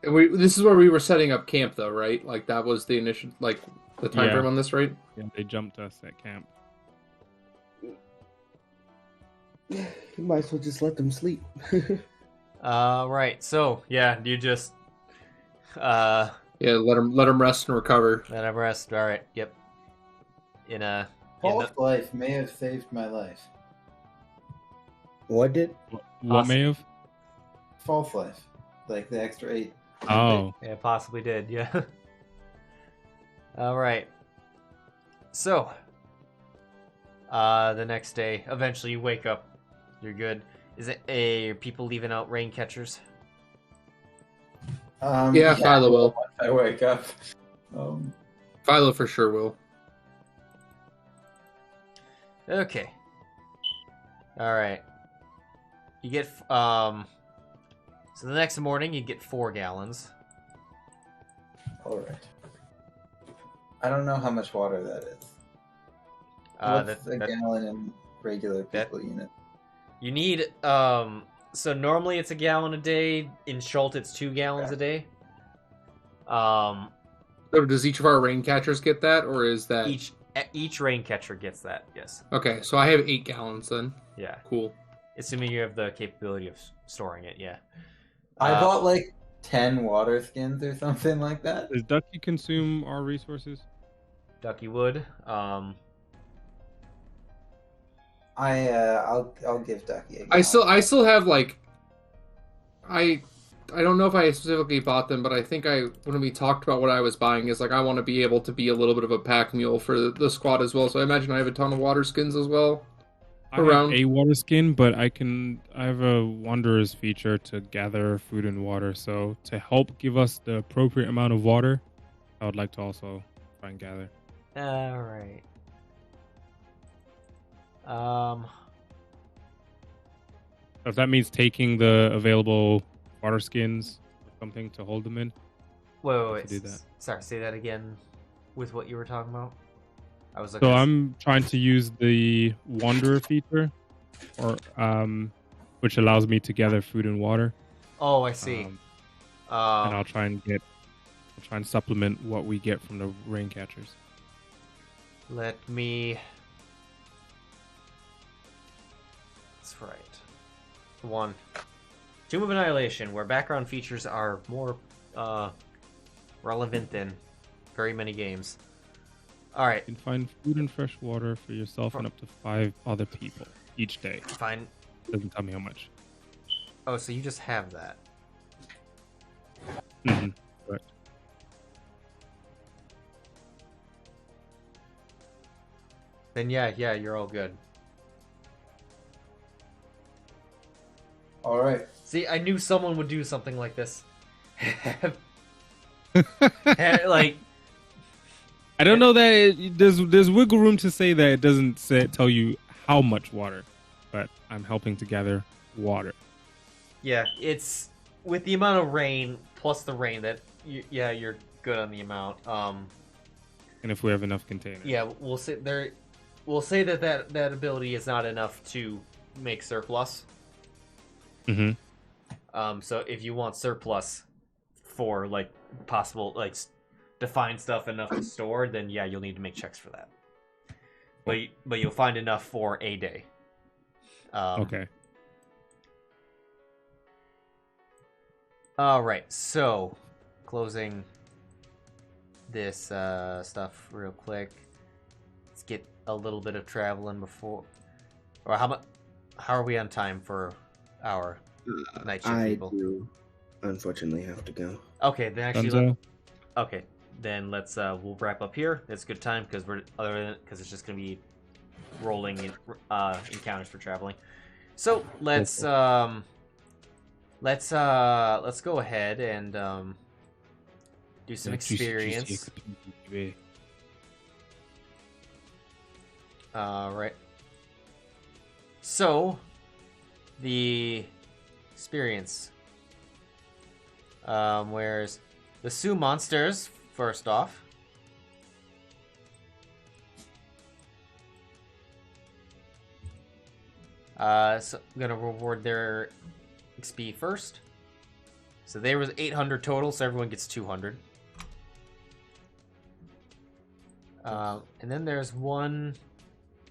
This is where we were setting up camp, though, right? Like, that was the initial, like, the time frame on this, right? Yeah, they jumped us at camp. You might as well just let them sleep. Right. So, yeah, you just... Yeah, let them rest and recover. Let him rest. All right. Yep. False life may have saved my life. What did? What may have? False life. Like the extra 8. Oh. Yeah, possibly did. Yeah. All right. So, the next day, eventually you wake up. You're good. Is it people leaving out rain catchers? Yeah, Philo will. Once I wake up. Philo for sure will. Okay. All right. You get so the next morning you get 4 gallons. Alright. I don't know how much water that is. What's a gallon in regular people unit? You need so normally it's a gallon a day. In Schult it's 2 gallons a day. So does each of our rain catchers get that, or is that each rain catcher gets that? Yes. Okay, so I have 8 gallons then. Yeah. Cool. Assuming you have the capability of storing it, yeah. I bought like 10 water skins or something like that. Does Ducky consume our resources? Ducky would. I'll give Ducky a gallon. I still have like I don't know if I specifically bought them, but I think when we talked about what I was buying is like I want to be able to be a little bit of a pack mule for the squad as well. So I imagine I have a ton of water skins as well. I have a water skin, but I have a Wanderer's feature to gather food and water. So to help give us the appropriate amount of water, I would like to also try and gather. All right. If that means taking the available water skins or something to hold them in. Wait. Do that. Sorry, say that again with what you were talking about. I was looking. So I'm trying to use the Wanderer feature, or which allows me to gather food and water. Oh, I see. And I'll try and supplement what we get from the rain catchers. Let me. That's right. One. Tomb of Annihilation, where background features are more relevant than very many games. All right. You can find food and fresh water for yourself and up to 5 other people each day. Fine. Doesn't tell me how much. Oh, so you just have that. Mm-hmm. Right. Then yeah, you're all good. All right. See, I knew someone would do something like this. Like, I don't know that there's wiggle room to say that it doesn't tell you how much water, but I'm helping to gather water. yeah, it's with the amount of rain plus the rain that you're good on the amount. And if we have enough containers. Yeah, we'll say that ability is not enough to make surplus. Mm-hmm. So if you want surplus for like possible like to find stuff enough to store, then yeah, you'll need to make checks for that. But you'll find enough for a day. Okay. All right, so closing this stuff real quick. Let's get a little bit of traveling before. Or how are we on time for our night shift people? I do, unfortunately, have to go. Okay, then actually, Dunzo? okay, then let's we'll wrap up here. It's a good time because it's just gonna be rolling in, encounters for traveling. So let's go ahead and do some experience. Right. So the experience. Where's the Sioux monsters first off? So I'm gonna reward their XP first. So there was 800 total, so everyone gets 200. And then there's one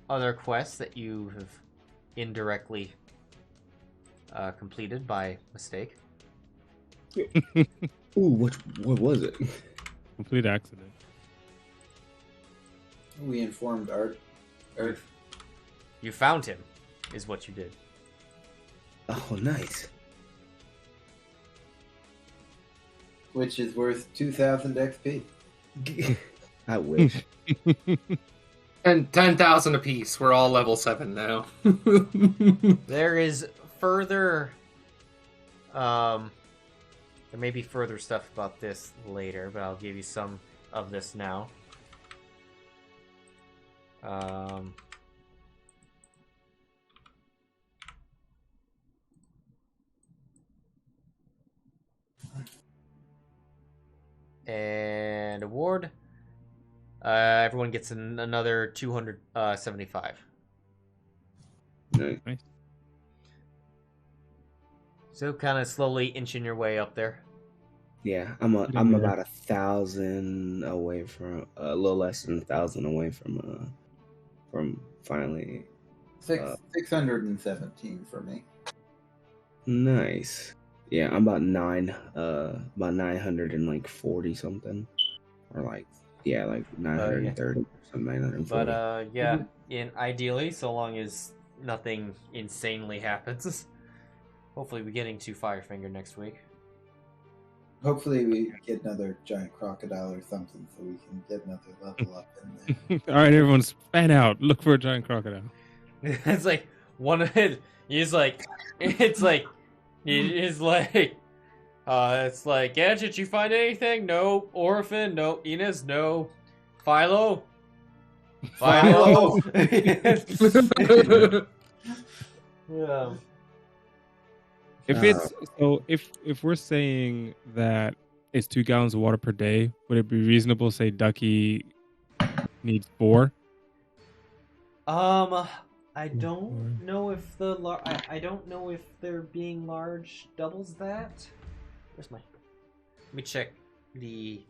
other quest that you have indirectly completed by mistake. Ooh, what was it? Complete accident. We informed Art. You found him, is what you did. Oh, nice. Which is worth 2,000 XP. I wish. And 10,000 apiece. We're all level 7 now. There is further. There may be further stuff about this later, but I'll give you some of this now. And award. Everyone gets another 275. Nice. So kind of slowly inching your way up there. Yeah, I'm about 1,000 away from a little less than 1,000 away from finally 617 for me. Nice. Yeah, I'm about 940 something, or like 930 or something, 940. But yeah, ideally, so long as nothing insanely happens. Hopefully, we're getting to Firefinger next week. Hopefully, we get another giant crocodile or something, so we can get another level up in there. All right, everyone, span out. Look for a giant crocodile. It's like one of it. He's like, it's like Gadget. You find anything? No. Orophin? No. Inez? No. Philo? Yeah. If we're saying that it's 2 gallons of water per day, would it be reasonable to say Ducky needs 4? I don't know if the I don't know if they're being large doubles that. Where's my? Let me check the.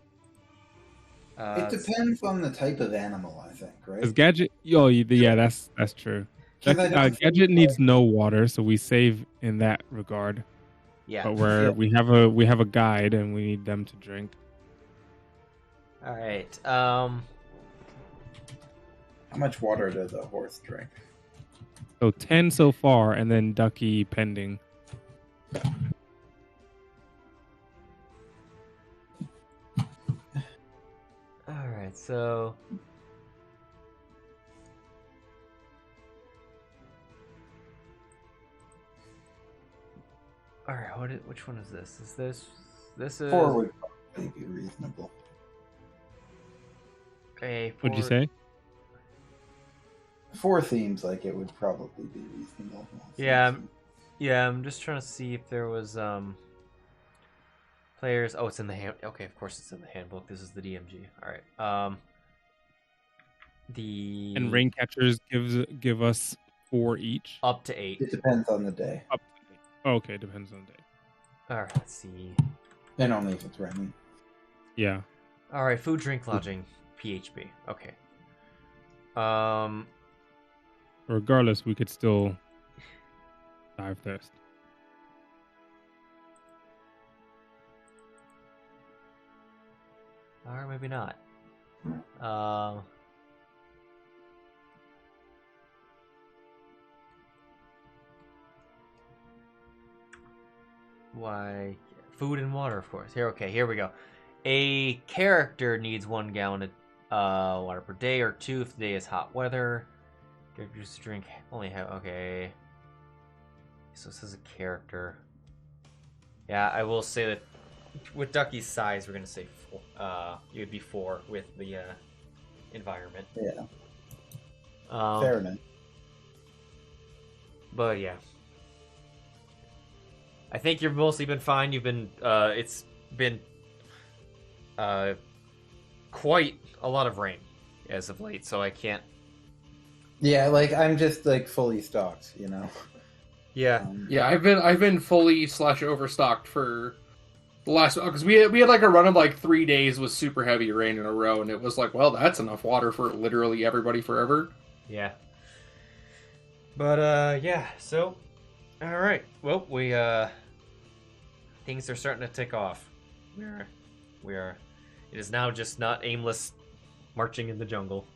It depends on the type of animal, I think, right? Because Gadget, yeah, that's true. 'Cause I don't think, Gadget needs no water, so we save in that regard. Yeah. But where we have a guide and we need them to drink. All right. How much water does a horse drink? So 10 so far, and then Ducky pending. All right. So. All right. Which one is this? Is this is 4 would probably be reasonable. okay? What'd you say? 4 seems like it would probably be reasonable. Yeah. Yeah, I'm just trying to see if there was players. Oh, it's in the hand. Okay, of course it's in the handbook. This is the DMG. All right. The And rain catchers give us 4 each. up to 8. It depends on the day. Up to 8. Oh, okay, depends on the day. All right. Let's see. And only if it's raining. Yeah. All right. Food, drink, lodging, PHB. Okay. Regardless, we could still dive thirst. Or maybe not. Why? Food and water, of course. Here we go. A character needs 1 gallon of water per day, or 2 if the day is hot weather. Characters to drink only have okay. So this is a character. Yeah, I will say that with Ducky's size, we're gonna say 4. It would be 4 with the environment. Yeah. Fair Fair enough. But yeah, I think you've mostly been fine. You've been it's been quite a lot of rain as of late, so I can't. Yeah, like I'm just like fully stocked, you know. Yeah. Yeah, I've been fully / overstocked for the last because we had like a run of like 3 days with super heavy rain in a row, and it was like, well, that's enough water for literally everybody forever. Yeah. But yeah, so all right. Well, we things are starting to tick off. We are it is now just not aimless marching in the jungle.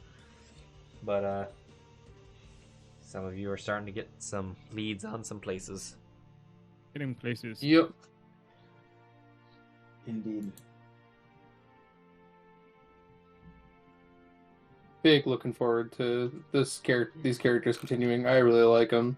But some of you are starting to get some leads on some places. Getting places. Yep. Indeed. Big looking forward to these characters continuing. I really like them.